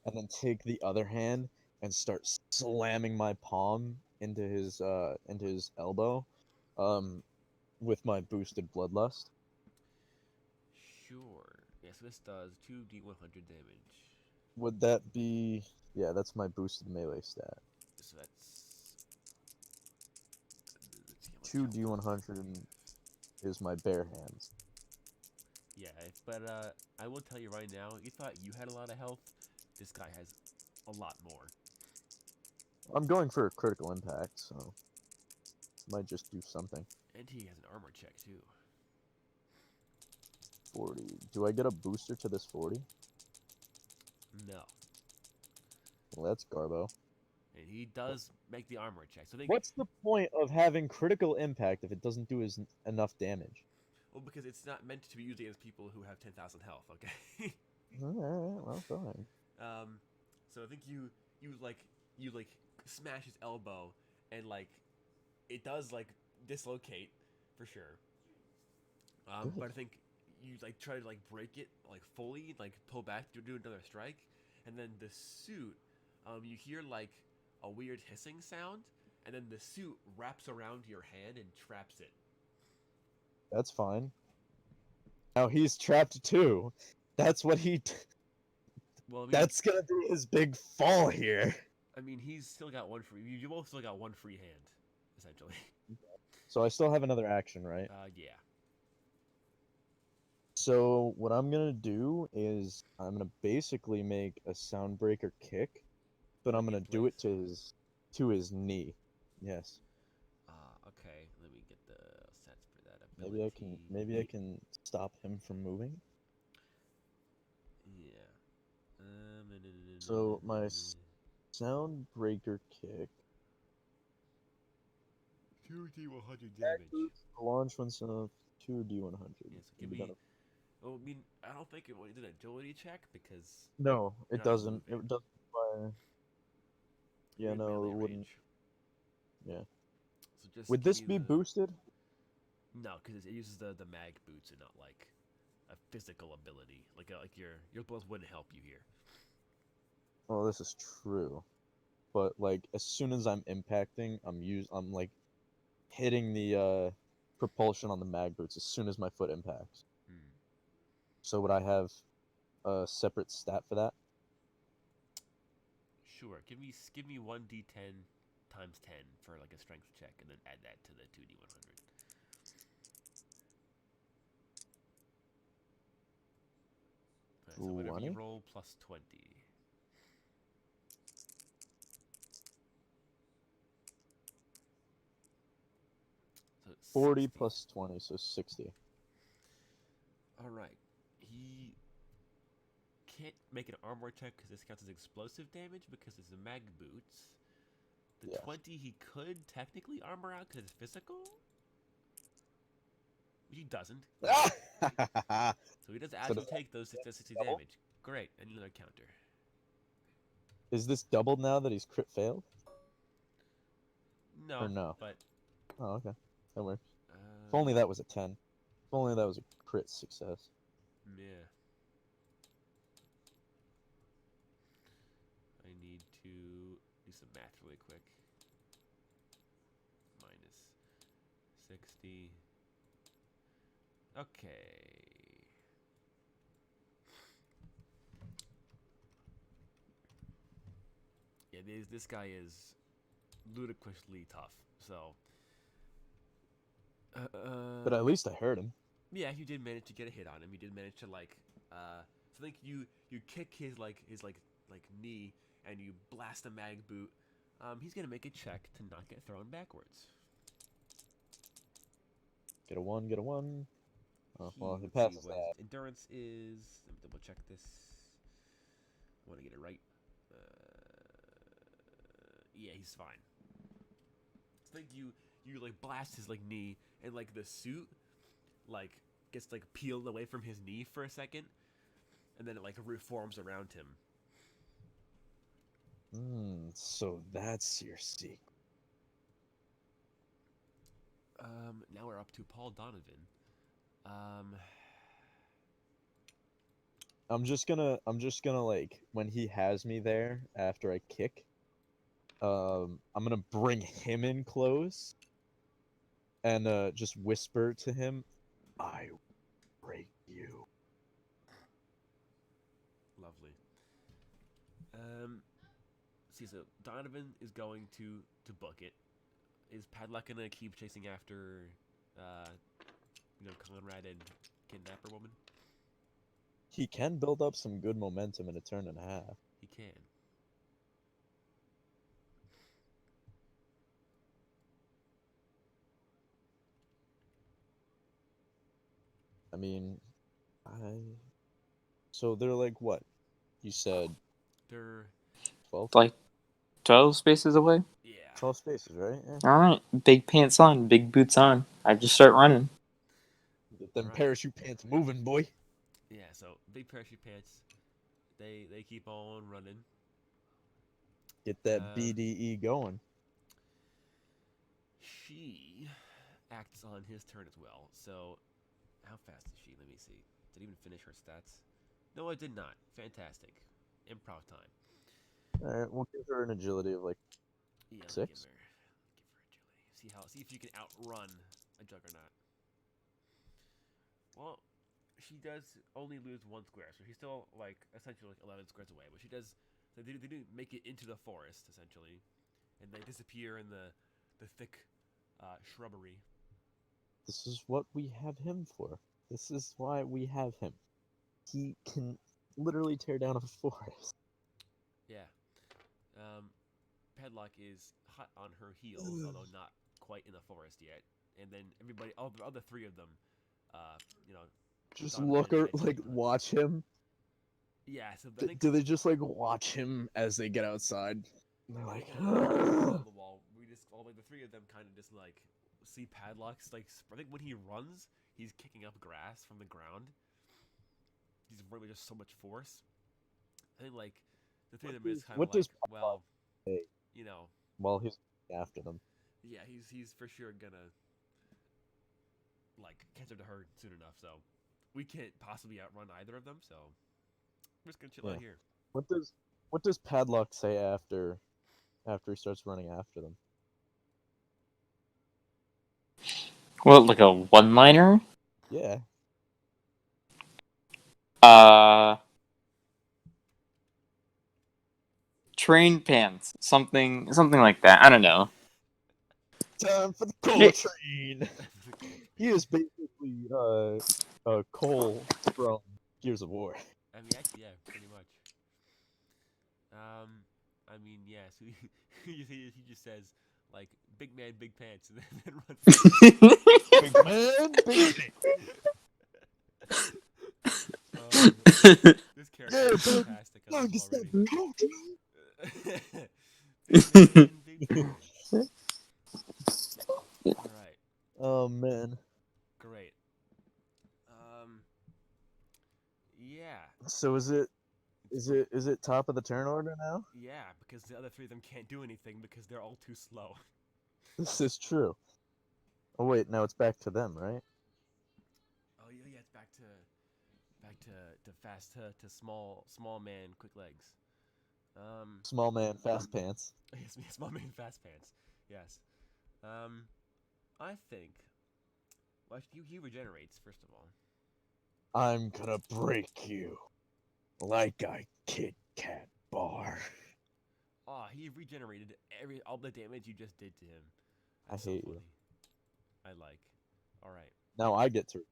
and then take the other hand and start slamming my palm into his elbow, with my boosted bloodlust. Sure. Yeah, so this does 2d100 damage. Would that be? Yeah, that's my boosted melee stat. So that's... let's see how much Two health does it. D100 is my bare hands. Yeah, but I will tell you right now, you thought you had a lot of health. This guy has a lot more. I'm going for a critical impact, so might just do something. And he has an armor check, too. 40. Do I get a booster to this 40? No. Well, that's Garbo. And he does make the armor check. So they... What's the point of having critical impact if it doesn't do enough damage? Well, because it's not meant to be used against people who have 10,000 health, okay? Alright, well, fine. So I think you smash his elbow, and like it does like dislocate for sure. But I think you like try to like break it like fully, like pull back to do another strike, and then the suit, you hear like a weird hissing sound, and then the suit wraps around your hand and traps it. That's fine. Now he's trapped too. That's what he. Well, I mean, That's gonna be his big fall here. I mean, he's still got one free. You both still got one free hand, essentially. So I still have another action, right? Yeah. So what I'm gonna do is I'm gonna basically make a soundbreaker kick, but I'm gonna do it to his knee. Yes. Okay. Let me get the stats for that ability. Maybe I can stop him from moving. Yeah. So my soundbreaker kick. 2d100 damage. Launch once enough. 2d100. Yeah, so give me. Oh, I mean, I don't think it did an agility check because. No, it not doesn't. moving. It doesn't require. Yeah, Your no, melee it wouldn't. range. Yeah. So just Would give this me be the... boosted? No, because it uses the mag boots and not like a physical ability. Like your bullets wouldn't help you here. Oh, this is true. But like, as soon as I'm impacting, I'm like hitting the propulsion on the mag boots as soon as my foot impacts. So would I have a separate stat for that? Sure. Give me 1d10 times 10 for like a strength check, and then add that to the 2d100. Alright, so whatever 20? you roll plus 20. So 40 60. plus 20, so 60. Alright. He can't make an armor check because this counts as explosive damage because it's a mag boots. The Yes. 20 he could technically armor out because it's physical. He doesn't. So he does actually take those 60 double? damage. Great, and another counter. Is this doubled now that he's crit failed? No, Or no? but Oh, okay. That works. If only that was a 10. If only that was a crit success. yeah. I need to do some math really quick. Minus 60. Okay. Yeah, this guy is ludicrously tough. So. But at least I heard him. Yeah, you did manage to get a hit on him. You did manage to so I think you kick his knee and you blast a mag boot. He's gonna make a check to not get thrown backwards. Get a 1, get a 1. Oh, well, he Let's see passes what that. his endurance is. Let me double check this. Want to get it right. Yeah, he's fine. I think you like blast his like knee and like the suit like gets like peeled away from his knee for a second, and then it like reforms around him. So that's your secret. Now we're up to Paul Donovan. I'm just gonna like when he has me there after I kick, I'm gonna bring him in close and just whisper to him, "I will break you." Lovely. See, so Donovan is going to book it. Is Padlock gonna keep chasing after, Conrad and Kidnapper Woman? He can build up some good momentum in a turn and a half. He can. I mean, so they're like what? You said They're 12? Like 12 spaces away. yeah. 12 spaces, right? Yeah. All right, big pants on, big boots on. I just start running. Get them Alright. parachute pants moving, boy. Yeah. So big parachute pants. They keep on running. Get that BDE going. She acts on his turn as well. So how fast is she? Let me see. Did it even finish her stats? No, it did not. Fantastic. Improv time. Alright, we'll give her an agility of like Yeah, 6. give her agility. See if you can outrun a juggernaut. Well, she does only lose 1 square, so she's still like essentially like 11 squares away. But she does. They do make it into the forest essentially, and they disappear in the thick shrubbery. This is what we have him for. This is why we have him. He can literally tear down a forest. Yeah. Padlock is hot on her heels, although not quite in the forest yet. And then all the other 3 of them, Just Donovan look and or Nancy like run. watch him. Yeah, so I think Do they just like watch him as they get outside? They're like, on the wall. All like the 3 of them kind of just like see Padlock's like. I think when he runs, he's kicking up grass from the ground. He's running with just so much force. I think like the 3 of them is kind what of like, does Padlock well, say while he's after them? yeah, he's for sure gonna like catch up to her soon enough. So we can't possibly outrun either of them. So we're just gonna chill out here. What does Padlock say after he starts running after them? What, like a one-liner? Yeah. Train pants, something like that. I don't know. Time for the coal train. He is basically Cole from Gears of War. I mean, actually, yeah, pretty much. I mean, yeah. So he just says like "big man, big pants," and then runs. Big man, big This character is fantastic already. Big man, big pants. All right. Oh man. Great. Yeah. So is it top of the turn order now? Yeah, because the other 3 of them can't do anything because they're all too slow. This is true. Oh wait, now it's back to them, right? Oh yeah, it's back to fast to small man, quick legs. Small man, fast pants. Yes, small man, fast pants. Yes. I think. Well, he regenerates first of all. I'm gonna break you like a Kit Kat bar. Oh, he regenerated all the damage you just did to him. That's I hate you. I like. All right. Now I get to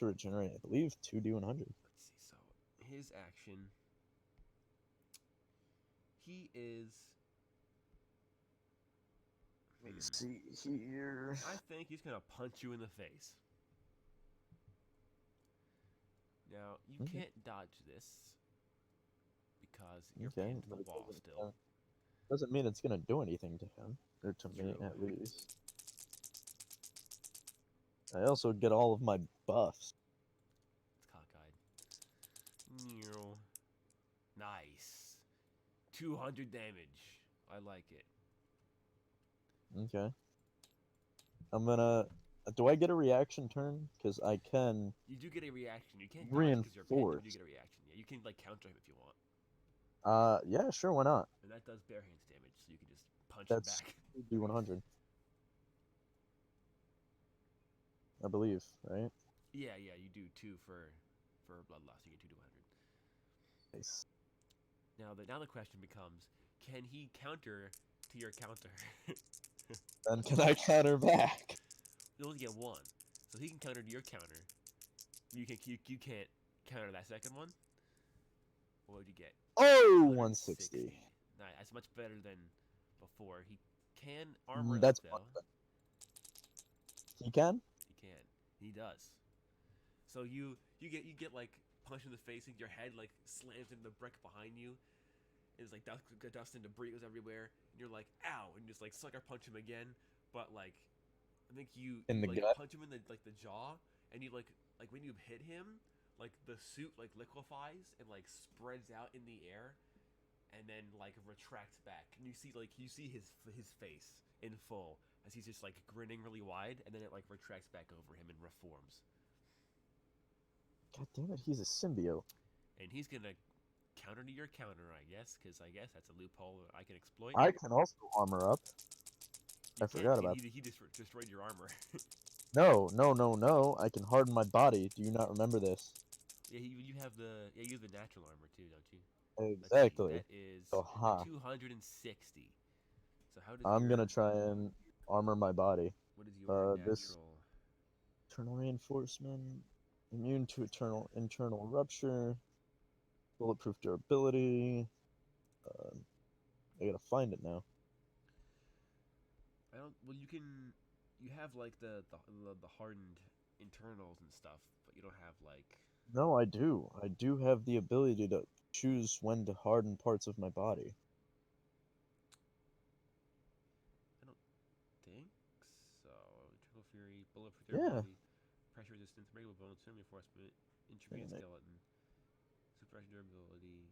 regenerate. I believe 2d100. Let's see. So his action. He is. Let me see here. I think he's gonna punch you in the face. Now you can't dodge this because you're pinned to the wall still. Doesn't mean it's gonna do anything to him or to me at least. I also get all of my buffs. It's cockeyed. Nice. 200 damage. I like it. Okay. I'm gonna. Do I get a reaction turn? Because I can. You do get a reaction. You can't reinforce. Because you're pinned, you get a reaction. Yeah, you can like counter him if you want. Yeah, sure. Why not? And that does bare hands damage. punch him That's back. D100. I believe, right? Yeah, you do 2 for blood loss. You get 2 to 100. Nice. Now the question becomes, can he counter to your counter? Then can I counter back? You only get 1, so he can counter to your counter. You can't counter that second one. What would you get? Oh, 160. Nice. That's much better than before. He can armor up That's though. much better. He can? He can. He does. So you get like punched in the face, and your head like slams into the brick behind you. It's like dust and debris goes everywhere, and you're like, ow, and you just like sucker punch him again. But like, I think you In the like gut? punch him in the jaw, and you like when you hit him, like the suit like liquefies and like spreads out in the air, and then like retracts back. And you see his face in full as he's just like grinning really wide, and then it like retracts back over him and reforms. God damn it, he's a symbiote. And he's gonna counter to your counter, I guess, because I guess that's a loophole that I can exploit. I can also armor up. You I forgot can't, about he destroyed your armor. No. I can harden my body. Do you not remember this? Yeah, you have the natural armor too, don't you? Exactly. Let's see, that is So, 260. So how does I'm your gonna try and armor my body. what is your This natural? eternal reinforcement, immune to internal rupture, bulletproof durability. I gotta find it now. I don't. Well, you have like the hardened internals and stuff, but you don't have like. No, I do. I do have the ability to choose when to harden parts of my body. I don't think so. Triple Fury, bulletproof Yeah. durability, pressure resistance, regular bonus, reinforcement, intravenous Damn it. skeleton, suppression durability.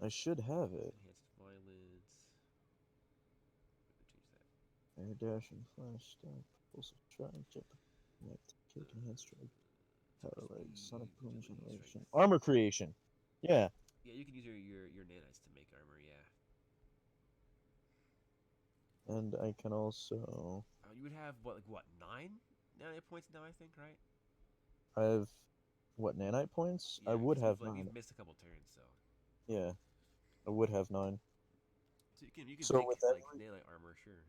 I should have it. Enhanced violence. Change that. Air dash and flash step, propulsive strike, jet kick, enhanced strike, power legs, sonic boom generation, armor creation. Yeah. Yeah, you can use your nanites to make armor. Yeah. And I can also. You would have what 9 points now, I think, right? I have what, nanite points? Yeah, I would 'cause have we've 9. missed a couple turns, so. Yeah, I would have 9. So you can So make with like every, nanite armor, sure.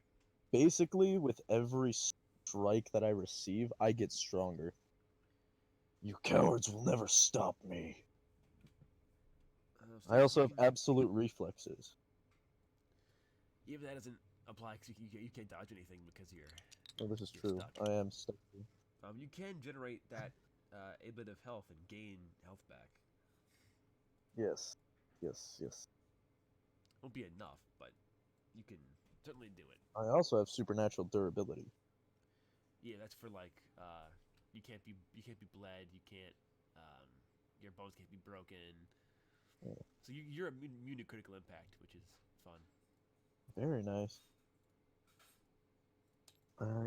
basically with every strike that I receive, I get stronger. You cowards will never stop me. So I also you have can, absolute reflexes. yeah, but that doesn't apply because you can't dodge anything because you're. Oh, this is You're true. stuck. I am stuck. You can generate that a bit of health and gain health back. Yes. Won't be enough, but you can certainly do it. I also have supernatural durability. Yeah, that's for like you can't be bled. You can't your bones can't be broken. Yeah. So you're immune to critical impact, which is fun. Very nice.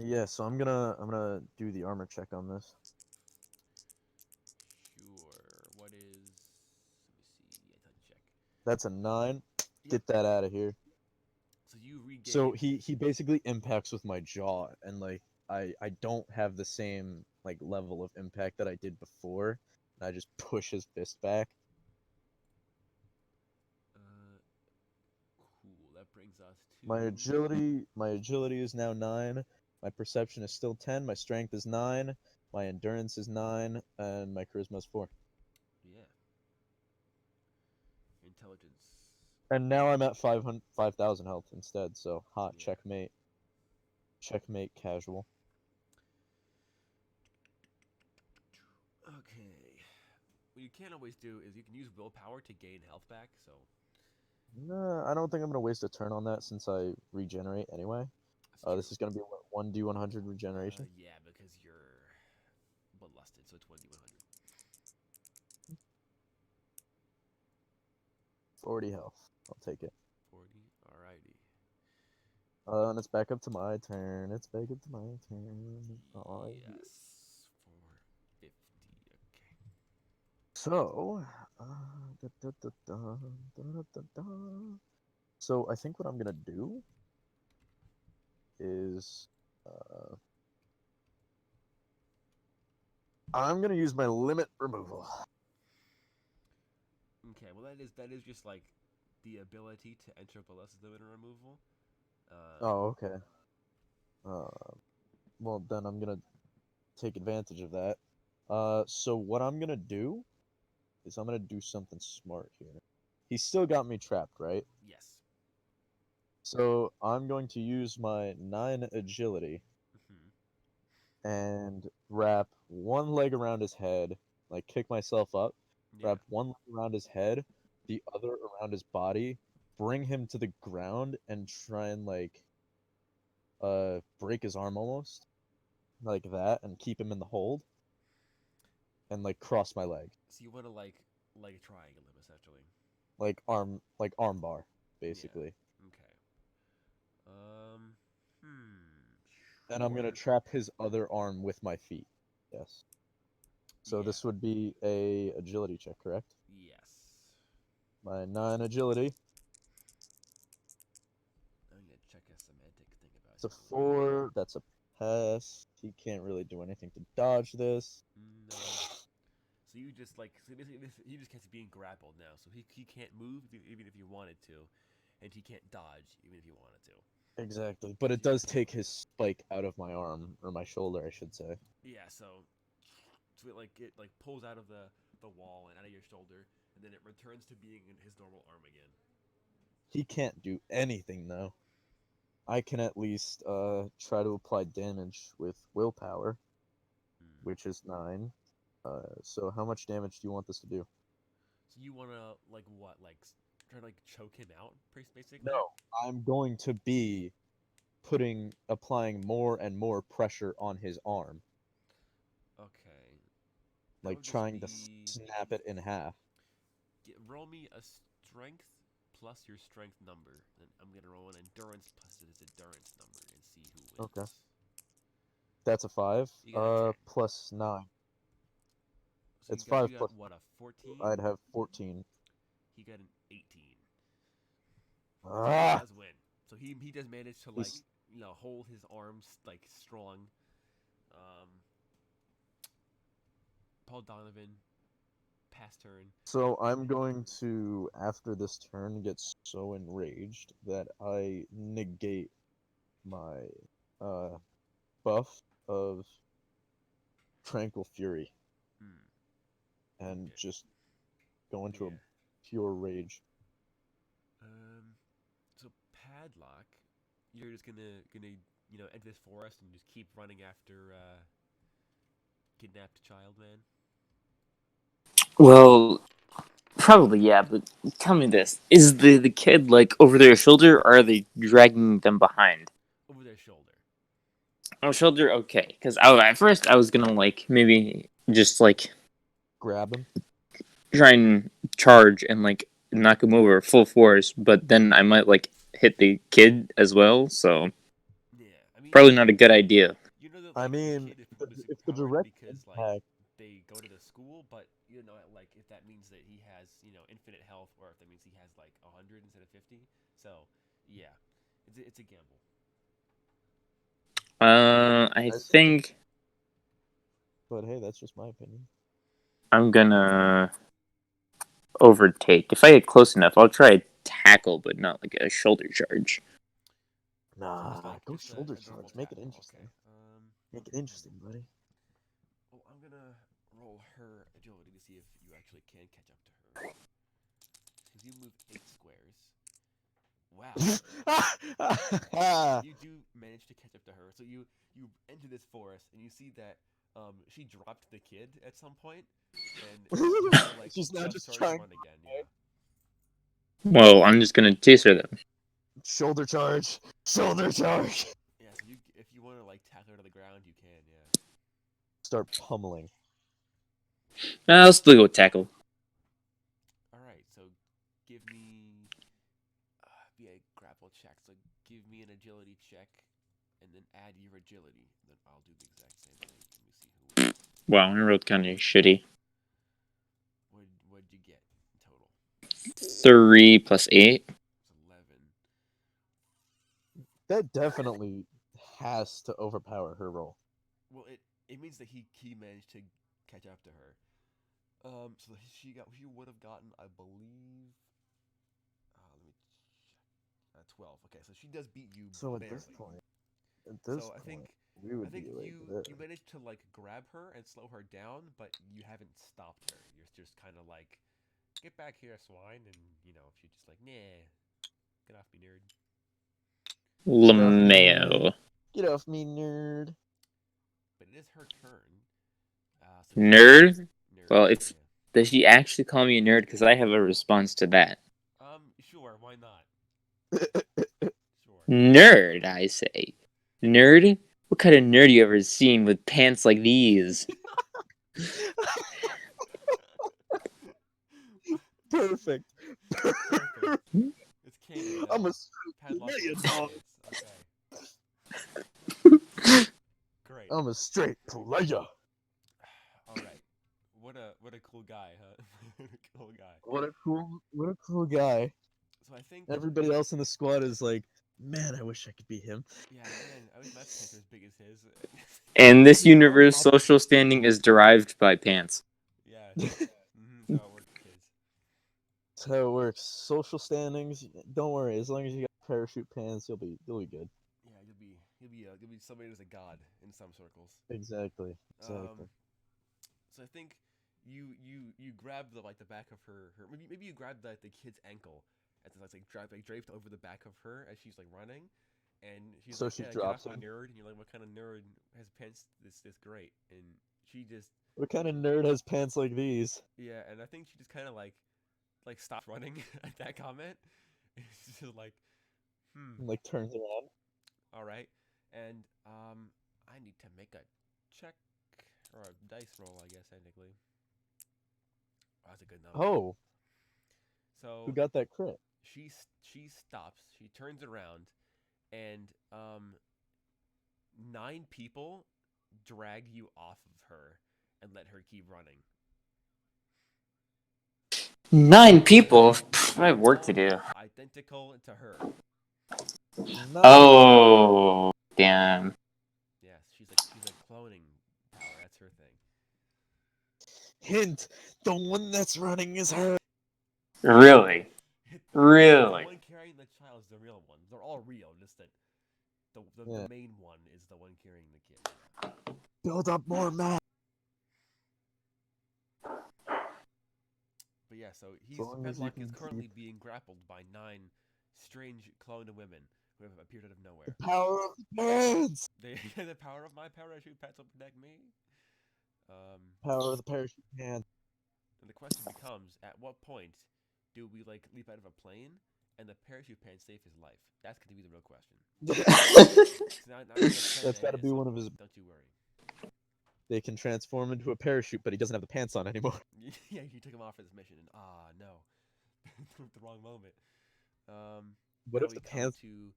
Yeah, so I'm gonna do the armor check on this. Sure. What is? Let me see. Yeah, time to check. That's a 9. Yep. Get that out of here. So you regain. So he basically impacts with my jaw, and like I don't have the same like level of impact that I did before. And I just push his fist back. Cool. That brings us to My agility is now 9. My perception is still 10. My strength is 9. My endurance is 9, and my charisma is 4. Yeah. Intelligence. And now I'm at 5,000 health instead. So hot Yeah. checkmate. Checkmate casual. Okay. What you can always do is you can use willpower to gain health back. So. Nah, I don't think I'm gonna waste a turn on that since I regenerate anyway. This is gonna be what, 1d100 regeneration. Yeah, because you're bloodlusted, so it's 1d100. 40 health. I'll take it. 40. Alrighty. And it's back up to my turn. It's back up to my turn. Oh, Yes. 450. Okay. So, So I think what I'm gonna do is I'm gonna use my limit removal. Okay, well that is just like the ability to enter below limit removal. Oh, okay. Well then I'm gonna take advantage of that. So what I'm gonna do is I'm gonna do something smart here. He's still got me trapped, right? Yes. So I'm going to use my 9 agility Hmm. and wrap one leg around his head, like kick myself up, Yeah. wrap one leg around his head, the other around his body, bring him to the ground and try and like break his arm almost. Like that and keep him in the hold and like cross my leg. So you want to like triangle him essentially. Like arm bar, basically. Yeah. Okay. And I'm gonna Sure. trap his other arm with my feet. Yes. So Yeah. this would be a agility check, correct? Yes. My 9 agility. I'm gonna check a semantic thing about It's a him. 4. That's a pass. He can't really do anything to dodge this. No. So you just like so basically he just gets being grappled now. So he can't move even if you wanted to, and he can't dodge even if you wanted to. Exactly. But it does take his spike out of my arm, or my shoulder, I should say. Yeah. So it like pulls out of the wall and out of your shoulder, and then it returns to being in his normal arm again. He can't do anything, though. I can at least try to apply damage with willpower, which is 9. So how much damage do you want this to do? So you wanna like what like try to like choke him out, basically? No, I'm going to be applying more and more pressure on his arm, Okay. like trying to snap it in half. Roll me a strength plus your strength number. And I'm gonna roll an endurance plus his endurance number and see who wins. Okay. That's a 5. You got a 10. Plus 9. So It's 5 you got plus. what, a 14? I'd have 14. He got an 18. So he Ah! does win. So he does manage to like He's- hold his arms like strong. Paul Donovan pass turn. So I'm going to, after this turn, get so enraged that I negate my buff of Tranquil Fury and Okay. just go into Yeah. a pure rage. So Padlock, you're just gonna enter this forest and just keep running after kidnapped child man. Well, probably yeah, but tell me this: is the kid like over their shoulder, or are they dragging them behind? Over their shoulder. Oh, shoulder, okay. Because at first I was gonna like maybe just like Grab him. try and charge and like knock him over full force, but then I might like hit the kid as well. So Yeah, I mean probably not a good idea. You know that I like mean, the kid is if the superpowered direct because like impact, they go to the school, but like if that means that he has infinite health, or if that means he has like 100 instead of 50. So yeah, it's a gamble. I think but hey, that's just my opinion. I'm gonna overtake. If I get close enough, I'll try a tackle, but not like a shoulder charge. Nah, Like go just shoulder a normal charge. Make it tackle. interesting. Okay. Make it interesting, buddy. Oh, I'm gonna roll her agility to see if you actually can catch up to her. Because you move 8 squares. Wow. You do manage to catch up to her. So you enter this forest and you see that she dropped the kid at some point, and She's now just starting trying. to run again. Yeah. Well, I'm just gonna chase her then. Shoulder charge. Shoulder charge. Yeah. So if you want to like tackle her to the ground, you can. Yeah. Start pummeling. I'll still go tackle. All right. So give me be a grapple check. So give me an agility check, and then add your agility. Then I'll do the exact same thing. Let me see who wins. Wow, I rolled kind of shitty. What'd you get in total? 3 plus 8. It's 11. that definitely has to overpower her role. Well, it means that he managed to catch up to her. So she would have gotten, I believe, let me check, 12. Okay, so she does beat you So barely. at this So point, we would I think be like you managed to like grab her and slow her down, but you haven't stopped her. You're just kind of like, get back here, swine, and she's just like, nah, get off me, nerd. LeMayo. Get off me, nerd. But it is her turn. So Nerd? nerd. Well, if does she actually call me a nerd? Because I have a response to that. Sure, why not? Sure. Nerd, I say. Nerd? What kind of nerd you ever seen with pants like these? Perfect. It's canon. I'm a padlock player, wears dog. pants. Okay. Great. I'm a straight player. All right. What a cool guy, huh? What a cool guy. What a cool guy. So I think Everybody else in the squad is like, man, I wish I could be him. yeah, man, I wish my pants were as big as his. In this universe, social standing is derived by pants. Yeah. That's how it works, kids. That's how it works. Social standings. Don't worry. As long as you got parachute pants, you'll be good. Yeah, you'll be somebody as a god in some circles. Exactly. So I think you grab the back of her maybe you grab the kid's ankle and like draped over the back of her as she's like running, and she's So like, she yeah, drops get off him. my nerd, and you're like, what kind of nerd has pants this great? And she just What kind of nerd has pants like these? yeah, and I think she just kind of like stops running at that comment. It's just like And, like turns around. all right, and I need to make a check or a dice roll, I guess technically. Oh, that's a good number. Oh, So who got that crit? she stops. She turns around, and 9 people drag you off of her and let her keep running. 9 people? I have work to do. Identical to her. Oh, damn. Yes, she's like cloning power. That's her thing. Hint: the one that's running is her. Really? The Really? one carrying the child is the real one. They're all real, just that the main one is the one carrying the kid. Build up more map. But yeah, so long as you Pedlock can is currently keep- being grappled by 9 strange cloned women who have appeared out of nowhere. The power of the pants. The power of my parachute pants will protect me. Power of the parachute pants. And the question becomes, at what point do we leap out of a plane and the parachute pants save his life? That's going to be the real question. That's got to be one of his. Don't you worry. They can transform into a parachute, but he doesn't have the pants on anymore. Yeah, you took him off for this mission, and no, the wrong moment. What now if we the come pants? to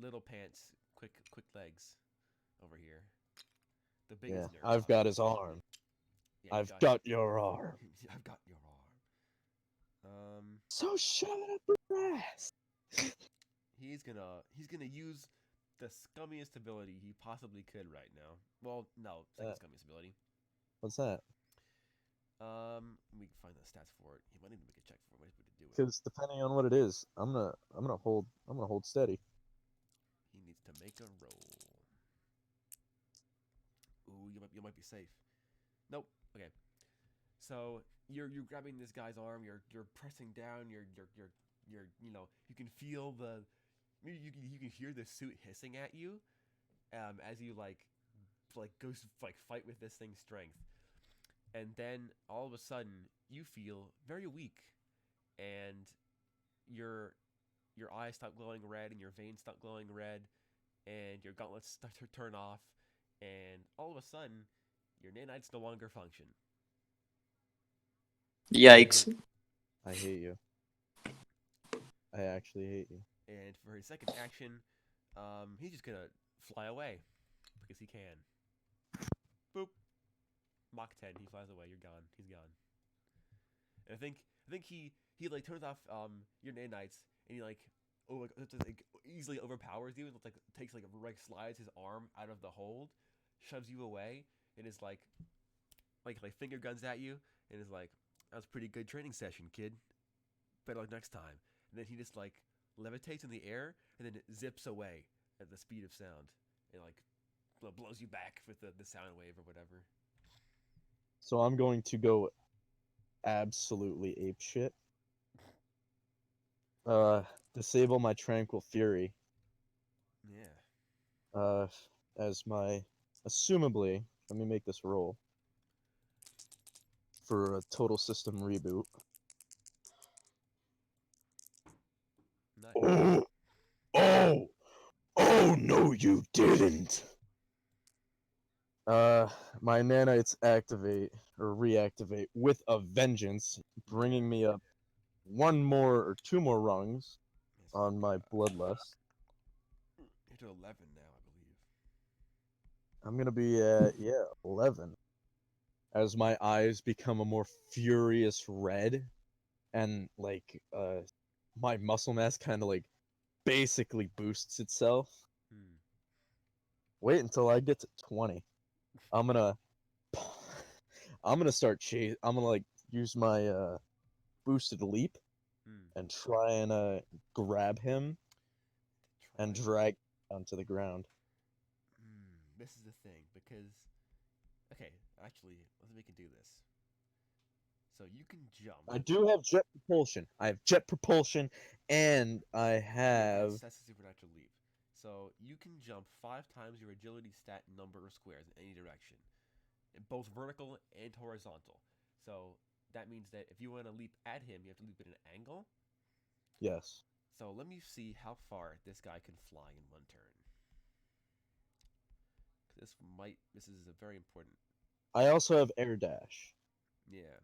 little pants, quick legs, over here. The biggest nerd. I've got his arm. Yeah, I've got your arm. I've got your arm. So shut up, ass. He's gonna use the scummiest ability he possibly could right now. Well, no, second scummiest ability. What's that? We can find the stats for it. He might need to make a check for it. Might need to do it. Because depending on what it is, I'm gonna hold steady. He needs to make a roll. Ooh, you might be safe. Nope. Okay. So you're grabbing this guy's arm. You're pressing down. You're you can feel the maybe you can hear the suit hissing at you, as you go fight with this thing's strength. And then all of a sudden you feel very weak, and your eyes stop glowing red, and your veins stop glowing red, and your gauntlets start to turn off, and all of a sudden your nanites no longer function. Yikes. I hate you. I actually hate you. And for his second action, he's just gonna fly away because he can. Boop. Mach 10. He flies away. You're gone. He's gone. And I think he turns off your nanites, and he like easily overpowers you, and it's like takes like slides his arm out of the hold, shoves you away, and is like finger guns at you, and is like, that was a pretty good training session, kid. Better luck next time. And then he just like levitates in the air and then it zips away at the speed of sound. It like blows you back with the sound wave or whatever. So I'm going to go absolutely apeshit. Disable my Tranquil Fury. Yeah. As my, assumably, let me make this roll for a total system reboot. Nice. Oh no, you didn't. My nanites activate or reactivate with a vengeance, bringing me up one more or two more rungs Yes, on my bloodlust. You're to 11 now, I believe. I'm gonna be at 11. As my eyes become a more furious red, and like my muscle mass kind of like basically boosts itself. Wait until I get to 20. I'm gonna start chase. I'm gonna like use my boosted leap and try and grab him and drag him onto the ground. This is the thing, because okay, actually, we can do this. So you can jump. I do have jet propulsion. I have jet propulsion, and I Yeah, have. that's a supernatural leap. So you can jump 5 times your agility stat number of squares in any direction, both vertical and horizontal. So that means that if you want to leap at him, you have to leap at an angle. Yes. So let me see how far this guy can fly in one turn. This is a very important. I also have air dash. Yeah.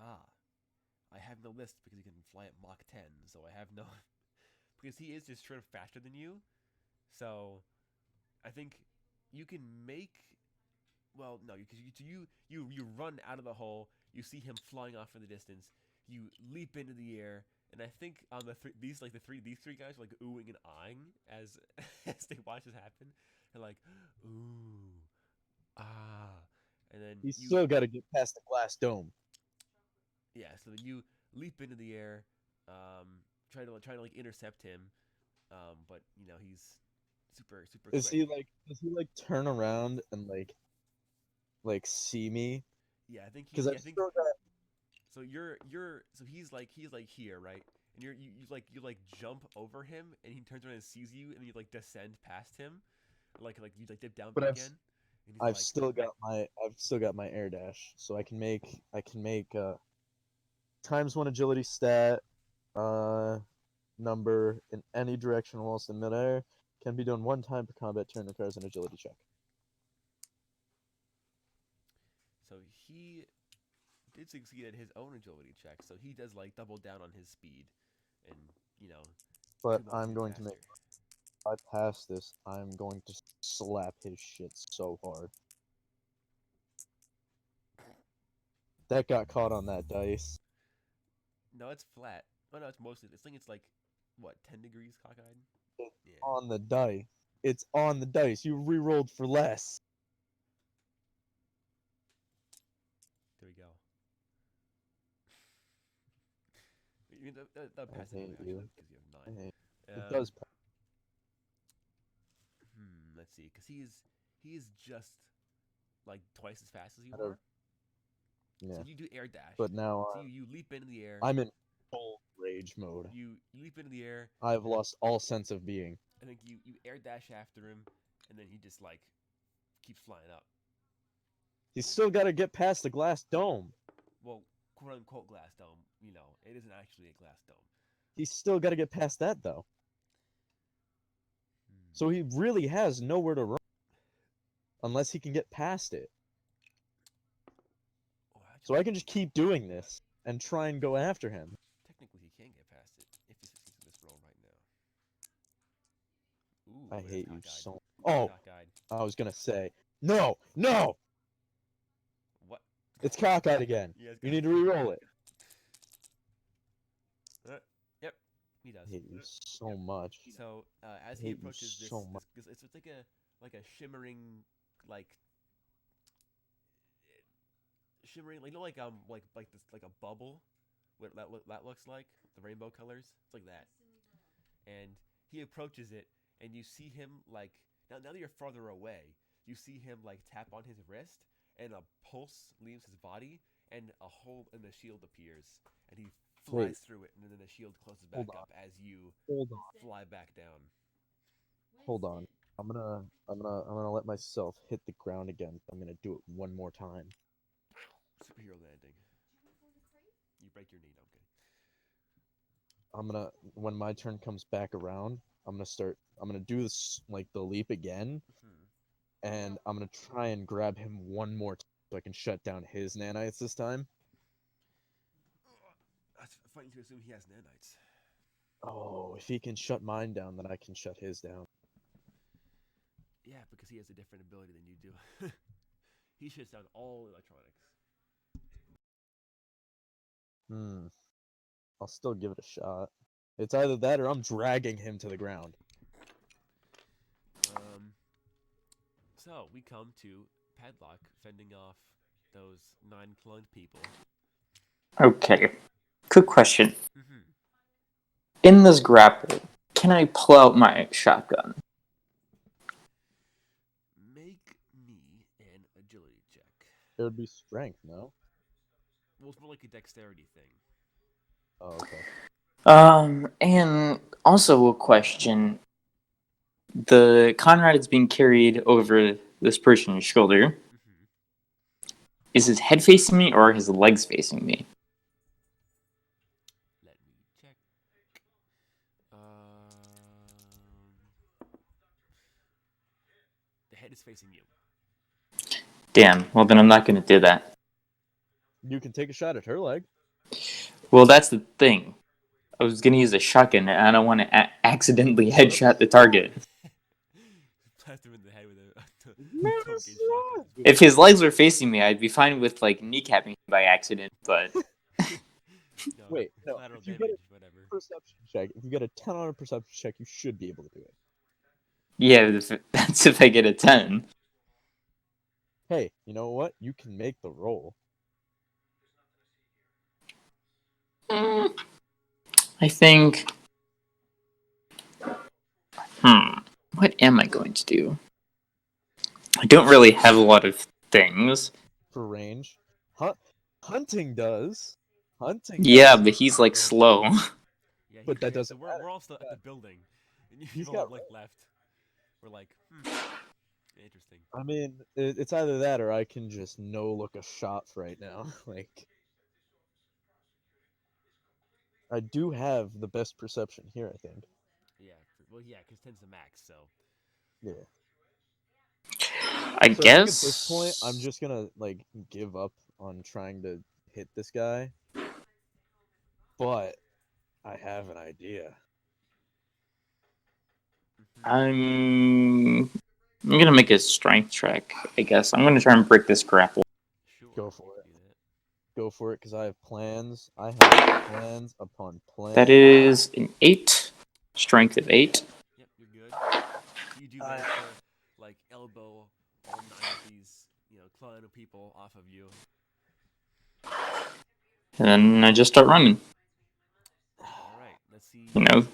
I have no list because he can fly at Mach 10, so I have no. Because he is just sort of faster than you, so I think you can make. Well, no, because you run out of the hole. You see him flying off in the distance. You leap into the air, and I think on these three guys are like oohing and eyeing as as they watch this happen. They're like, ooh, ah, and then You still got to get past the glass dome. Yeah, so then you leap into the air, try to like intercept him, but you know he's super Does quick. does he like turn around and like see me? Yeah, I think Because I I've think still got. so. So he's like here, right? And you like jump over him, and he turns around and sees you, and you like descend past him, like you like dip down But again, and he's I've like, still got my air dash, so I can make ×1 agility stat number in any direction whilst in midair. Can be done one time per combat turn. Requires an agility check. so he did succeed at his own agility check, so he does like double down on his speed, and you know, But 2 months I'm going to faster. make. If I pass this, I'm going to slap his shit so hard. That got caught on that dice. No, it's flat. Oh no, it's mostly. This thing, it's like, what, 10 degrees cockeyed? Yeah. On the dice. It's on the dice. You re-rolled for less. There we go. You mean that pass I anyway, hate actually, you. because you have I 9. hate. It does. Let's see, because he is just like twice as fast as you I don't- are. Yeah. So you do air dash. But now So you leap into the air. I'm in full rage mode. You leap into the air. I've lost all sense of being. I think you air dash after him, and then he just like keeps flying up. He's still got to get past the glass dome. Well, quote unquote glass dome. You know, it isn't actually a glass dome. He's still got to get past that though. So he really has nowhere to run unless he can get past it. Oh, So I can just keep doing this and try and go after him. Technically, he can get past it if he succeeds in this roll right now. Ooh, I that's hate you cockeyed. so. That's Oh, cockeyed. I was gonna say no. What? It's cockeyed again. Yeah, it's You need to re-roll it. Yep. He does. I hate you so much. So as I he hate you approaches so much. it's like a like shimmering, like like this, like a bubble, what that looks like, the rainbow colors. It's like that. And he approaches it, and you see him like now that you're farther away, you see him like tap on his wrist, and a pulse leaves his body, and a hole in the shield appears, and he Wait, flies through it, and then the shield closes back hold on. up as you Hold on. fly back down. Hold on. I'm gonna let myself hit the ground again. I'm gonna do it one more time. Superhero landing. You break your knee. No, When my turn comes back around, I'm gonna do this like the leap again, and I'm gonna try and grab him one more time so I can shut down his nanites this time. That's fighting to assume he has nanites. Oh, if he can shut mine down, then I can shut his down. Yeah, because he has a different ability than you do. He shuts down all electronics. I'll still give it a shot. It's either that or I'm dragging him to the ground. So we come to Padlock fending off those 9 cloned people. Okay. Quick question. Mm-hmm. In this grapple, can I pull out my shotgun? Make me an agility check. It would be strength, no? Well, it's more like a dexterity thing. Oh, okay. And also a question. The Conrad is being carried over this person's shoulder. Mm-hmm. Is his head facing me or are his legs facing me? Let me check. The head is facing you. Damn, well then I'm not going to do that. You can take a shot at her leg. Well, that's the thing. I was going to use a shotgun and I don't want to accidentally headshot the target. Blast him in the head with a Medicine! shotgun. If his legs were facing me, I'd be fine with like kneecapping him by accident, but No, Wait, no. collateral If you damage, get a whatever. perception check, if you get a 10 on a perception check, you should be able to do it. yeah, that's if I get a 10. Hey, you know what? You can make the roll. I think. What am I going to do? I don't really have a lot of things. For range. Hunting does. Hunting Yeah, does. but he's like slow. Yeah, But that so doesn't matter. we're all still at the building, and He's you've all got like left. We're like, interesting. I mean, it's either that or I can just no look a shot right now. Like, I do have the best perception here, I think. Yeah, well, yeah, because 10's the max, so. Yeah. I So guess. I think at this point, I'm just gonna like give up on trying to hit this guy. But I have an idea. I'm gonna make a strength check. I guess I'm gonna try and break this grapple. Sure. Go for it. Do that. Go for it, because I have plans. I have plans upon plans. That is an 8. Strength of 8. Yep, you're good. You do manage to like elbow all 9 of these, clone people off of you. And then I just start running. All right, let's see. It's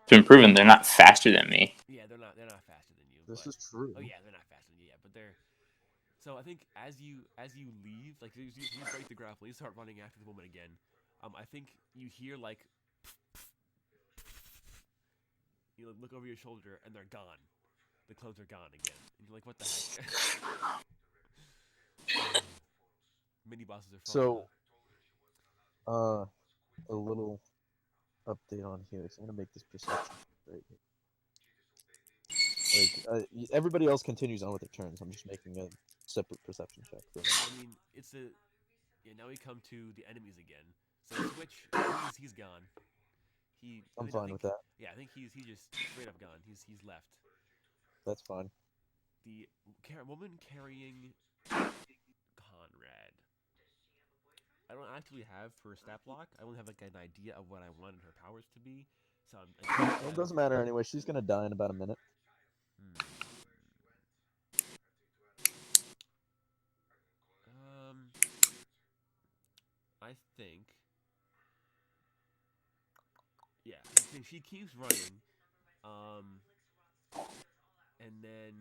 been proven they're not faster than me. Yeah, they're not faster than you. This but, is true. Oh yeah, they're not faster than you. Yeah, but they're. So I think as you leave, like you break the grapple, you start running after the woman again. I think you hear like. You look over your shoulder and they're gone. The clothes are gone again. And you're like, what the heck? Mini bosses are fun. So, a little update on Helix. I'm gonna make this perception right here. Like, everybody else continues on with their turns. I'm just making a separate perception check for them. I mean, it's a. Yeah, now we come to the enemies again. So Switch, he's gone. I'm fine with that. Yeah, I think he's just straight up gone. He's left. That's fine. The woman carrying Conrad. I don't actually have her stat block. I only have like an idea of what I wanted her powers to be. So Well, it doesn't matter anyway. She's gonna die in about a minute. Hmm. I think. Yeah, I think she keeps running. Um, and then.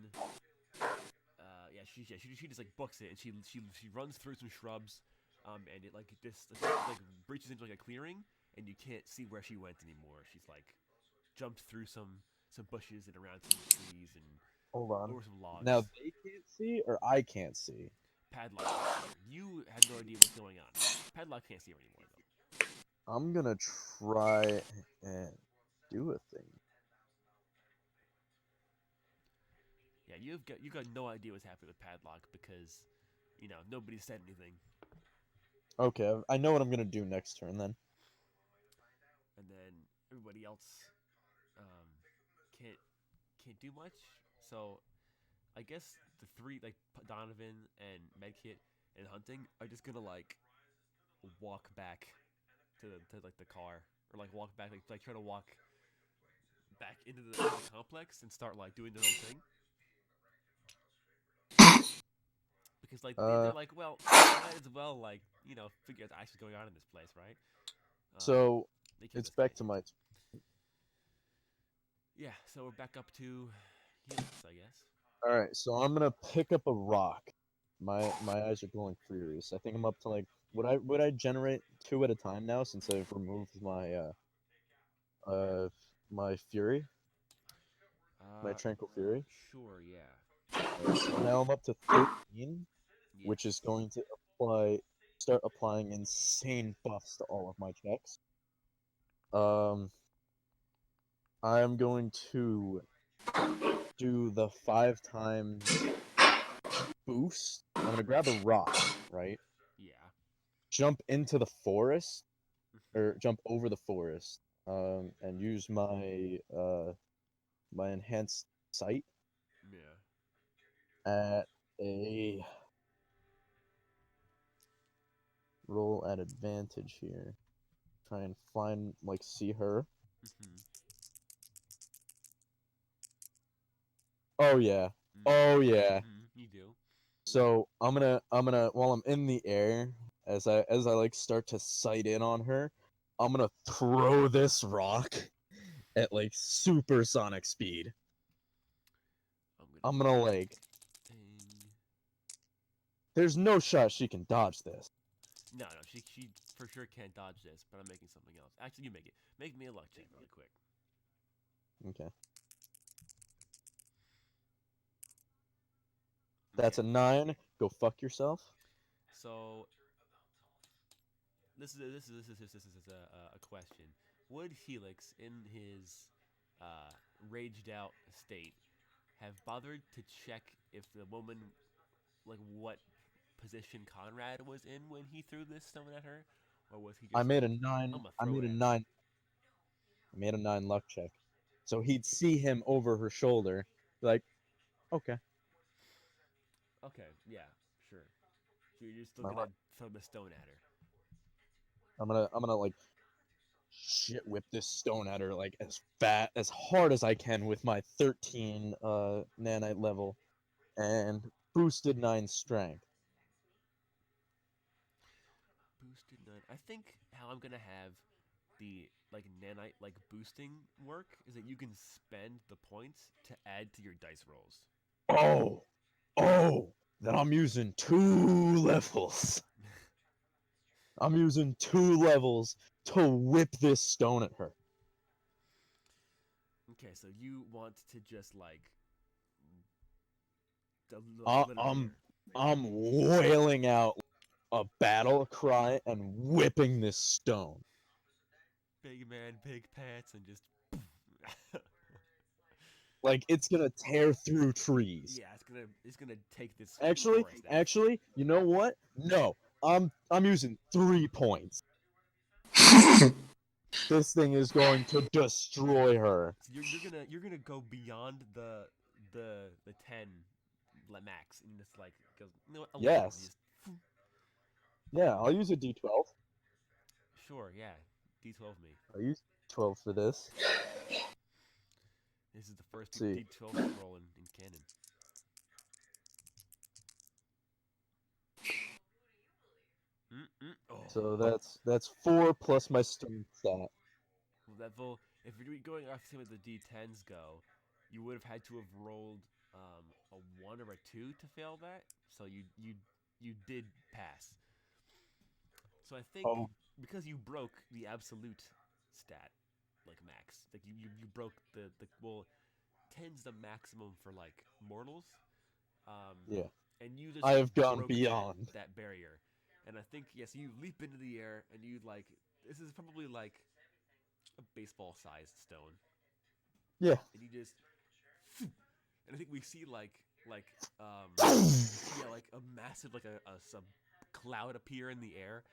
She just like books it, and she runs through some shrubs. And it like like breaches into like a clearing, and you can't see where she went anymore. She's like jumped through some bushes and around some trees and Hold on. over some logs. Now they can't see, or I can't see. Padlock can see her. You have no idea what's going on. Padlock can't see her anymore though. I'm gonna try and do a thing. Yeah, you got no idea what's happening with Padlock because, nobody said anything. Okay, I know what I'm gonna do next turn then. And then everybody else um, can't do much. So I guess the three like Donovan and Medkit and Hunting are just gonna like walk back to like the car or like walk back like try to walk back into the complex and start like doing their own thing. Because like they're like, well, might as well like figure out what's actually going on in this place, right? So They killed it's this back guy. to my. Yeah, so we're back up to Helix, I guess. All right, so I'm gonna pick up a rock. My eyes are glowing furious. I think I'm up to like would I generate 2 at a time now since I've removed my fury, my tranquil fury. Sure, yeah. So now I'm up to 13, which Yes. is going to start applying insane buffs to all of my checks. I'm going to do the 5 times boost. I'm gonna grab a rock, right? Yeah. Jump into the forest, or jump over the forest, and use my enhanced sight Yeah. at a roll at advantage here. Try and see her. Oh yeah. Oh yeah. You do. So I'm gonna while I'm in the air, as I like start to sight in on her, I'm gonna throw this rock at like supersonic speed. I'm gonna like thing. there's no shot she can dodge this. No, she for sure can't dodge this, but I'm making something else. Actually, you make it. Make me a luck check really quick. Okay. That's Okay. a 9. Go fuck yourself. So this is a question. Would Helix, in his raged out state, have bothered to check if the woman, like what position Conrad was in when he threw this stone at her, or was he I just made like, a 9. I'm gonna I throw made it a at her? 9. I made a 9 luck check. So he'd see him over her shoulder, like, okay. Okay, yeah, sure. So you're still I'm gonna throw the stone at her. gonna like shit whip this stone at her like as hard as I can with my 13 nanite level and boosted 9 strength. Boosted 9. I think how I'm gonna have the like nanite like boosting work is that you can spend the points to add to your dice rolls. Oh, oh, then I'm using 2 levels. I'm using 2 levels to whip this stone at her. Okay, so you want to just like I, obliterate I'm wailing out a battle cry and whipping this stone. big man, big pants, and just Like it's gonna tear through trees. yeah, it's gonna take this Actually, forest out. actually, you know what? No, I'm using 3 points. This thing is going to destroy her. So you're gonna go beyond the 10 max and just like goes 11. Yes. Just Yeah, I'll use a D12. sure, yeah, D12 me. I'll use D12 for this. This is the first See. D12 roll in canon. Oh. So that's 4 plus my strength stat. Level. If you're going off the same as the D10s go, you would have had to have rolled a 1 or a 2 to fail that. So you did pass. So I think Oh. because you broke the absolute stat, like max, like you broke the well, 10's the maximum for like mortals. Yeah. And you just I have gone broke beyond that barrier. And I think yes, you leap into the air and you like this is probably like a baseball-sized stone. Yeah. And you just and I think we see like like a massive like a cloud appear in the air,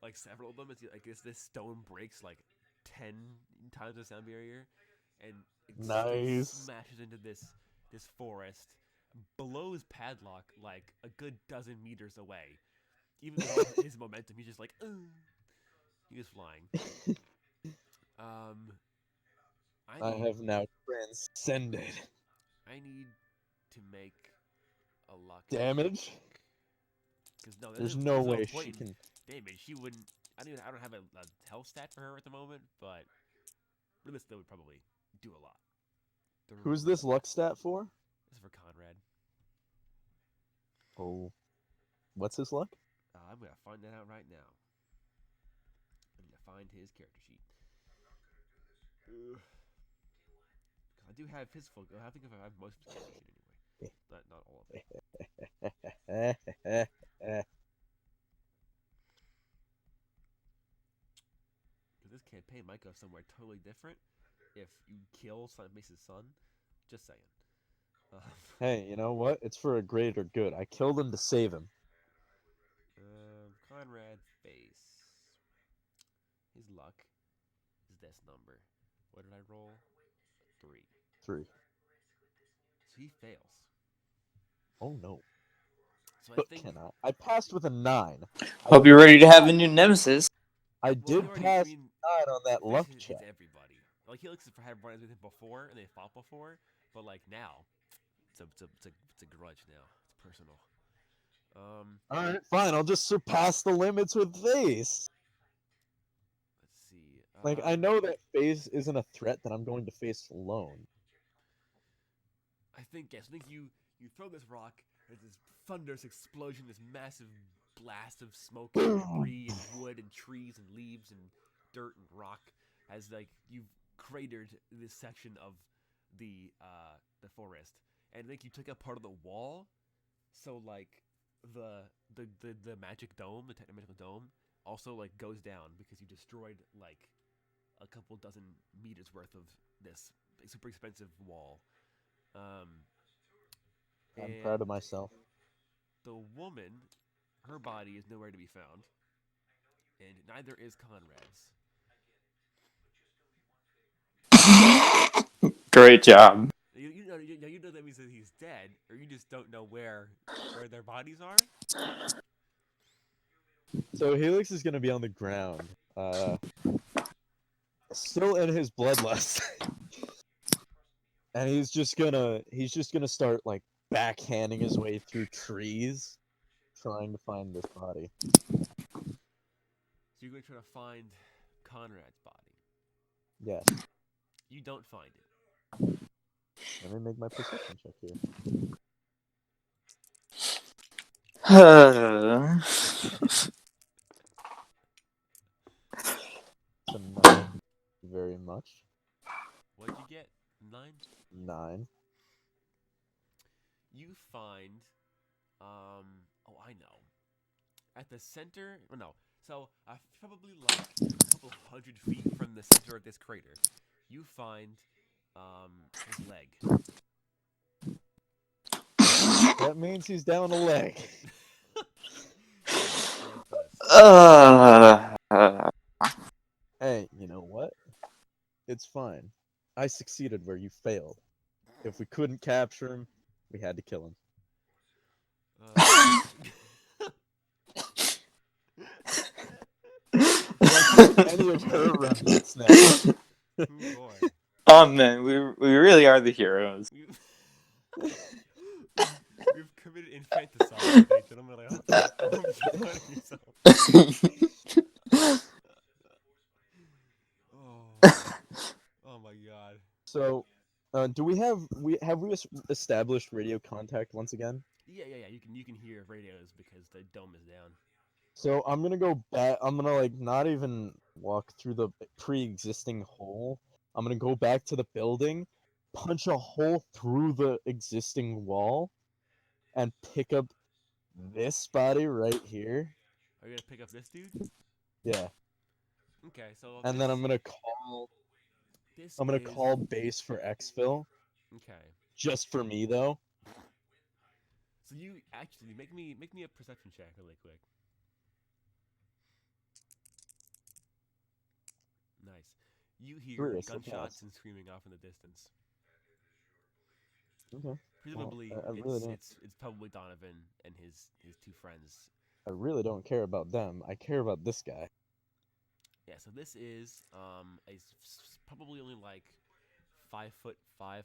like several of them. It's like this stone breaks like 10 times the sound barrier, and it Nice. smashes into this forest, blows Padlock like a good dozen meters away. Even with all his momentum, he's just like, he was flying. I have now transcended. I need to make a luck Damage? because no, There's there's no no way point she in can. damage. She wouldn't. I don't have a health stat for her at the moment, but realistically, would probably do a lot. Who's this luck stat for? This is for Conrad. Oh. What's his luck? I'm gonna find that out right now. I'm gonna find his character sheet. I do have his full. I think I have most of his character sheet anyway. Not all of it. This campaign might go somewhere totally different if you kill Mace's son. Just saying. Hey, you know what? It's for a greater good. I killed him to save him. Conrad face. His luck is this number. What did I roll? 3. 3. So he fails. Oh no. So But I think cannot. I passed with a 9. Hope you're ready to have a new nemesis. I well, did he already, pass I mean, 9 on that luck hits check. everybody. Like Helix has had runs with him before, and they fought before, but like now, it's a grudge now. It's personal. Alright, fine. I'll just surpass the limits with face. Let's see. Like, I know that face isn't a threat that I'm going to face alone. I think yes. I think you throw this rock. There's this thunderous explosion, this massive blast of smoke and debris and wood and trees and leaves and dirt and rock as like you've cratered this section of the forest. And I think you took out part of the wall, so like the magic dome, the technomagical dome, also like goes down because you destroyed like a couple dozen meters worth of this super expensive wall. I'm proud of myself. The woman, her body is nowhere to be found, and neither is Conrad's. Great job. You know that means that he's dead, or you just don't know where their bodies are. So Helix is gonna be on the ground, still in his bloodlust, and he's just gonna start like backhanding his way through trees, trying to find this body. So you're going to try to find Conrad's body. Yes. You don't find it. Let me make my perception check here. So not very much. What'd you get? 9? 9. You find, oh, I know. At the center, oh no. So, probably like a couple hundred feet from the center of this crater, you find, his leg. That means he's down a leg. Hey, you know what? It's fine. I succeeded where you failed. If we couldn't capture him, we had to kill him. Any of her remnants now. Oh boy. Oh man, we really are the heroes. We've, we've committed infanticide today, gentlemen. I hope you're proud of yourself. Oh, oh my god. So, do we established radio contact once again? Yeah. You can hear radios because the dome is down. So I'm gonna go back. I'm gonna like not even walk through the pre-existing hole. I'm gonna go back to the building, punch a hole through the existing wall, and pick up this body right here. Are you gonna pick up this dude? Yeah, Okay, so and then this I'm gonna is call base for exfil. okay. Just for me though. So you actually make me a perception check really quick. Nice. You hear Ooh, so gunshots fast. and screaming off in the distance. Okay. Well, Presumably, I really don't. it's probably Donovan and his two friends. I really don't care about them. I care about this guy. Yeah. So this is probably only like 5'5", 5'6",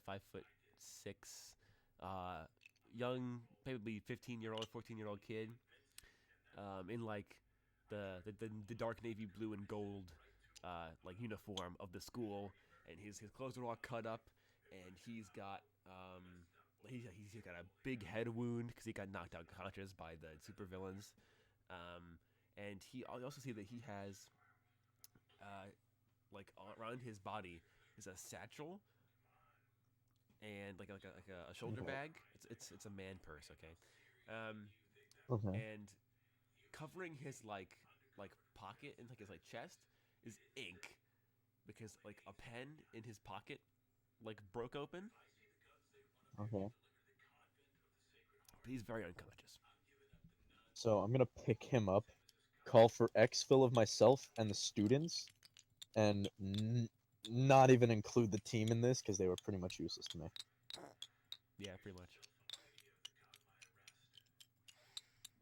young, probably 15-year-old, 14-year-old kid, in like the dark navy blue and gold, like uniform of the school, and his clothes are all cut up, and he's got he's got a big head wound because he got knocked out conscious by the supervillains, and I also see that he has like around his body is a satchel and like a shoulder Okay. bag. It's a man purse, okay, Okay. and covering his like pocket and like his like chest is ink because like a pen in his pocket like broke open, Okay. but he's very unconscious. So I'm gonna pick him up, call for exfil of myself and the students, and not even include the team in this because they were pretty much useless to me. Yeah, pretty much.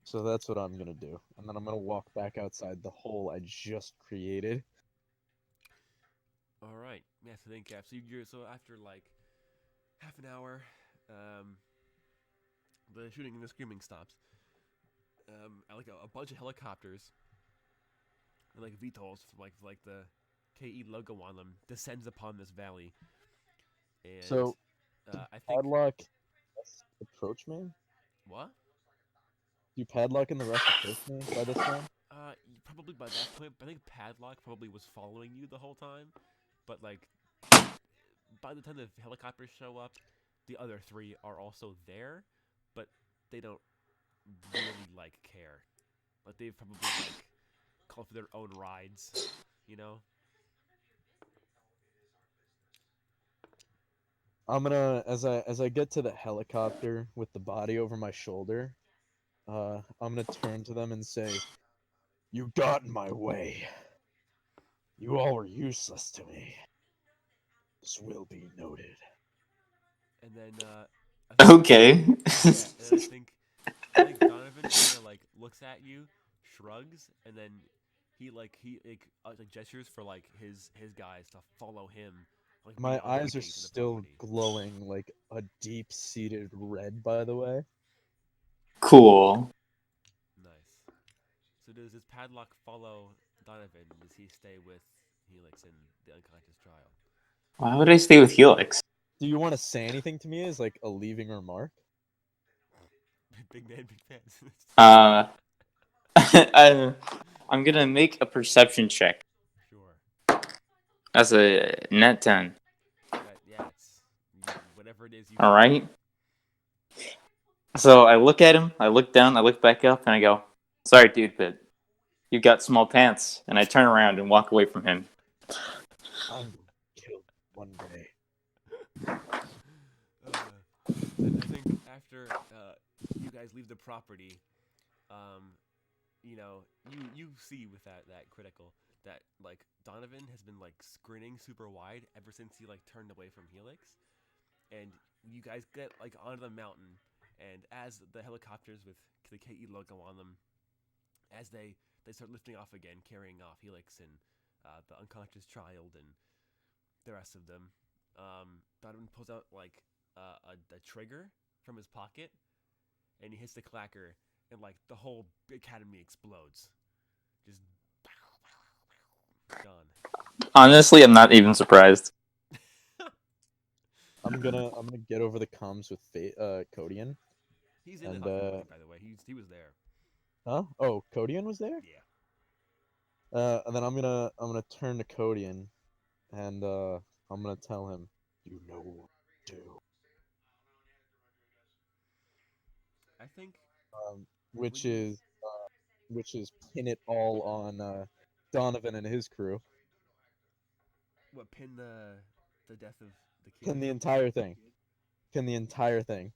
So that's what I'm gonna do, and then I'm gonna walk back outside the hole I just created. All right. Yeah. So then, Cap. So after like half an hour, the shooting and the screaming stops. Like a bunch of helicopters and like VTOLs from like the KE logo on them descends upon this valley, and So I think padlock approach me. what? Do padlock and the rest approach me by this time? Probably by that point, I think Padlock probably was following you the whole time, but like by the time the helicopters show up, the other three are also there, but they don't really like care. Like they've probably like called for their own rides, you know? I'm gonna as I get to the helicopter with the body over my shoulder, I'm gonna turn to them and say, "You got in my way. You all were useless to me. This will be noted." And then I think Okay. yeah, and I think Donovan kind of like looks at you, shrugs, and then he gestures for like his guys to follow him, like My beyond the eyes are gate to the still property. glowing like a deep-seated red, by the way. Cool. Nice. So does this Padlock follow Donovan? Does he stay with Helix in the unconscious trial? Why would I stay with Helix? Do you want to say anything to me as like a leaving remark? Big man, big pants. Uh, I'm gonna make a perception check. Sure. That's a net 10. Yeah, it's whatever it is you All see. right. So I look at him, I look down, I look back up, and I go, "Sorry, dude, but you've got small pants." And I turn around and walk away from him. I'm killed one day. I think after you guys leave the property, um, you see with that critical that like Donovan has been like screening super wide ever since he like turned away from Helix, and you guys get like onto the mountain, and as the helicopters with the KE logo on them, as they start lifting off again, carrying off Helix and the unconscious child and the rest of them. Donovan pulls out like a trigger from his pocket, and he hits the clacker, and like the whole academy explodes, just gone. Honestly, I'm not even surprised. I'm gonna get over the comms with Kodian. He's in And, the Huffman fight, by the way. He was there. Huh? Oh, Kodian was there. Yeah. And then I'm gonna turn to Kodian, and I'm gonna tell him, you know what to do. I think. Which When you is pin it all on Donovan and his crew. what pin the death of the kid. Pin the entire thing. Pin the entire thing.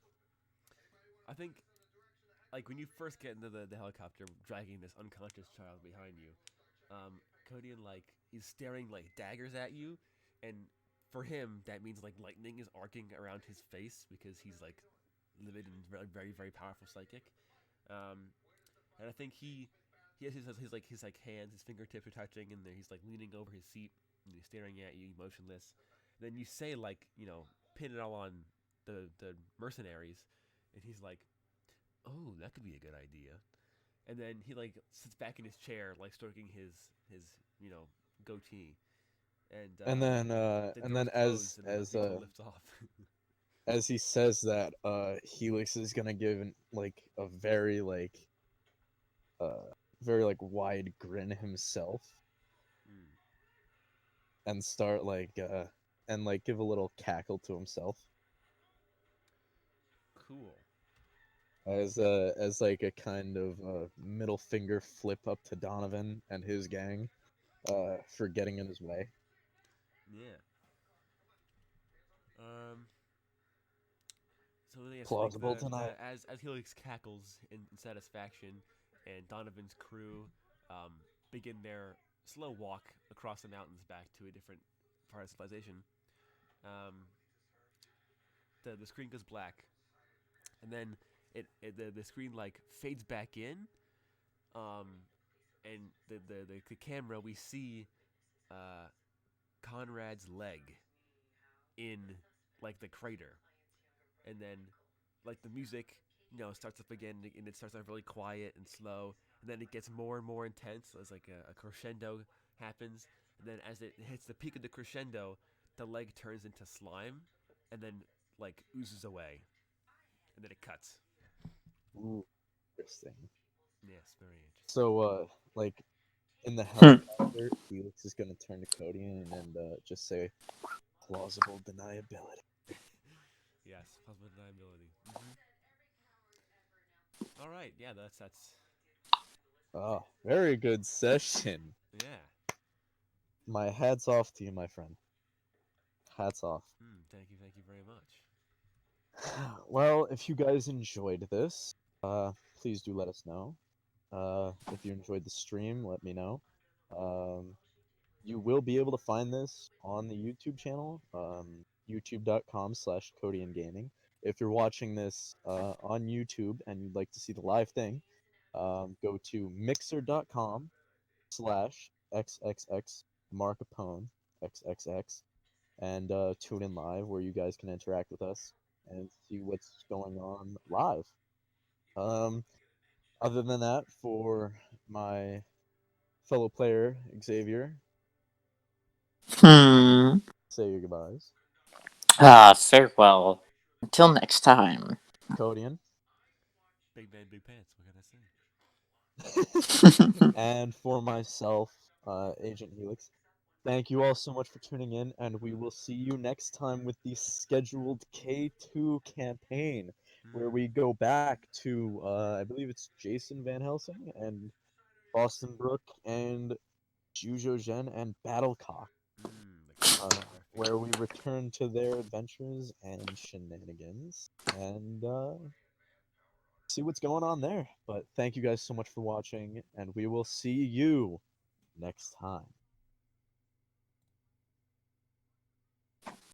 I think, like when you first get into the helicopter, dragging this unconscious child behind you, Kodian like he's staring like daggers at you, and for him that means like lightning is arcing around his face because he's like livid and very very, very powerful psychic. And I think he has his like hands, his fingertips are touching, and he's like leaning over his seat and he's staring at you, motionless. And then you say like pin it all on the mercenaries, and he's like, oh, that could be a good idea. And then he like sits back in his chair, like stroking his goatee. And the And doors then close and the vehicle lifts off. as he says that, Helix is gonna give like a very wide grin himself, Mm, and start and like give a little cackle to himself cool. as like a kind of middle finger flip up to Donovan and his gang for getting in his way. Yeah. Um. So yes, I think Plausible tonight. as Helix cackles in satisfaction, and Donovan's crew begin their slow walk across the mountains back to a different part of civilization, um, the screen goes black, and then the screen like fades back in, um, and the camera we see uh, Conrad's leg in like the crater, and then like the music starts up again, and it starts off really quiet and slow, and then it gets more and more intense as like a crescendo happens, and then as it hits the peak of the crescendo, the leg turns into slime, and then like oozes away, and then it cuts. Ooh, interesting. Yes, very interesting. So like in the Hmm. helicopter, Felix is gonna turn to Cody and just say plausible deniability. Yes, possible deniability. All right, yeah, that's Oh, very good session. yeah. My hats off to you, my friend. Hats off. Thank you very much. Well, if you guys enjoyed this, please do let us know. If you enjoyed the stream, let me know. Um, you will be able to find this on the YouTube channel, youtube.com/CodyandGaming. If you're watching this on YouTube and you'd like to see the live thing, go to mixer.com/xxx Marcapone XXX and tune in live where you guys can interact with us and see what's going on live. Um, Other than that, for my fellow player Xavier, Hmm. say your goodbyes. Farewell. Until next time. Codian. Big man, big pants. What can I say? And for myself, Agent Helix. Thank you all so much for tuning in, and we will see you next time with the scheduled K2 campaign, where we go back to, I believe it's Jason Van Helsing and Boston Brook and Jujo Zhen and Battlecock, The crossover. where we return to their adventures and shenanigans and see what's going on there. But thank you guys so much for watching, and we will see you next time.